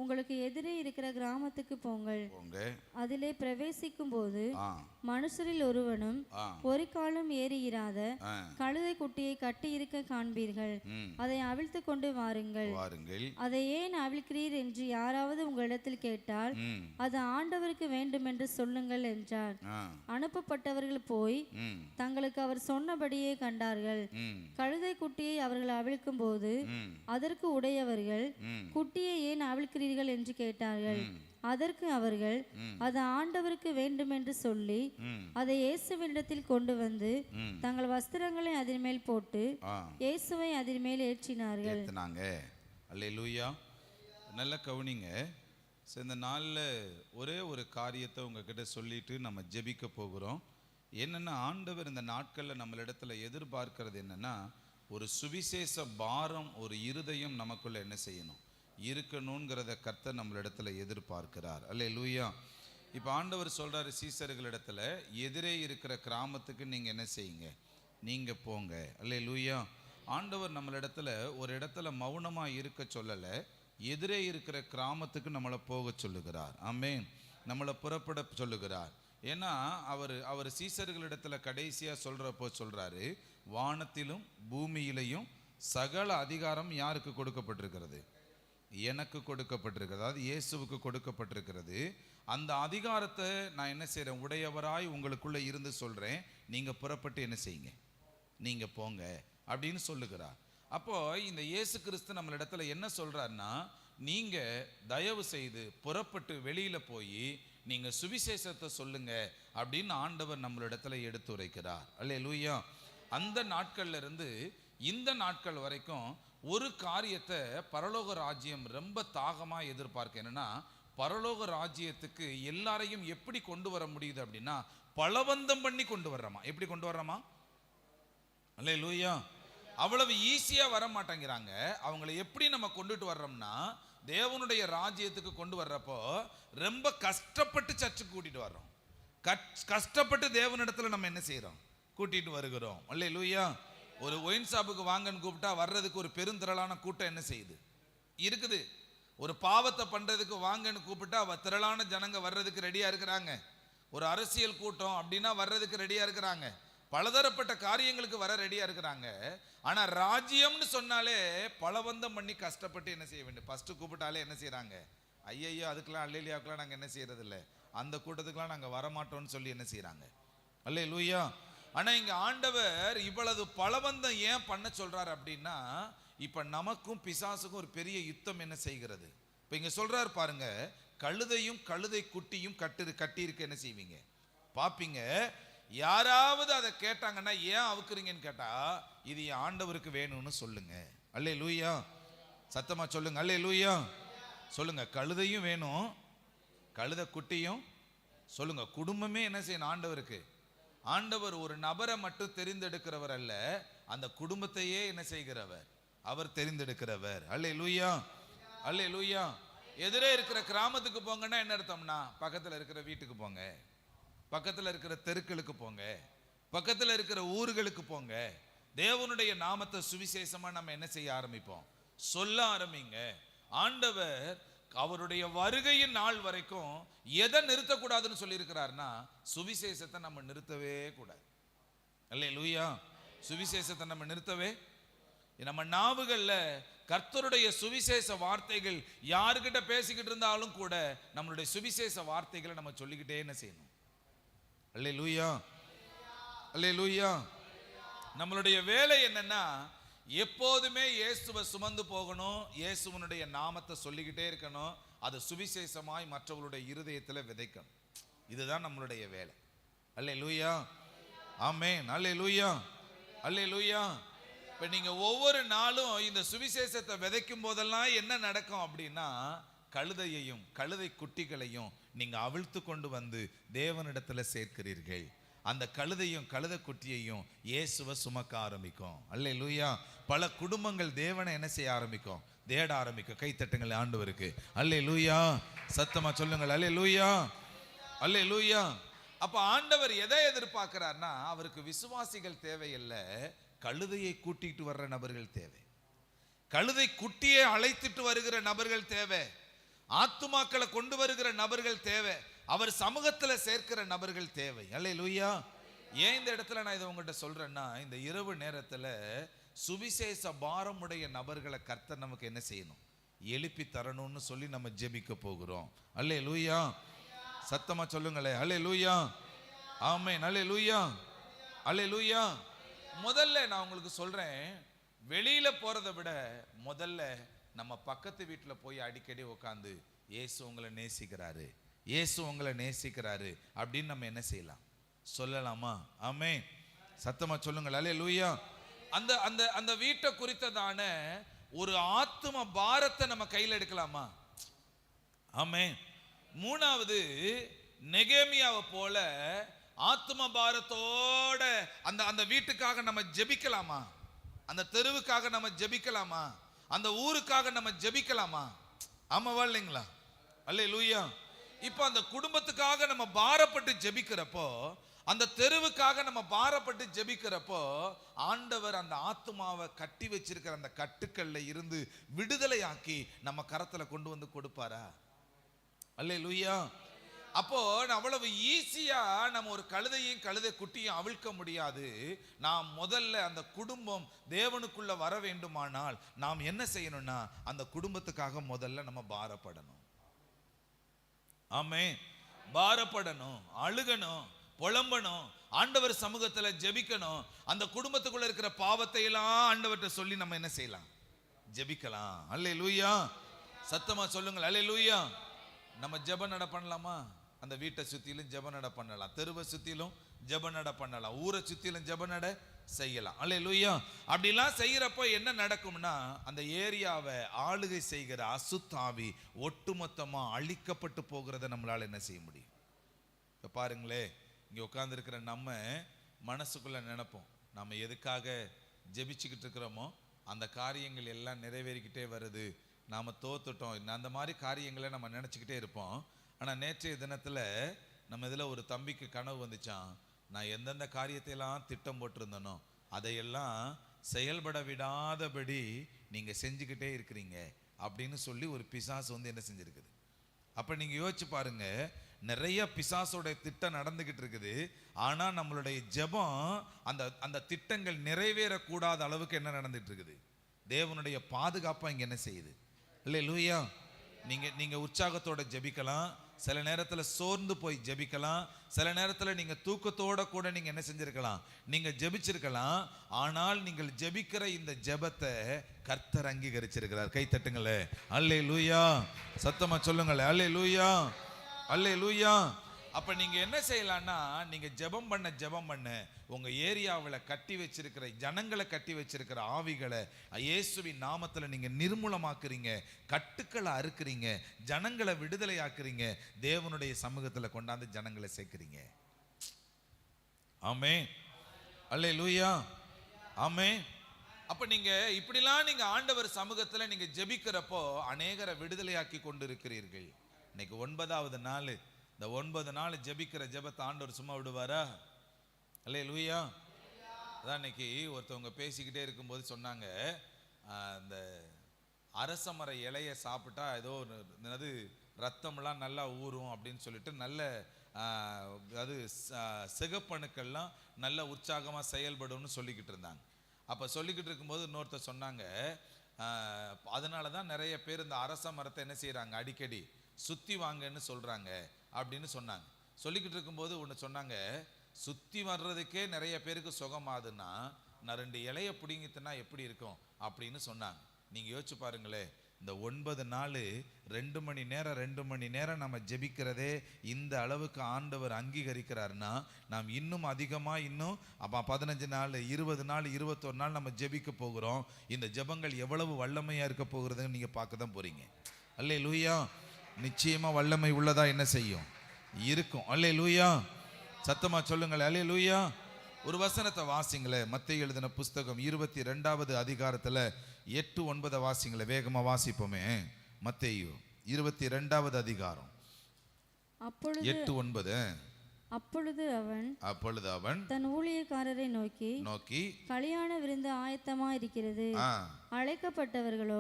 உங்களுக்கு எதிரே இருக்கிற கிராமத்துக்கு போங்கள். அதிலே பிரவேசிக்கும் போது மனுஷரில் ஒருவனும் ஒரு காலம் ஏறி இராத கழுதை குட்டியை கட்டி இருக்க காண்பீர்கள். அதை அவிழ்த்து கொண்டு வாருங்கள். அதை ஏன் அவிழ்க்கிறீர் என்று யாராவது உங்களிடத்தில் கேட்டால் அது ஆண்டவருக்கு வேண்டும் என்று சொல்லுங்கள் என்றார். அனுப்பப்பட்டவர்கள் போய் தங்களுக்கு அவர் சொன்னபடியே கண்டார்கள். கழுதை குட்டியை அவர்கள் அவிழ்க்கும் போது அதற்கு உடையவர்கள், குட்டியை ஏன் அவிழ்க்கிறீர்கள் என்று கேட்டார்கள். அதற்கு அவர்கள், அது ஆண்டவருக்கு வேண்டும் என்று சொல்லி அதை இயேசுவினிடத்தில் கொண்டு வந்து தங்கள் வஸ்திரங்களை அதன் மேல் போட்டு இயேசுவை அதன் மேல் ஏற்றினார்கள். அல்லேலூயா. நல்ல கவனிங்க. இந்த நாளில் ஒரே ஒரு காரியத்தை உங்ககிட்ட சொல்லிட்டு நம்ம ஜெபிக்க போகிறோம். என்னன்னா, ஆண்டவர் இந்த நாட்களில் நம்மளிடத்துல எதிர்பார்க்கிறது என்னன்னா, ஒரு சுவிசேஷ பாரம், ஒரு இருதயம் நமக்குள்ள என்ன செய்யணும், இருக்கணுங்கிறத கர்த்தர் நம்மளிடத்துல எதிர்பார்க்கிறார். அல்லேலூயா. இப்போ ஆண்டவர் சொல்றாரு சீசர்களிடத்துல, எதிரே இருக்கிற கிராமத்துக்கு நீங்க என்ன செய்யுங்க, நீங்க போங்க. அல்லேலூயா. ஆண்டவர் நம்மளிடத்துல ஒரு இடத்துல மௌனமா இருக்க சொல்லல, எதிரே இருக்கிற கிராமத்துக்கு நம்மளை போக சொல்லுகிறார். ஆமென். நம்மளை புறப்பட சொல்லுகிறார். ஏன்னா அவர் சீசர்களிடத்துல கடைசியா சொல்றப்போ சொல்றாரு, வானத்திலும் பூமியிலையும் சகல அதிகாரம் யாருக்கு கொடுக்கப்பட்டிருக்கிறது, எனக்கு கொடுக்கப்பட்டிருக்கிறது. அதாவது இயேசுவுக்கு கொடுக்கப்பட்டிருக்கிறது. அந்த அதிகாரத்தை நான் என்ன செய்கிறேன், உடையவராய் உங்களுக்குள்ள இருந்து சொல்கிறேன். நீங்கள் புறப்பட்டு என்ன செய்யுங்க, நீங்கள் போங்க அப்படின்னு சொல்லுகிறார். அப்போ இந்த இயேசு கிறிஸ்து நம்மளிடத்துல என்ன சொல்றாருன்னா, நீங்கள் தயவு செய்து புறப்பட்டு வெளியில் போய் நீங்கள் சுவிசேஷத்தை சொல்லுங்க அப்படின்னு ஆண்டவர் நம்மளிடத்துல எடுத்து உரைக்கிறார். அல்லேலூயா. அந்த நாட்கள்ல இருந்து இந்த நாட்கள் வரைக்கும் ஒரு காரியத்தை பரலோக ராஜ்யம் ரொம்ப தாகமா எதிர்பார்க்க, என்னன்னா, பரலோக ராஜ்யத்துக்கு எல்லாரையும் எப்படி கொண்டு வர முடியுது அப்படின்னா, பலவந்தம் பண்ணி கொண்டு வர்றோமா. எப்படி கொண்டு வர்றோமா? அல்லேலூயா. அவ்வளவு ஈஸியா வர மாட்டேங்கிறாங்க. அவங்களை எப்படி நம்ம கொண்டுட்டு வர்றோம்னா, தேவனுடைய ராஜ்யத்துக்கு கொண்டு வர்றப்போ ரொம்ப கஷ்டப்பட்டு சர்ச்சுக்கு கூட்டிட்டு வர்றோம். கஷ்டப்பட்டு தேவனிடத்துல நம்ம என்ன செய்யறோம், கூட்டிட்டு வருகிறோம். அல்லேலூயா. ஒரு ஒயின் ஷாப்புக்கு வாங்கன்னு கூப்பிட்டா வர்றதுக்கு ஒரு பெருந்திரளான கூட்டம் என்ன செய்யுது, இருக்குது. ஒரு பாவத்தை பண்றதுக்கு வாங்கன்னு கூப்பிட்டா திரளான ஜனங்க வர்றதுக்கு ரெடியா இருக்கிறாங்க. ஒரு அரசியல் கூட்டம் அப்படின்னா வர்றதுக்கு ரெடியா இருக்கிறாங்க. பலதரப்பட்ட காரியங்களுக்கு வர ரெடியா இருக்கிறாங்க. ஆனா ராஜ்யம்னு சொன்னாலே பலவந்தம் பண்ணி கஷ்டப்பட்டு என்ன செய்ய வேண்டும். ஃபர்ஸ்ட் கூப்பிட்டாலே என்ன செய்யறாங்க, ஐயையோ அதுக்கெல்லாம் அல்லேலியாவுக்கெல்லாம் நாங்க என்ன செய்யறது இல்லை, அந்த கூட்டத்துக்கெல்லாம் நாங்க வரமாட்டோம்னு சொல்லி என்ன செய்யறாங்க. அல்லேலூயா. ஆனா இங்க ஆண்டவர் இவ்வளவு பலவந்தம் ஏன் பண்ண சொல்றாரு அப்படின்னா, இப்ப நமக்கும் பிசாசுக்கும் ஒரு பெரிய யுத்தம் என்ன செய்கிறது. இப்ப இங்க சொல்றாரு பாருங்க, கழுதையும் கழுதை குட்டியும் கட்டி இருக்க என்ன செய்வீங்க, பாப்பீங்க. யாராவது அதை கேட்டாங்கன்னா ஏன் அவுக்குறீங்கன்னு கேட்டா, இது என் ஆண்டவருக்கு வேணும்னு சொல்லுங்க. அல்லேலூயா. சத்தமா சொல்லுங்க. அல்லேலூயா. சொல்லுங்க. கழுதையும் வேணும், கழுதை குட்டியும் சொல்லுங்க. குடும்பமே என்ன செய்யணும் ஆண்டவருக்கு. ஆண்டவர் ஒரு நபரை மட்டும் தெரிந்தெடுக்கிறவர் அல்ல, அந்த குடும்பத்தையே என்ன செய்கிறவர், அவர் தெரிந்தெடுக்கிறவர். அல்லேலூயா. அல்லேலூயா. எதிரே இருக்கிற கிராமத்துக்கு போங்கன்னா என்ன அர்த்தம்னா, பக்கத்துல இருக்கிற வீட்டுக்கு போங்க, பக்கத்துல இருக்கிற தெருக்களுக்கு போங்க, பக்கத்துல இருக்கிற ஊர்களுக்கு போங்க. தேவனுடைய நாமத்தை சுவிசேஷமா நம்ம என்ன செய்ய ஆரம்பிப்போம், சொல்ல ஆரம்பிங்க. ஆண்டவர் அவருடைய வருகையின் நாள் வரைக்கும் எதை நிறுத்தக்கூடாதுன்னு சொல்லியிருக்கிறார்னா சுவிசேஷத்தை நம்ம நிறுத்தவே கூடாது. அல்லேலூயா. சுவிசேஷத்தை நம்ம நிறுத்தவே, நம்ம நாவுகள்ல கர்த்தருடைய சுவிசேஷ வார்த்தைகள் யாருக்கிட்ட பேசிக்கிட்டு இருந்தாலும் கூட நம்மளுடைய சுவிசேஷ வார்த்தைகளை நம்ம சொல்லிக்கிட்டே என்ன செய்யணும்? அல்லேலூயா, அல்லேலூயா. நம்மளுடைய வேலை என்னன்னா எப்போதுமே இயேசுவை சுமந்து போகணும், இயேசுவனுடைய நாமத்தை சொல்லிக்கிட்டே இருக்கணும், அது சுவிசேஷமாய் மற்றவர்களுடைய இருதயத்தில் விதைக்கணும். இதுதான் நம்மளுடைய வேலை. அல்லேலூயா, ஆமென், அல்லேலூயா, அல்லேலூயா. இப்போ நீங்கள் ஒவ்வொரு நாளும் இந்த சுவிசேஷத்தை விதைக்கும் போதெல்லாம் என்ன நடக்கும் அப்படின்னா, கழுதையையும் கழுதை குட்டிகளையும் நீங்கள் அவிழ்த்து கொண்டு வந்து தேவனிடத்தில் சேர்க்கிறீர்கள். அந்த கழுதையும் கழுதை குட்டியையும் இயேசுவை சுமக்க ஆரம்பிக்கும். அல்லேலூயா. பல குடும்பங்கள் தேவனை என்ன செய்ய ஆரம்பிக்கும்? தேட ஆரம்பிக்கும். கைத்தட்டுங்கள் ஆண்டவருக்கு. அல்லேலூயா. சத்தமா சொல்லுங்கள் அல்லேலூயா, அல்லேலூயா. அப்ப ஆண்டவர் எதை எதிர்பார்க்கிறார்னா, அவருக்கு விசுவாசிகள் தேவையில்லை, கழுதையை கூட்டிட்டு வர்ற நபர்கள் தேவை. கழுதை குட்டியை அழைத்துட்டு வருகிற நபர்கள் தேவை. ஆத்துமாக்களை கொண்டு வருகிற நபர்கள் தேவை. அவர் சமூகத்தில் சேர்க்கிற நபர்கள் தேவை. அல்லேலூயா. ஏன் இந்த இடத்துல நான் இதை உங்கள்கிட்ட சொல்றேன்னா, இந்த இரவு நேரத்தில் சுவிசேஷ பாரமுடைய நபர்களை கர்த்தர் நமக்கு என்ன செய்யணும்? எழுப்பி தரணும்னு சொல்லி நம்ம ஜெபிக்க போகிறோம். அல்லேலூயா. சத்தமா சொல்லுங்களே அல்லேலூயா, ஆமென், அல்லேலூயா, அல்லேலூயா. முதல்ல நான் உங்களுக்கு சொல்றேன், வெளியில போறதை விட முதல்ல நம்ம பக்கத்து வீட்டில் போய் அடிக்கடி உட்காந்து இயேசு உங்களை நேசிக்கிறாரு, இயேசு உங்களை நேசிக்கிறாரு அப்படின்னு நம்ம என்ன செய்யலாம்? சொல்லலாமா? ஆமென். சத்தமா சொல்லுங்கள் அல்லேலூயா. அந்த அந்த அந்த வீட்டை குறித்ததான ஒரு ஆத்தும பாரத்தை நம்ம கையில் எடுக்கலாமா? ஆமென். மூணாவது, நெகேமியாவை போல ஆத்தும பாரத்தோட அந்த அந்த வீட்டுக்காக நம்ம ஜெபிக்கலாமா? அந்த தெருவுக்காக நம்ம ஜெபிக்கலாமா? அந்த ஊருக்காக நம்ம ஜெபிக்கலாமா? ஆமாவா இல்லைங்களா? அல்லேலூயா. இப்போ அந்த குடும்பத்துக்காக நம்ம பாரப்பட்டு ஜெபிக்கிறப்போ, அந்த தெருவுக்காக நம்ம பாரப்பட்டு ஜெபிக்கிறப்போ, ஆண்டவர் அந்த ஆத்துமாவை கட்டி வச்சிருக்கிற அந்த கட்டுக்கள்ல இருந்து விடுதலை ஆக்கி நம்ம கரத்துல கொண்டு வந்து கொடுப்பாரா? அல்லேலூயா. அப்போ அவ்வளவு ஈஸியா நம்ம ஒரு கழுதையும் கழுதை குட்டியும் அவிழ்க்க முடியாது. நாம் முதல்ல அந்த குடும்பம் தேவனுக்குள்ள வர வேண்டுமானால் நாம் என்ன செய்யணும்னா, அந்த குடும்பத்துக்காக முதல்ல நம்ம பாரப்படணும். ஆமென். பாரப்படணும், அழுகணும், புலம்பணும், ஆண்டவர் சமூகத்துல ஜெபிக்கணும். அந்த குடும்பத்துக்குள்ள இருக்கிற பாவத்தை எல்லாம் ஆண்டவர்கிட்ட சொல்லி நம்ம என்ன செய்யலாம்? ஜெபிக்கலாம். அல்லேலூயா. சத்தமா சொல்லுங்கள் அல்லேலூயா. நம்ம ஜெப நட பண்ணலாமா? அந்த வீட்டை சுத்திலும் ஜெப நட பண்ணலாம், தெருவை சுத்திலும் ஜெப நட பண்ணலாம், ஊரை சுத்திலும் ஜெப நட செய்யலாம். அல்லேலூயா. அப்படிலாம் செய்யறப்போ என்ன நடக்கும்னா, அந்த ஏரியாவை ஆளுகை செய்கிற அசுத்தாவி ஒட்டுமொத்தமா அழிக்கப்பட்டு போகிறத நம்மளால என்ன செய்ய முடியும்? இப்ப பாருங்களே, இங்க உட்கார்ந்து இருக்கிற நம்ம மனசுக்குள்ள நினைப்போம், நம்ம எதுக்காக ஜெபிச்சுக்கிட்டு இருக்கிறோமோ அந்த காரியங்கள் எல்லாம் நிறைவேறிக்கிட்டே வருது, நாம தோத்துட்டோம், அந்த மாதிரி காரியங்களை நம்ம நினைச்சுக்கிட்டே இருப்போம். ஆனா நேற்றைய தினத்துல நம்ம இதுல ஒரு தம்பிக்கு கனவு வந்துச்சான், நான் எந்தெந்த காரியத்தையெல்லாம் திட்டம் போட்டிருந்தனோ அதையெல்லாம் செயல்பட விடாதபடி நீங்க செஞ்சுக்கிட்டே இருக்கிறீங்க அப்படின்னு சொல்லி ஒரு பிசாசு வந்து என்ன செஞ்சிருக்குது. அப்ப நீங்க யோசிச்சு பாருங்க, நிறைய பிசாசோட திட்டம் நடந்துகிட்டு இருக்குது. ஆனா நம்மளுடைய ஜெபம் அந்த அந்த திட்டங்கள் நிறைவேறக்கூடாத அளவுக்கு என்ன நடந்துட்டு இருக்குது? தேவனுடைய பாதுகாப்பா இங்க என்ன செய்யுது? அல்லேலூயா. நீங்க உற்சாகத்தோட ஜெபிக்கலாம், சில நேரத்துல சோர்ந்து போய் ஜெபிக்கலாம், சில நேரத்துல நீங்க தூக்கத்தோட கூட நீங்க என்ன செஞ்சிருக்கலாம்? நீங்க ஜெபிச்சிருக்கலாம். ஆனால் நீங்கள் ஜெபிக்கிற இந்த ஜெபத்தை கர்த்தர் அங்கீகரிச்சிருக்கிறார். கை தட்டுங்களே அல்லேலூயா. சத்தமா சொல்லுங்களே அல்லேலூயா, அல்லேலூயா. அப்ப நீங்க என்ன செய்யலாம்னா, நீங்க ஜெபம் பண்ண உங்க ஏரியாவில் கட்டி வச்சிருக்கிற ஜனங்களை, கட்டி வச்சிருக்கிற ஆவிகளை இயேசுவின் நாமத்துல நீங்க நிர்மூலமாக்குறீங்க, கட்டுக்களை அறுக்கிறீங்க, ஜனங்களை விடுதலை ஆக்குறீங்க, தேவனுடைய சமூகத்துல கொண்டாந்து ஜனங்களை சேர்க்கிறீங்க. ஆமென், அல்லேலூயா, ஆமென். அப்ப நீங்க இப்படிலாம் நீங்க ஆண்டவர் சமூகத்துல நீங்க ஜெபிக்கிறப்போ அநேகரை விடுதலையாக்கி கொண்டு இருக்கிறீர்கள். இன்னைக்கு 9வது நாள். இந்த 9 நாள் ஜெபிக்கிற ஜெபத்தை ஆண்டவர் சும்மா விடுவாரா? அல்லேலூயா. அதான் இன்னைக்கு ஒருத்தவங்க பேசிக்கிட்டே இருக்கும்போது சொன்னாங்க, இந்த அரச மர இலையை சாப்பிட்டா ஏதோ என்னது ரத்தம்லாம் நல்லா ஊறும் அப்படின்னு சொல்லிட்டு நல்ல அது சிகப்பணுக்கள்லாம் நல்ல உற்சாகமாக செயல்படும்னு சொல்லிக்கிட்டு இருந்தாங்க. அப்போ சொல்லிக்கிட்டு இருக்கும்போது இன்னொருத்தர் சொன்னாங்க, அதனால தான் நிறைய பேர் இந்த அரச மரத்தை என்ன செய்கிறாங்க, அடிக்கடி சுற்றி வாங்கன்னு சொல்கிறாங்க அப்படின்னு சொன்னாங்க. சொல்லிக்கிட்டு இருக்கும்போது ஒன்று சொன்னாங்க, சுற்றி வர்றதுக்கே நிறைய பேருக்கு சுகமாகுதுன்னா நான் 2 இலையை பிடிங்கிட்டுனா எப்படி இருக்கும் அப்படின்னு சொன்னாங்க. நீங்கள் யோசிச்சு பாருங்களேன், இந்த 9 நாள் 2 மணி நேரம் நம்ம ஜெபிக்கிறதே இந்த அளவுக்கு ஆண்டவர் அங்கீகரிக்கிறாருன்னா நாம் இன்னும் அதிகமாக இன்னும் 15 நாள் 20 நாள் 21 நாள் நம்ம ஜெபிக்க போகிறோம். இந்த ஜெபங்கள் எவ்வளவு வல்லமையாக இருக்க போகிறதுன்னு நீங்கள் பார்க்க தான் போகிறீங்க. அல்லேலூயா. நிச்சயமாக வல்லமை உள்ளதா என்ன செய்யும், இருக்கும். அல்லேலூயா. சத்தமாக சொல்லுங்கள் அல்லேலூயா. ஒரு வசனத்தை வாசிங்களே, மத்தேயு எழுதின புஸ்தகம் 22வது அதிகாரத்தில் 8-9 வாசிங்களே, வேகமாக வாசிப்போமே. மத்தேயு 22வது அதிகாரம் 8-9. அப்பொழுது அவன் தன் ஊழியக்காரரை நோக்கி கல்யாண விருந்து ஆயத்தமா இருக்கிறது, அழைக்கப்பட்டவர்களோ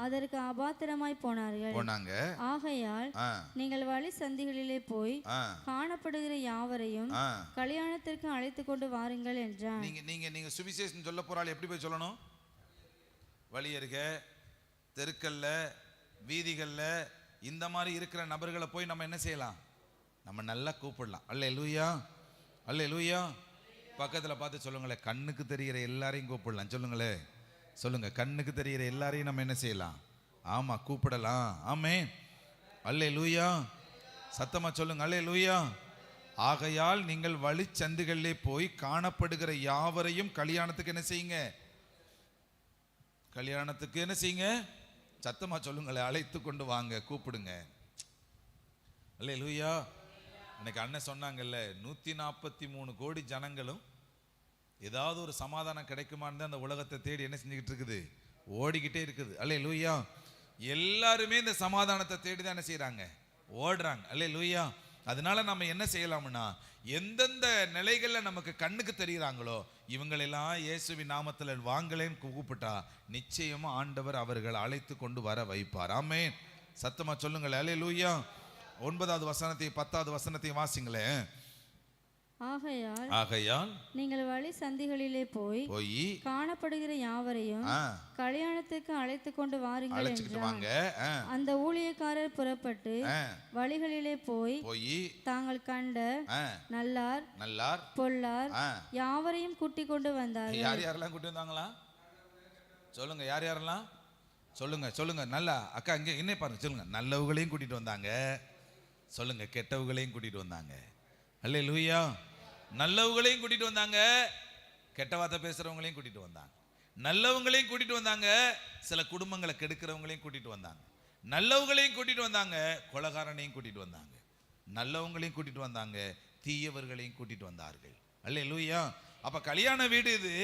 அதற்கு அபாத்திரமாய் போனாங்க. ஆகையால் நீங்கள் வழி சந்திகளிலே போய் காணப்படுகிற யாவரையும் கல்யாணத்திற்கு அழைத்து கொண்டு வாருங்கள் என்றான். நீங்க சுவிசேஷம் சொல்ல போறாள் எப்படி போய் சொல்லணும்? வழி அருக, தெருக்கல்ல, வீதிகள்ல இந்த மாதிரி இருக்கிற நபர்களை போய் நம்ம என்ன செய்யலாம், நம்ம நல்லா கூப்பிடலாம். அல்லேலூயா, அல்லேலூயா. பக்கத்தில் பார்த்து சொல்லுங்களேன், கண்ணுக்கு தெரிகிற எல்லாரையும் கூப்பிடலாம். சொல்லுங்களேன், சொல்லுங்க, கண்ணுக்கு தெரிகிற எல்லாரையும் நம்ம என்ன செய்யலாம், ஆமாம் கூப்பிடலாம். ஆமென். அல்லேலூயா. சத்தமாக சொல்லுங்க அல்லேலூயா. ஆகையால் நீங்கள் வழி சந்துகளிலே போய் காணப்படுகிற யாவரையும் கல்யாணத்துக்கு என்ன செய்யுங்க, கல்யாணத்துக்கு என்ன செய்யுங்க, சத்தமாக சொல்லுங்களேன், அழைத்து கொண்டு வாங்க, கூப்பிடுங்க. அல்லேலூயா. அன்னைக்கு அண்ணன் சொன்னாங்கல்ல, 143 கோடி ஜனங்களும் ஏதாவது ஒரு சமாதானம் கிடைக்குமான்னு அந்த உலகத்தை தேடி என்ன செஞ்சுக்கிட்டு இருக்குது, ஓடிக்கிட்டே இருக்குது. அல்லேலூயா. எல்லாருமே இந்த சமாதானத்தை தேடி தான் என்ன செய்யறாங்க, ஓடுறாங்க. அல்லேலூயா. அதனால நம்ம என்ன செய்யலாம்னா, எந்தெந்த நிலைகளில் நமக்கு கண்ணுக்கு தெரிகிறாங்களோ இவங்களெல்லாம் இயேசுவின் நாமத்தில் வாங்களேன்னு கூப்பிட்டா நிச்சயமா ஆண்டவர் அவர்கள் அழைத்து கொண்டு வர வைப்பார். ஆமென். சத்தமா சொல்லுங்கள் அல்லேலூயா. 9வது வசனத்தையும் 10வது வசனத்தையும் வாசிங்களேன். ஆகையால் நீங்கள் வழி சந்திகளிலே போய் காணப்படுகிற யாவரையும் கல்யாணத்துக்கு அழைத்து கொண்டு வாருங்கள் என்றான். அந்த ஊழியக்காரர் புறப்பட்டு வழிகளிலே போய் தாங்கள் கண்ட நல்லார் பொல்லார் யாவரையும் கூட்டிக் கொண்டு வந்தார்கள். யாரெல்லாம் கூட்டி வந்தாங்களா? சொல்லுங்க, யார் யாரெல்லாம் சொல்லுங்க, சொல்லுங்க. நல்லா அக்கா இங்க என்ன பாருங்க, சொல்லுங்க. நல்லவங்களையும் கூட்டிட்டு வந்தாங்க, சொல்லுங்க, கெட்டவங்களையும் கூட்டிட்டு வந்தாங்க. அல்லேலூயா. நல்லவங்களையும் கூட்டிட்டு வந்தாங்க, கெட்ட வார்த்தை பேசுறவங்களையும் கூட்டிட்டு வந்தாங்க. நல்லவங்களையும் கூட்டிட்டு வந்தாங்க, சில குடும்பங்களை கெடுக்கிறவங்களையும் கூட்டிட்டு வந்தாங்க. நல்லவங்களையும் கூட்டிட்டு வந்தாங்க, கொலைகாரனையும் கூட்டிட்டு வந்தாங்க. நல்லவங்களையும் கூட்டிட்டு வந்தாங்க, தீயவர்களையும் கூட்டிட்டு வந்தார்கள். அல்லேலூயா. அப்ப கல்யாண வீடு இது.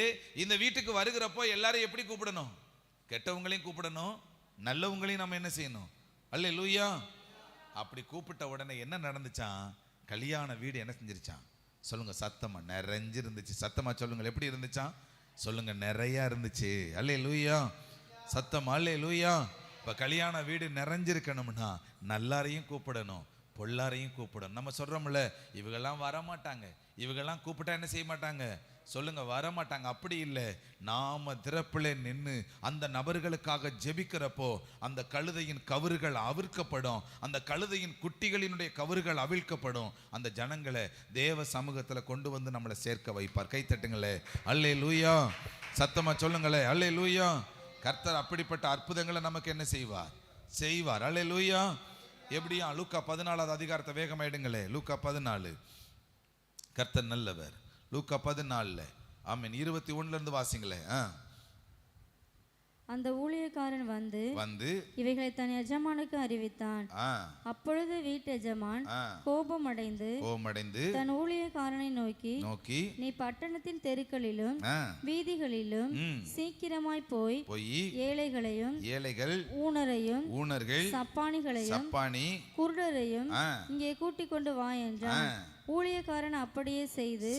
இந்த வீட்டுக்கு வருகிறப்போ எல்லாரையும் எப்படி கூப்பிடணும், கெட்டவங்களையும் கூப்பிடணும், நல்லவங்களையும் நம்ம என்ன செய்யணும். அல்லேலூயா. அப்படி கூப்பிட்ட உடனே என்ன நடந்துச்சான், கல்யாண வீடு என்ன செஞ்சிருச்சான், சொல்லுங்க, சத்தமா நிறைஞ்சிருந்துச்சு. சத்தமா சொல்லுங்க, எப்படி இருந்துச்சான், சொல்லுங்க, நிறையா இருந்துச்சு. அல்லேலூயா. சத்தமா அல்லேலூயா. இப்ப கல்யாண வீடு நிறைஞ்சிருக்கணும்னா நல்லாரையும் கூப்பிடணும், பொல்லாரையும் கூப்பிடணும். நம்ம சொல்றோம்ல, இவங்கெல்லாம் வரமாட்டாங்க, இவங்கெல்லாம் கூப்பிட்டா என்ன செய்ய மாட்டாங்க, சொல்லுங்க, வரமாட்டாங்க. அப்படி இல்லை. நாம திறப்பிலே நின்று அந்த நபர்களுக்காக ஜெபிக்கிறப்போ அந்த கழுதையின் கவறுகள் அவிழ்க்கப்படும், அந்த கழுதையின் குட்டிகளினுடைய கவறுகள் அவிழ்க்கப்படும். அந்த ஜனங்களை தேவ சமூகத்தில் கொண்டு வந்து நம்மளை சேர்க்க வைப்பார். கை தட்டுங்களே, அல்லேலூயா. சத்தமா சொல்லுங்களே, அல்லேலூயா. கர்த்தர் அப்படிப்பட்ட அற்புதங்களை நமக்கு என்ன செய்வார். அல்லேலூயா. எப்படியா? லூக்கா 14வது அதிகாரத்தை வேகமாயிடுங்களே. லூக்கா 14. கர்த்தர் நல்லவர். லூக்கா 14. ஆமென். 21 இருந்து வாசிங்களே. அந்த ஊழியக்காரன் வந்து இவைகளை தன் எஜமானுக்கு அறிவித்தான். அப்பொழுது வீட்டு எஜமான் கோபமடைந்து தன் ஊழியக்காரனை நோக்கி நீ பட்டணத்தின் தெருக்களிலும் வீதிகளிலும் சீக்கிரமாய் போய் ஏழைகளையும் ஊனரையும் சப்பானிகளையும் குருடரையும் இங்கே கூட்டிக் கொண்டு வா என்றான். ஊழியக்காரன் அப்படியே செய்து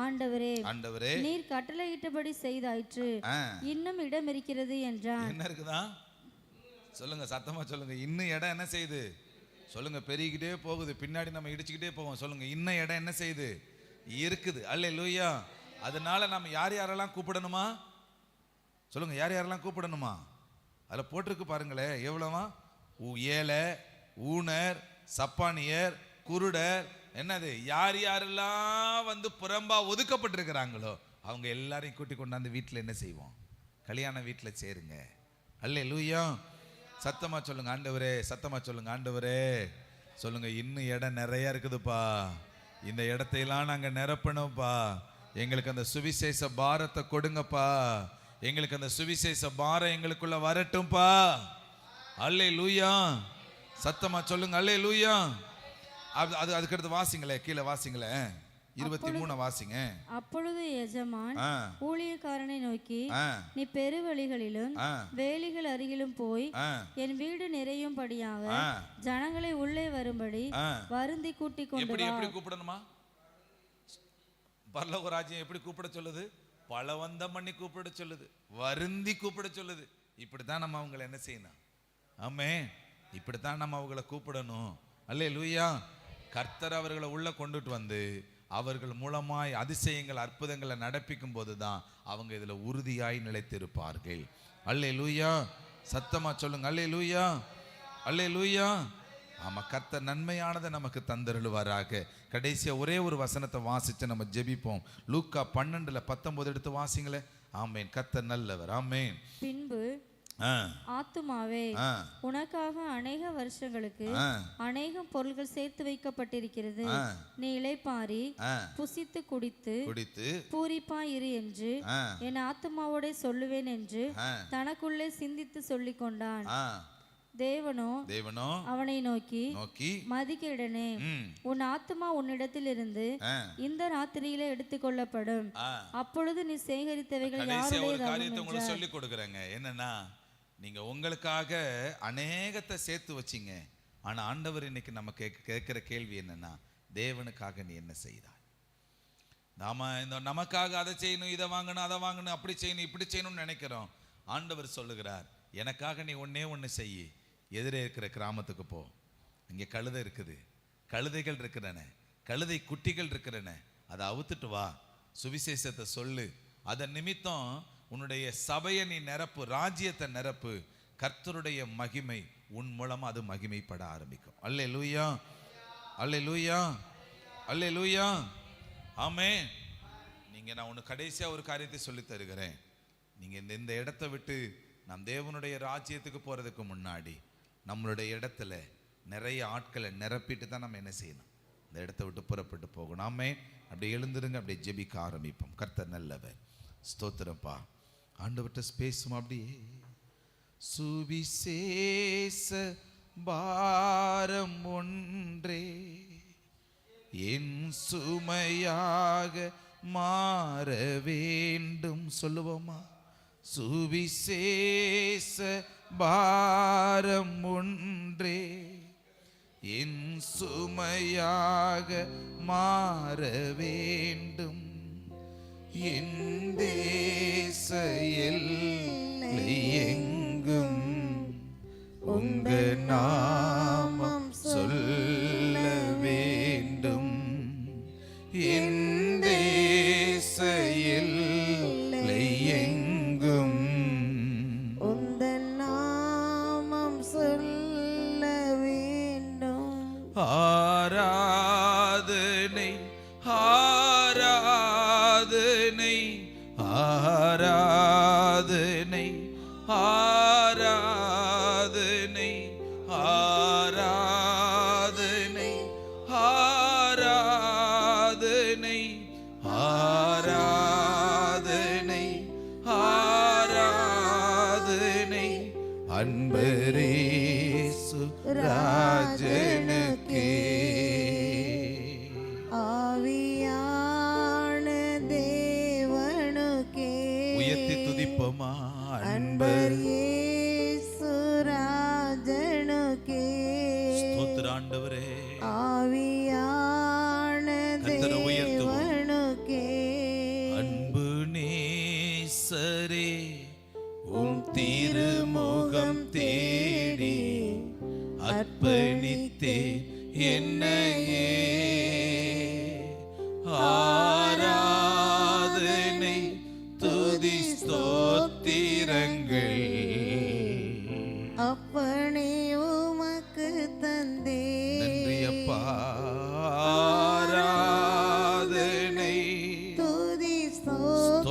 ஆண்டவரே நீர் கட்டளையிட்டபடி செய்தாயிற்று, இன்னும் இடம் இருக்கிறது என்றான். என்ன இருக்குதா? சொல்லுங்க, சத்தமா சொல்லுங்க. இன்னும் இடம் என்ன செய்யுது சொல்லுங்க, பெருகிக்கிட்டே போகுது. பின்னாடி நம்ம இடிச்சுக்கிட்டே போவோம். சொல்லுங்க, இன்னும் இடம் என்ன செய்யுது இருக்குது. அல்லேலூயா. அதனால நம்ம யார் யாரெல்லாம் கூப்பிடணுமா சொல்லுங்க, யார் யாரெல்லாம் கூப்பிடணுமா? அதில் போட்டிருக்கு பாருங்களேன், எவ்வளவா? ஏழை, ஊனர், சப்பானியர், குருடர், என்னது, யார் யாரெல்லாம் வந்து புறம்பா ஒதுக்கப்பட்டிருக்கிறாங்களோ அவங்க எல்லாரையும் கூட்டி கொண்டாந்து வீட்டில் என்ன செய்வோம்? கல்யாண வீட்டில் சேருங்க. அல்லேலூயா. சத்தமா சொல்லுங்க, ஆண்டவரே. சத்தமா சொல்லுங்க, ஆண்டவரே. சொல்லுங்க, இன்னும் இடம் நிறைய இருக்குதுப்பா. இந்த இடத்தையெல்லாம் நாங்க நிரப்பணும்ப்பா. எங்களுக்கு அந்த சுவிசேஷ பாரத்தை கொடுங்கப்பா. எங்களுக்கு அந்த சுவிசேஷ பாரம் எங்களுக்குள்ள வரட்டும்பா. அல்லேலூயா. சத்தமா சொல்லுங்க, அல்லேலூயா. அதுக்கடுத்து வாசிங்களே, கீழே வாசிங்களே, 23 வாசிங்க. அப்பொழுது எஜமான் ஊழியக்காரனை நோக்கி, நீ பெருவழிகளிலும் வேலிகள் அருகிலும் போய் என் வீடு நிறையும்படியாக ஜனங்களை உள்ளே வரும்படி வருந்தி கூட்டிக் கொண்டு வா. எப்படி கூப்பிடணுமா? பரலோக ராஜ்யம் எப்படி கூப்பிட சொல்லுது? பலவந்தம் பண்ணி கூப்பிட சொல்லுது, வருந்தி கூப்பிட சொல்லுது. இப்படித்தான் நம்ம அவங்களை என்ன செய்யணும்? ஆமென். இப்படித்தான் நம்ம அவங்களை கூப்பிடணும். அல்லேலூயா. கர்த்தர் அவர்களை உள்ள கொண்டுட்டு வந்து அவர்கள் மூலமாய் அதிசயங்கள் அற்புதங்களை நடப்பிக்கும் போதுதான் அவங்க இதுல உறுதியாய் நிலைத்திருப்பார்கள். அல்லேலூயா. சத்தமா சொல்லுங்க, அல்லேலூயா, அல்லேலூயா. ஆமா, கர்த்தர் நன்மையானதை நமக்கு தந்தருளுவாராக. கடைசியா ஒரே ஒரு வசனத்தை வாசிச்சு நம்ம ஜெபிப்போம். லூக்கா 12:19 எடுத்து வாசிங்களே. ஆமேன். கர்த்தர் நல்லவர். ஆமேன். பின்பு ஆத்துமாவே, உனக்காக அநேக வருஷங்களுக்கு அநேகம் பொருள்கள் சேர்த்து வைக்கப்பட்டிருக்கிறது. நீ இளைப்பாரி புசித்து குடித்து பூரிப்பாய் இரு என்று என் ஆத்துமாவோட சொல்லுவேன் என்று தனக்குள்ளே சிந்தித்து சொல்லிக் கொண்டான். தேவனோ அவனை நோக்கி, மதிகேடனே, உன் ஆத்துமா உன்னிடத்தில் இருந்து இந்த ராத்திரியில எடுத்துக்கொள்ளப்படும். அப்பொழுது நீ சேகரித்தவைகள் யாருடைய சொல்லி கொடுக்குறாங்க. என்னன்னா, நீங்க உங்களுக்காக அநேகத்தை சேர்த்து வச்சீங்க. ஆனா ஆண்டவர் இன்னைக்கு நம்ம கேட்கிற கேள்வி என்னன்னா, தேவனுக்காக நீ என்ன செய்தாய்? நாம இந்த நமக்காக அதை செய்யணும், இதை வாங்கணும், அதை வாங்கணும், அப்படி செய்யணும், இப்படி செய்யணும்னு நினைக்கிறோம். ஆண்டவர் சொல்லுகிறார், எனக்காக நீ ஒன்னே ஒன்று செய்யி. எதிரே இருக்கிற கிராமத்துக்கு போ. இங்கே கழுதை இருக்குது, கழுதைகள் இருக்கிறன, கழுதை குட்டிகள் இருக்கிறன. அதை அவுத்துட்டு வா, சுவிசேஷத்தை சொல்லு. அதன் நிமித்தம் உன்னுடைய சபையை நீ நிரப்பு, ராஜ்யத்தை நிரப்பு. கர்த்தருடைய மகிமை உன் மூலமா அது மகிமைப்பட ஆரம்பிக்கும். அல்லேலூயா, அல்லேலூயா, அல்லேலூயா. ஆமென். நீங்க, நான் ஒன்று கடைசியா ஒரு காரியத்தை சொல்லி தருகிறேன். நீங்க இந்த இடத்தை விட்டு நம் தேவனுடைய ராஜ்யத்துக்கு போறதுக்கு முன்னாடி நம்மளுடைய இடத்துல நிறைய ஆட்களை நிரப்பிட்டு தான் நம்ம என்ன செய்யணும்? இந்த இடத்தை விட்டு புறப்பட்டு போகணும். ஆமே. அப்படி எழுந்துருங்க, அப்படியே ஜெபிக்க ஆரம்பிப்போம். கர்த்தர் நல்லவர். ஸ்தோத்திரப்பா. ஆண்டவர்கிட்ட பேசும். அப்படியே சுவிசேஷ பாரம் ஒன்றே என் சுமையாக மாற வேண்டும். சொல்லுவோமா? சுவிசேஷ பாரம் ஒன்றே என் சுமையாக மாற வேண்டும். என் தேச எல்லை எங்கும் உங்க நாமம் சொல்ல வேண்டும். என் தேச எல்லை எங்கும் உந்தன் நாமம் சொல்ல வேண்டும். ஆராதனை, ஆராதனை, ஆராதனை, ஆராதனை, ஆராதனை, ஆராதனை, ஆராதனை, ஆராதனை அன்பரேசு ராஜனுக்கே. ஆவியான தேவனுக்கே உயர்த்தி துதிப்போமா? அன்பரேசு ராஜனுக்கே. ஸ்தோத்திர ஆண்டவரே. ஆவியான தேவனுக்கே. அன்பு நேசரே, உம் திருமுகம் தேடி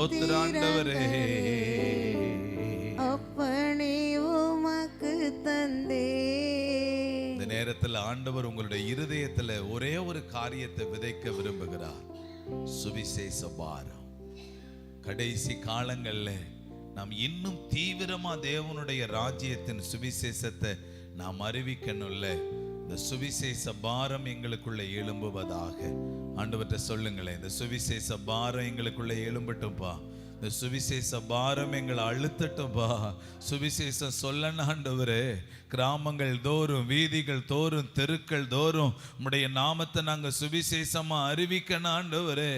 ஸ்தோத்திர ஆண்டவரே. அப்பனே உமக்கு தந்தே. இந்த நேரத்தில் ஆண்டவர் உங்களுடைய இருதயத்துல ஒரே ஒரு காரியத்தை விதைக்க விரும்புகிறார். சுவிசேஷ பாரம். கடைசி காலங்கள்ல நாம் இன்னும் தீவிரமா தேவனுடைய ராஜ்யத்தின் சுவிசேஷத்தை நாம் அறிவிக்கணும்ல. இந்த சுவிசேஷ பாரம் எங்களுக்குள்ள எழும்புவதாக. ஆண்டவர்கிட்ட சொல்லுங்களேன், இந்த சுவிசேஷ பாரம் எங்களுக்குள்ள எழும்பட்டும்பா. இந்த சுவிசேஷ பாரம் எங்களை அழுத்தட்டும்பா. சுவிசேஷம் சொல்லணும் ஆண்டவரே. கிராமங்கள் தோறும், வீதிகள் தோறும், தெருக்கள் தோறும் உம்முடைய நாமத்தை நாங்கள் சுவிசேஷமா அறிவிக்கணும் ஆண்டவரே.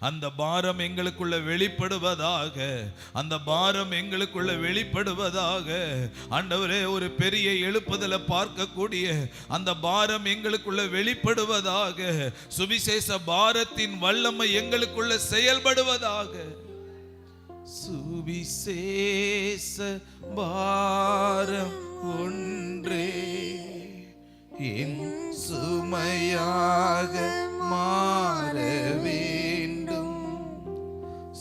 அந்த பாரம் எங்களுக்குள்ள வெளிப்படுவதாக. அந்த பாரம் எங்களுக்குள்ள வெளிப்படுவதாக ஆண்டவரே. ஒரு பெரிய எழுப்புதலை பார்க்கக்கூடிய அந்த பாரம் எங்களுக்குள்ள வெளிப்படுவதாக. சுவிசேஷ பாரத்தின் வல்லமை எங்களுக்குள்ள செயல்படுவதாக. சுவிசேஷ பாரம் ஒன்றே என் சுமையாக மாற வேண்டும்.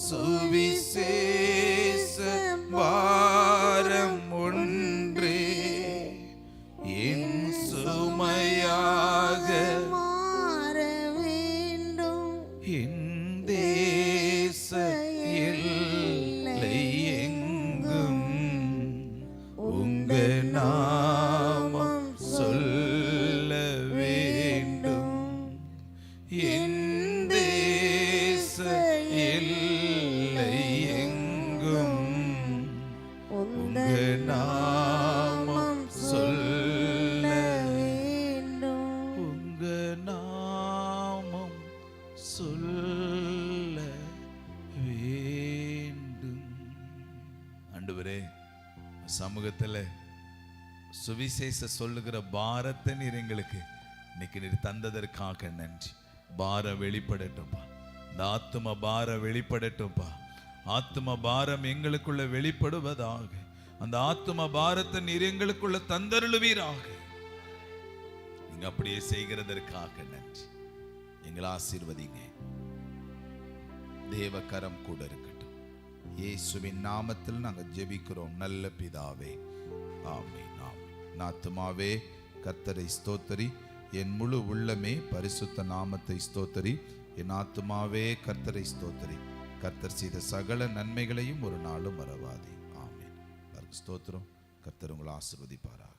சுவிசேஷ பாரம் ஒன்றே என் சுமையாக மாற வேண்டும். என் தேச எங்கும் உங்க நாமம் சொல்ல வேண்டும். என் தேச எல்லை எங்கும் உங்க நாமம் சொல்ல வேண்டும். உங்க நாமம் சொல்ல வேண்டும். ஆண்டவரே, சமூகத்துல சுவிசேஷ சொல்லுகிற பாரத்தை நீர் எங்களுக்கு இன்னைக்கு நீர் தந்ததற்காக நன்றி. பாரம் வெளிப்படட்டும்பா. இந்த ஆத்தும பாரம் வெளிப்படட்டும்பா. ஆத்தும பாரம் எங்களுக்குள்ள வெளிப்படுவதாக. அந்த ஆத்தும பாரத்தை நீர் எங்களுக்குள்ள தந்தருளுவீராக. நீங்க அப்படியே செய்கிறதற்காக நன்றி. எங்களை ஆசீர்வதிங்க. தேவகரம் கூட இருக்கட்டும். இயேசுவின் நாமத்தில் நாங்கள் ஜெபிக்கிறோம் நல்ல பிதாவே. ஆமென். ஆமென். ஆத்துமாவே கர்த்தரை ஸ்தோத்தரி, என் முழு உள்ளமே பரிசுத்த நாமத்தை ஸ்தோத்தரி. என் ஆத்துமாவே கர்த்தரை ஸ்தோத்தரி, கர்த்தர் செய்த சகல நன்மைகளையும் ஒரு நாளும் மறவாதே. ஆமென். ஸ்தோத்திரம். கர்த்தர் உங்களை ஆசீர்வதிப்பாரா.